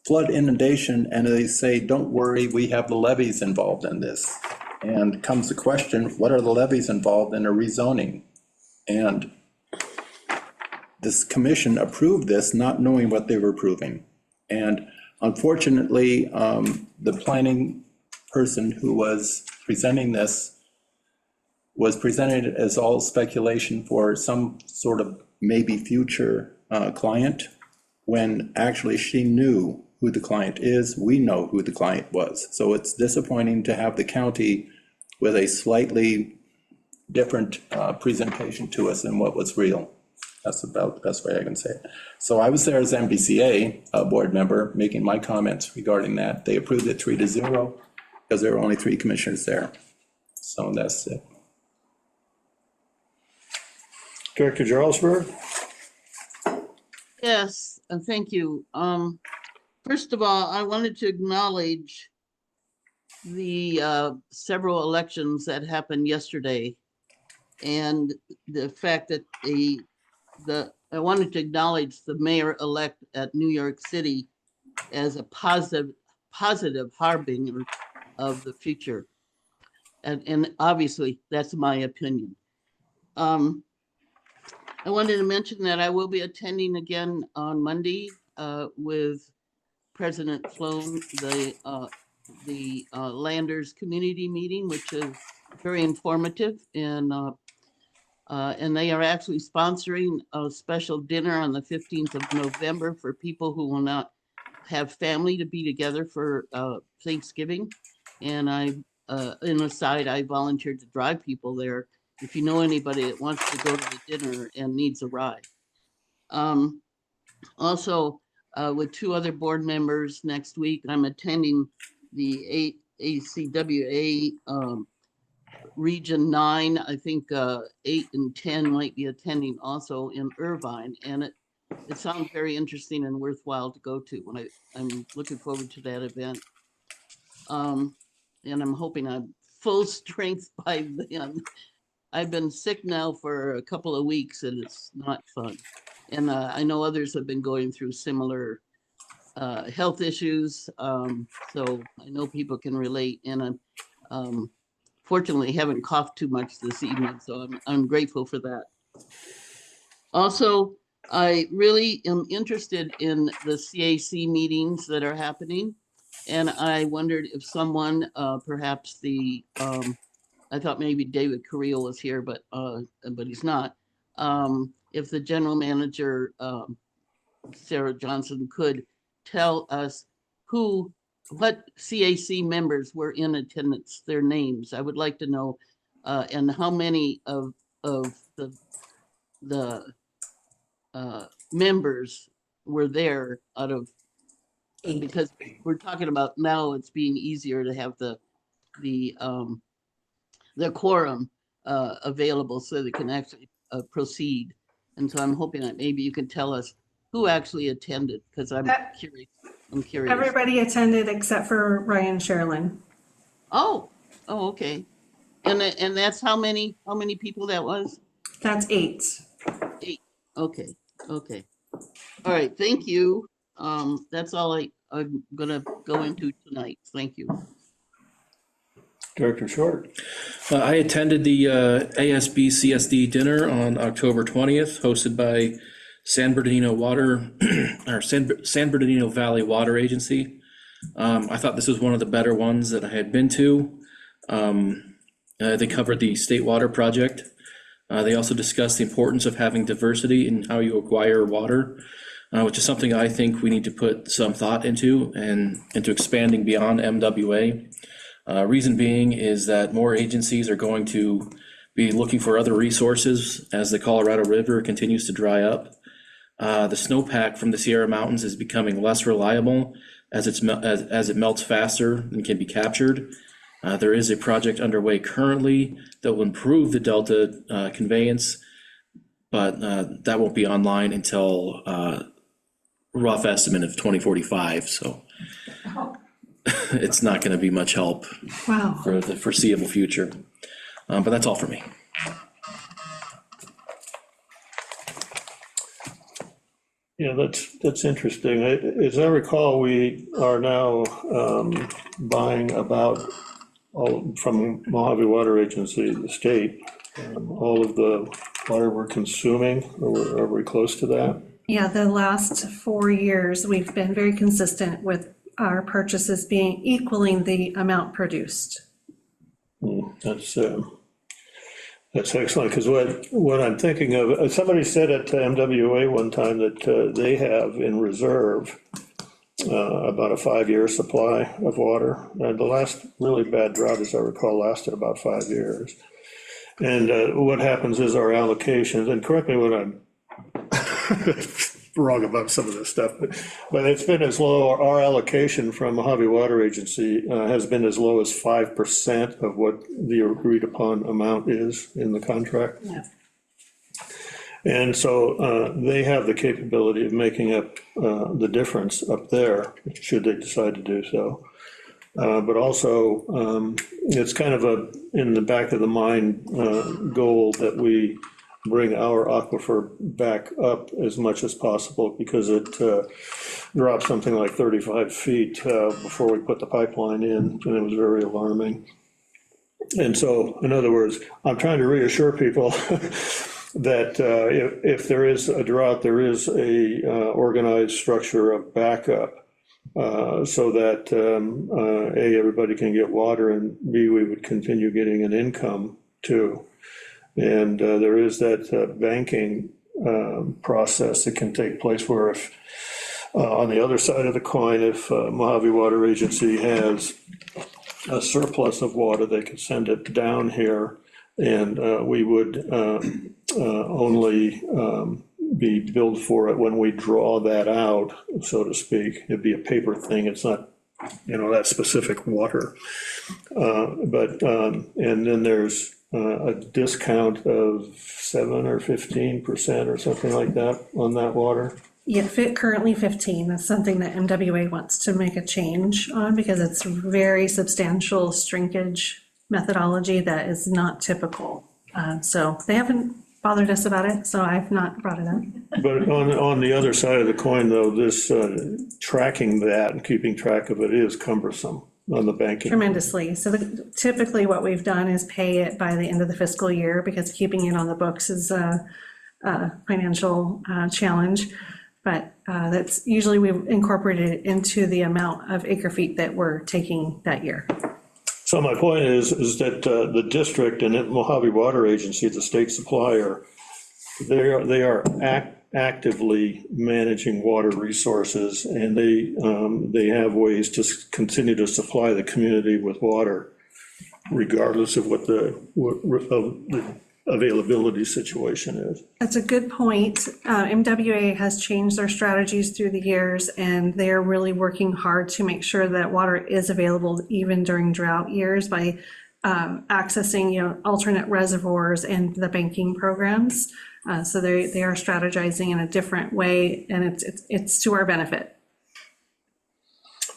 flood inundation, and they say, don't worry, we have the levees involved in this. And comes the question, what are the levees involved in a rezoning? And this commission approved this, not knowing what they were approving. And unfortunately, the planning person who was presenting this was presenting it as all speculation for some sort of maybe future client, when actually she knew who the client is. We know who the client was. So it's disappointing to have the county with a slightly different presentation to us than what was real. That's about the best way I can say it. So I was there as MBCA board member making my comments regarding that. They approved it 3-0 because there were only 3 commissioners there. So that's it. Director Jarlsberg? Yes, and thank you. First of all, I wanted to acknowledge the several elections that happened yesterday, and the fact that I wanted to acknowledge the mayor-elect at New York City as a positive harbinger of the future. And obviously, that's my opinion. I wanted to mention that I will be attending again on Monday with President Sloan, the Landers Community Meeting, which is very informative, and they are actually sponsoring a special dinner on the 15th of November for people who will not have family to be together for Thanksgiving. And in a side, I volunteered to drive people there. If you know anybody that wants to go to the dinner and needs a ride. Also, with 2 other board members next week, I'm attending the ACWA Region 9. I think 8 and 10 might be attending also in Irvine, and it sounds very interesting and worthwhile to go to. When I'm looking forward to that event, and I'm hoping I'm full strength by then. I've been sick now for a couple of weeks, and it's not fun. And I know others have been going through similar health issues, so I know people can relate. And I'm fortunately haven't coughed too much this evening, so I'm grateful for that. Also, I really am interested in the CAC meetings that are happening, and I wondered if someone, perhaps I thought maybe David Carrillo was here, but he's not. If the general manager, Sarah Johnson, could tell us what CAC members were in attendance, their names. I would like to know, and how many of the members were there out of, because we're talking about now it's being easier to have the quorum available so they can actually proceed. And so I'm hoping that maybe you can tell us who actually attended, because I'm curious. Everybody attended except for Ryan Sherlin. Oh, okay. And that's how many people that was? That's 8. 8. Okay. All right, thank you. That's all I'm gonna go into tonight. Thank you. Director Short. I attended the ASB CSD dinner on October 20th, hosted by San Bernardino San Bernardino Valley Water Agency. I thought this was one of the better ones that I had been to. They covered the State Water Project. They also discussed the importance of having diversity in how you acquire water, which is something I think we need to put some thought into and into expanding beyond MWA. Reason being is that more agencies are going to be looking for other resources as the Colorado River continues to dry up. The snowpack from the Sierra Mountains is becoming less reliable as it melts faster and can be captured. There is a project underway currently that will improve the Delta conveyance, but that won't be online until rough estimate of 2045. So it's not going to be much help for the foreseeable future. But that's all for me. Yeah, that's interesting. As I recall, we are now buying about from Mojave Water Agency, the state, all of the water we're consuming. Are we close to that? Yeah, the last 4 years, we've been very consistent with our purchases equaling the amount produced. That's excellent, because what I'm thinking of, somebody said at MWA one time that they have in reserve about a 5-year supply of water. The last really bad drought, as I recall, lasted about 5 years. And what happens is our allocations, and correct me when I'm wrong about some of this stuff, but it's been as low, our allocation from Mojave Water Agency has been as low as 5% of what the agreed upon amount is in the contract. Yeah. And so they have the capability of making up the difference up there, should they decide to do so. But also, it's kind of in the back of the mind goal that we bring our aquifer back up as much as possible, because it dropped something like 35 feet before we put the pipeline in, and it was very alarming. And so, in other words, I'm trying to reassure people that if there is a drought, there is a organized structure of backup, so that A, everybody can get water, and B, we would continue getting an income too. And there is that banking process that can take place where if, on the other side of the coin, if Mojave Water Agency has a surplus of water, they could send it down here, and we would only be billed for it when we draw that out, so to speak. It'd be a paper thing, it's not, that specific water. And then there's a discount of 7 or 15% or something like that on that water. Yeah, currently 15, that's something that MWA wants to make a change on because it's very substantial shrinkage methodology that is not typical. So they haven't bothered us about it, so I've not brought it up. But on the other side of the coin, though, this tracking that and keeping track of it is cumbersome on the banking. Tremendously. So typically what we've done is pay it by the end of the fiscal year because keeping it on the books is a financial challenge. But that's usually we've incorporated it into the amount of acre feet that we're taking that year. So my point is that the district and Mojave Water Agency, the state supplier, they are actively managing water resources, and they have ways to continue to supply the community with water, regardless of what the availability situation is. That's a good point. MWA has changed their strategies through the years, and they're really working hard to make sure that water is available even during drought years by accessing, alternate reservoirs and the banking programs. So they are strategizing in a different way, and it's to our benefit.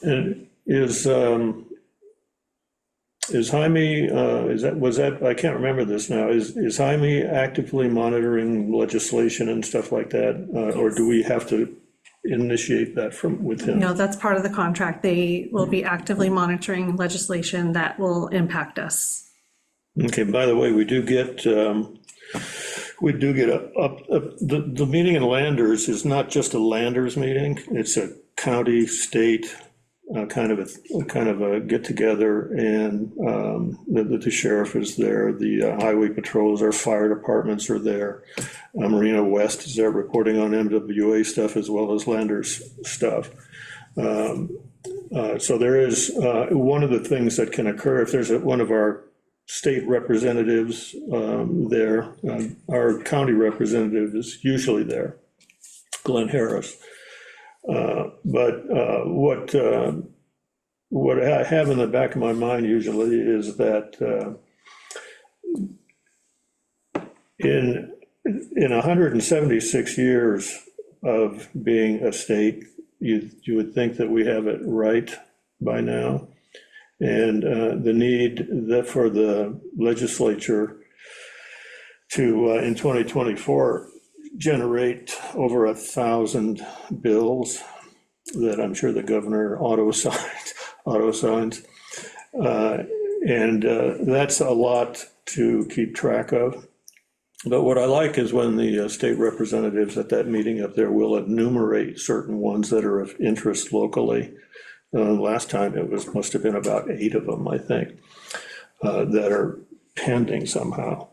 And is Jaime, I can't remember this now, is Jaime actively monitoring legislation and stuff like that? Or do we have to initiate that with him? No, that's part of the contract. They will be actively monitoring legislation that will impact us. Okay, by the way, we do get the meeting in Landers is not just a Landers meeting, it's a county, state, kind of a get together, and the sheriff is there, the highway patrols, our fire departments are there. Marina West is there reporting on MWA stuff as well as Landers stuff. So there is one of the things that can occur if there's one of our state representatives there, our county representative is usually there, Glenn Harris. But what I have in the back of my mind usually is that in 176 years of being a state, you would think that we have it right by now. And the need that for the legislature to, in 2024, generate over 1,000 bills that I'm sure the governor auto-signs. And that's a lot to keep track of. But what I like is when the state representatives at that meeting up there will enumerate certain ones that are of interest locally. Last time it must have been about 8 of them, I think, that are pending somehow.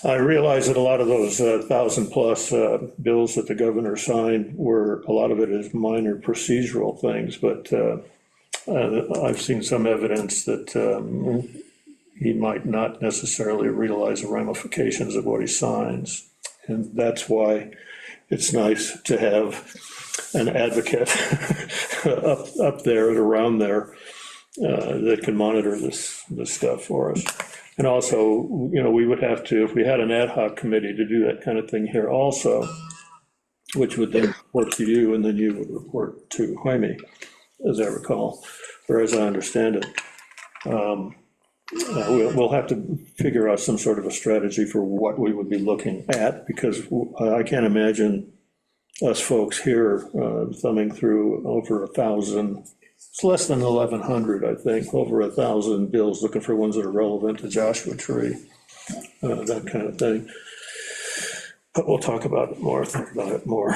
I realize that a lot of those 1,000+ bills that the governor signed a lot of it is minor procedural things, but I've seen some evidence that he might not necessarily realize the ramifications of what he signs. And that's why it's nice to have an advocate up there and around there that can monitor this stuff for us. And also, we would have to, if we had an ad hoc committee, to do that kind of thing here also, which would then report to you, and then you would report to Jaime, as I recall, or as I understand it. We'll have to figure out some sort of a strategy for what we would be looking at, because I can't imagine us folks here thumbing through over 1,000. It's less than 1,100, I think, over 1,000 bills, looking for ones that are relevant to Joshua Tree, that kind of thing. But we'll talk about it more, think about it more.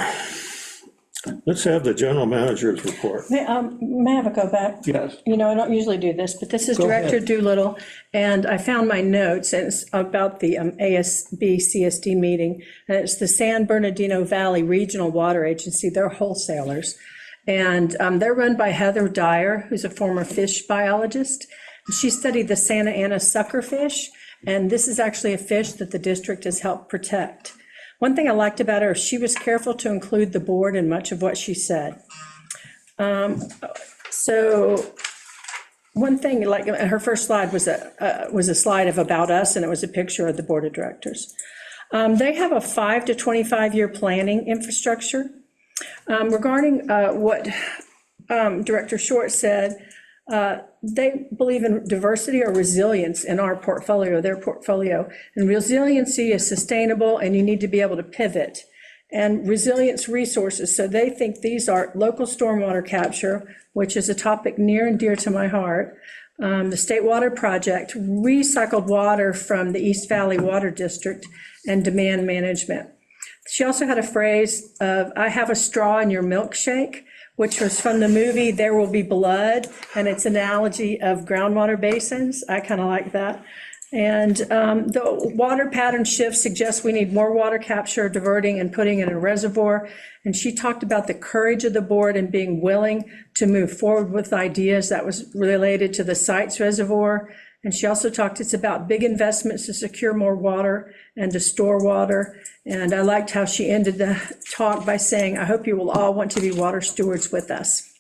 Let's have the general manager's report. May I have a go back? Yes. I don't usually do this, but this is Go Director ahead. Doolittle, and I found my notes, and it's about the ASB CSD meeting, and it's the San Bernardino Valley Regional Water Agency. They're wholesalers, and they're run by Heather Dyer, who's a former fish biologist, She studied the Santa Ana suckerfish, and this is actually a fish that the district has helped protect. One thing I liked about her, she was careful to include the board in much of what she said. So one thing, like her first slide was a slide of about us, and it was a picture of the board of directors. They have a 5 to 25-year planning infrastructure. Regarding what Director Short said, they believe in diversity or resilience in our portfolio, their portfolio. And resiliency is sustainable, and you need to be able to pivot. And resilience resources, so they think these are local stormwater capture, which is a topic near and dear to my heart. The State Water Project, recycled water from the East Valley Water District, and demand management. She also had a phrase of, I have a straw in your milkshake, which was from the movie There Will Be Blood, and it's an analogy of groundwater basins. I kind of like that. And the water pattern shift suggests we need more water capture, diverting, and putting in a reservoir. And she talked about the courage of the board and being willing to move forward with ideas that was related to the site's reservoir. And she also talked, it's about big investments to secure more water and to store water. And I liked how she ended the talk by saying, I hope you will all want to be water stewards with us.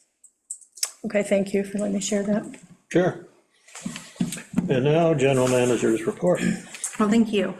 Okay, thank you for letting me share that. Sure. And now, general manager's report. Well, thank you.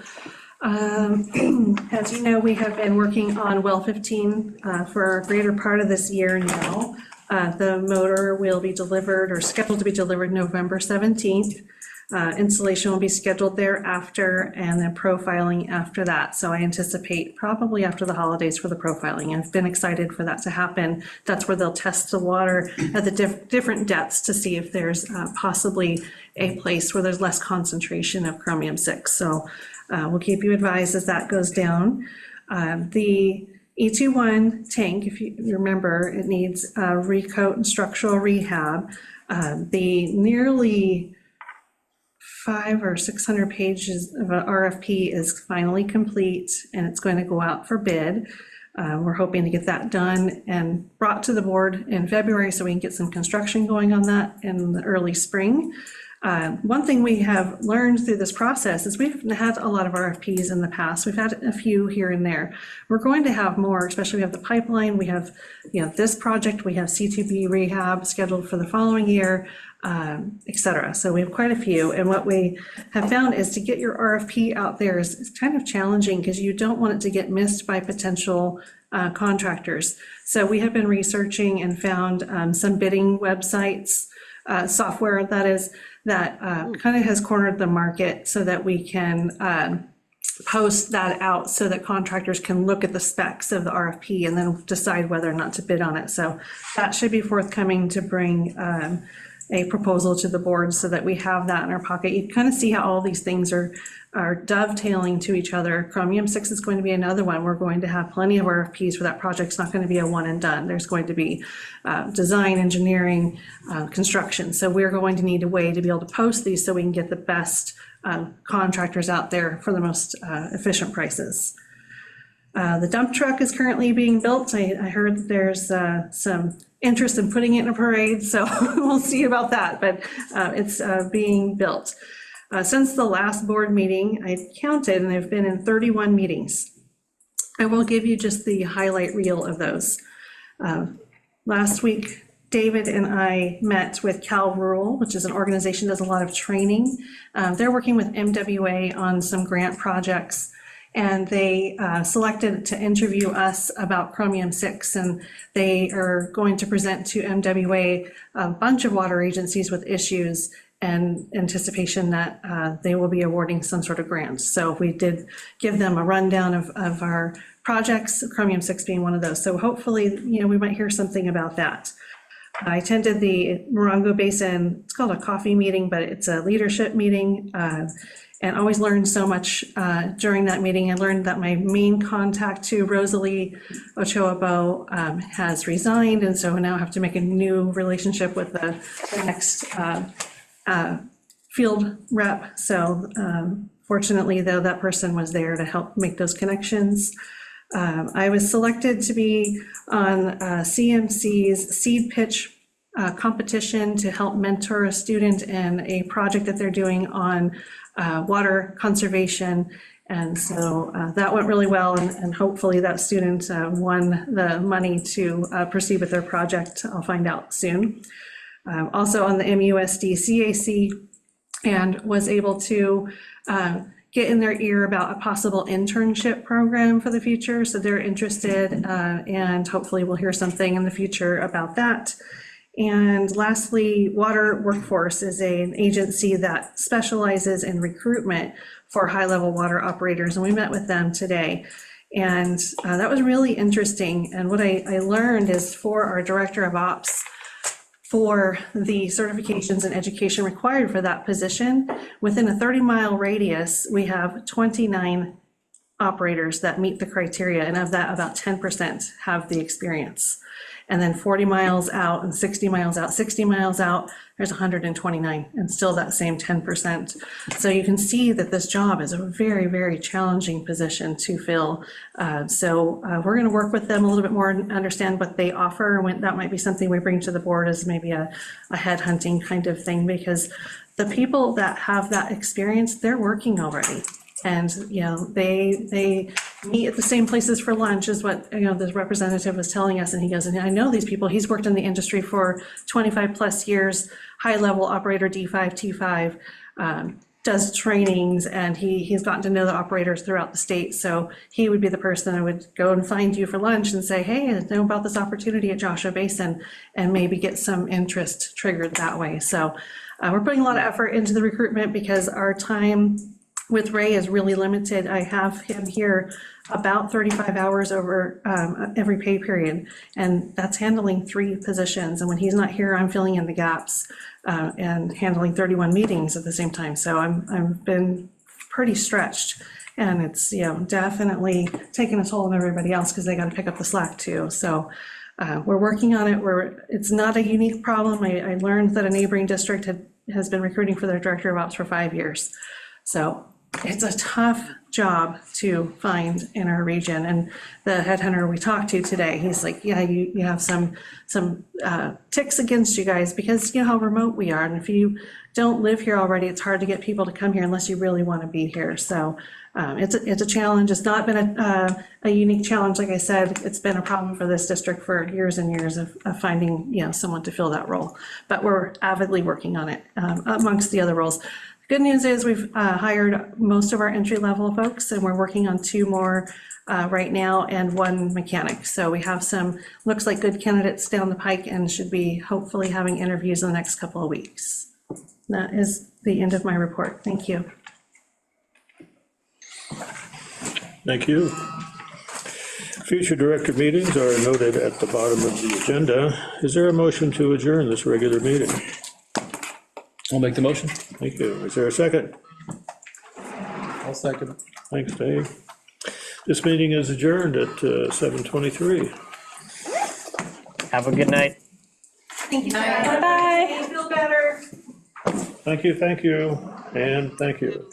As you know, we have been working on well 15 for a greater part of this year now. The motor will be delivered or scheduled to be delivered November 17th. Installation will be scheduled thereafter, and then profiling after that. So I anticipate probably after the holidays for the profiling. I've been excited for that to happen. That's where they'll test the water at the different depths to see if there's possibly a place where there's less concentration of chromium-6. So we'll keep you advised as that goes down. The E21 tank, if you remember, it needs recoat and structural rehab. The nearly 500 or 600 pages of an RFP is finally complete, and it's going to go out for bid. We're hoping to get that done and brought to the board in February so we can get some construction going on that in the early spring. One thing we have learned through this process is we've had a lot of RFPs in the past. We've had a few here and there. We're going to have more, especially we have the pipeline, we have, this project, we have C2B rehab scheduled for the following year, et cetera. So we have quite a few. And what we have found is to get your RFP out there is kind of challenging because you don't want it to get missed by potential contractors. So we have been researching and found some bidding websites, software that is, that kind of has cornered the market so that we can post that out so that contractors can look at the specs of the RFP and then decide whether or not to bid on it. So that should be forthcoming to bring a proposal to the board so that we have that in our pocket. You kind of see how all these things are dovetailing to each other. Chromium-6 is going to be another one. We're going to have plenty of RFPs for that project. It's not going to be a one and done. There's going to be design, engineering, construction. So we're going to need a way to be able to post these so we can get the best contractors out there for the most efficient prices. The dump truck is currently being built. I heard there's some interest in putting it in a parade, so we'll see about that, but it's being built. Since the last board meeting, I counted, and I've been in 31 meetings. I will give you just the highlight reel of those. Last week, David and I met with Cal Rural, which is an organization that does a lot of training. They're working with MWA on some grant projects, and they selected to interview us about Chromium-6, and they are going to present to MWA a bunch of water agencies with issues and anticipation that they will be awarding some sort of grant. So we did give them a rundown of our projects, Chromium-6 being one of those. So hopefully, we might hear something about that. I attended the Morongo Basin, it's called a coffee meeting, but it's a leadership meeting, and always learned so much during that meeting. I learned that my main contact to Rosalie Ochoa-Bo has resigned, and so now I have to make a new relationship with the next field rep. So fortunately, though, that person was there to help make those connections. I was selected to be on CMC's seed pitch competition to help mentor a student in a project that they're doing on water conservation. And so that went really well, and hopefully that student won the money to proceed with their project. I'll find out soon. Also on the MUSD CAC, and was able to get in their ear about a possible internship program for the future. So they're interested, and hopefully we'll hear something in the future about that. And lastly, Water Workforce is an agency that specializes in recruitment for high-level water operators, and we met with them today. And that was really interesting. And what I learned is for our Director of Ops, for the certifications and education required for that position, within a 30-mile radius, we have 29 operators that meet the criteria, and of that, about 10% have the experience. And then 40 miles out and 60 miles out, 60 miles out, there's 129, and still that same 10%. So you can see that this job is a very, very challenging position to fill. So we're going to work with them a little bit more and understand what they offer. And that might be something we bring to the board as maybe a headhunting kind of thing, because the people that have that experience, they're working already. And, you know, they meet at the same places for lunch is what, you know, this representative was telling us. And he goes, and I know these people, he's worked in the industry for 25 plus years, high level operator D5, T5, does trainings, and he's gotten to know the operators throughout the state. So he would be the person I would go and find you for lunch and say, hey, I know about this opportunity at Joshua Basin, and maybe get some interest triggered that way. So we're putting a lot of effort into the recruitment because our time with Ray is really limited. I have him here about 35 hours over every pay period, and that's handling 3 positions. And when he's not here, I'm filling in the gaps and handling 31 meetings at the same time. So I've been pretty stretched, and it's, you know, definitely taking a toll on everybody else because they got to pick up the slack too. So we're working on it. It's not a unique problem. I learned that a neighboring district has been recruiting for their director of ops for 5 years. So it's a tough job to find in our region. And the headhunter we talked to today, he's like, yeah, you have some ticks against you guys because you know how remote we are. And if you don't live here already, it's hard to get people to come here unless you really want to be here. So it's a challenge. It's not been a unique challenge. Like I said, it's been a problem for this district for years and years of finding, you know, someone to fill that role. But we're avidly working on it amongst the other roles. Good news is we've hired most of our entry-level folks, and we're working on 2 more right now and 1 mechanic. So we have some, looks like good candidates down the pike, and should be hopefully having interviews in the next couple of weeks. That is the end of my report. Thank you. Thank you. Future director meetings are noted at the bottom of the agenda. Is there a motion to adjourn this regular meeting? I'll make the motion. Thank you. Is there a second? I'll second. Thanks, Dave. This meeting is adjourned at 7:23. Have a good night. Thank you. Bye-bye. Feel better. Thank you, and thank you.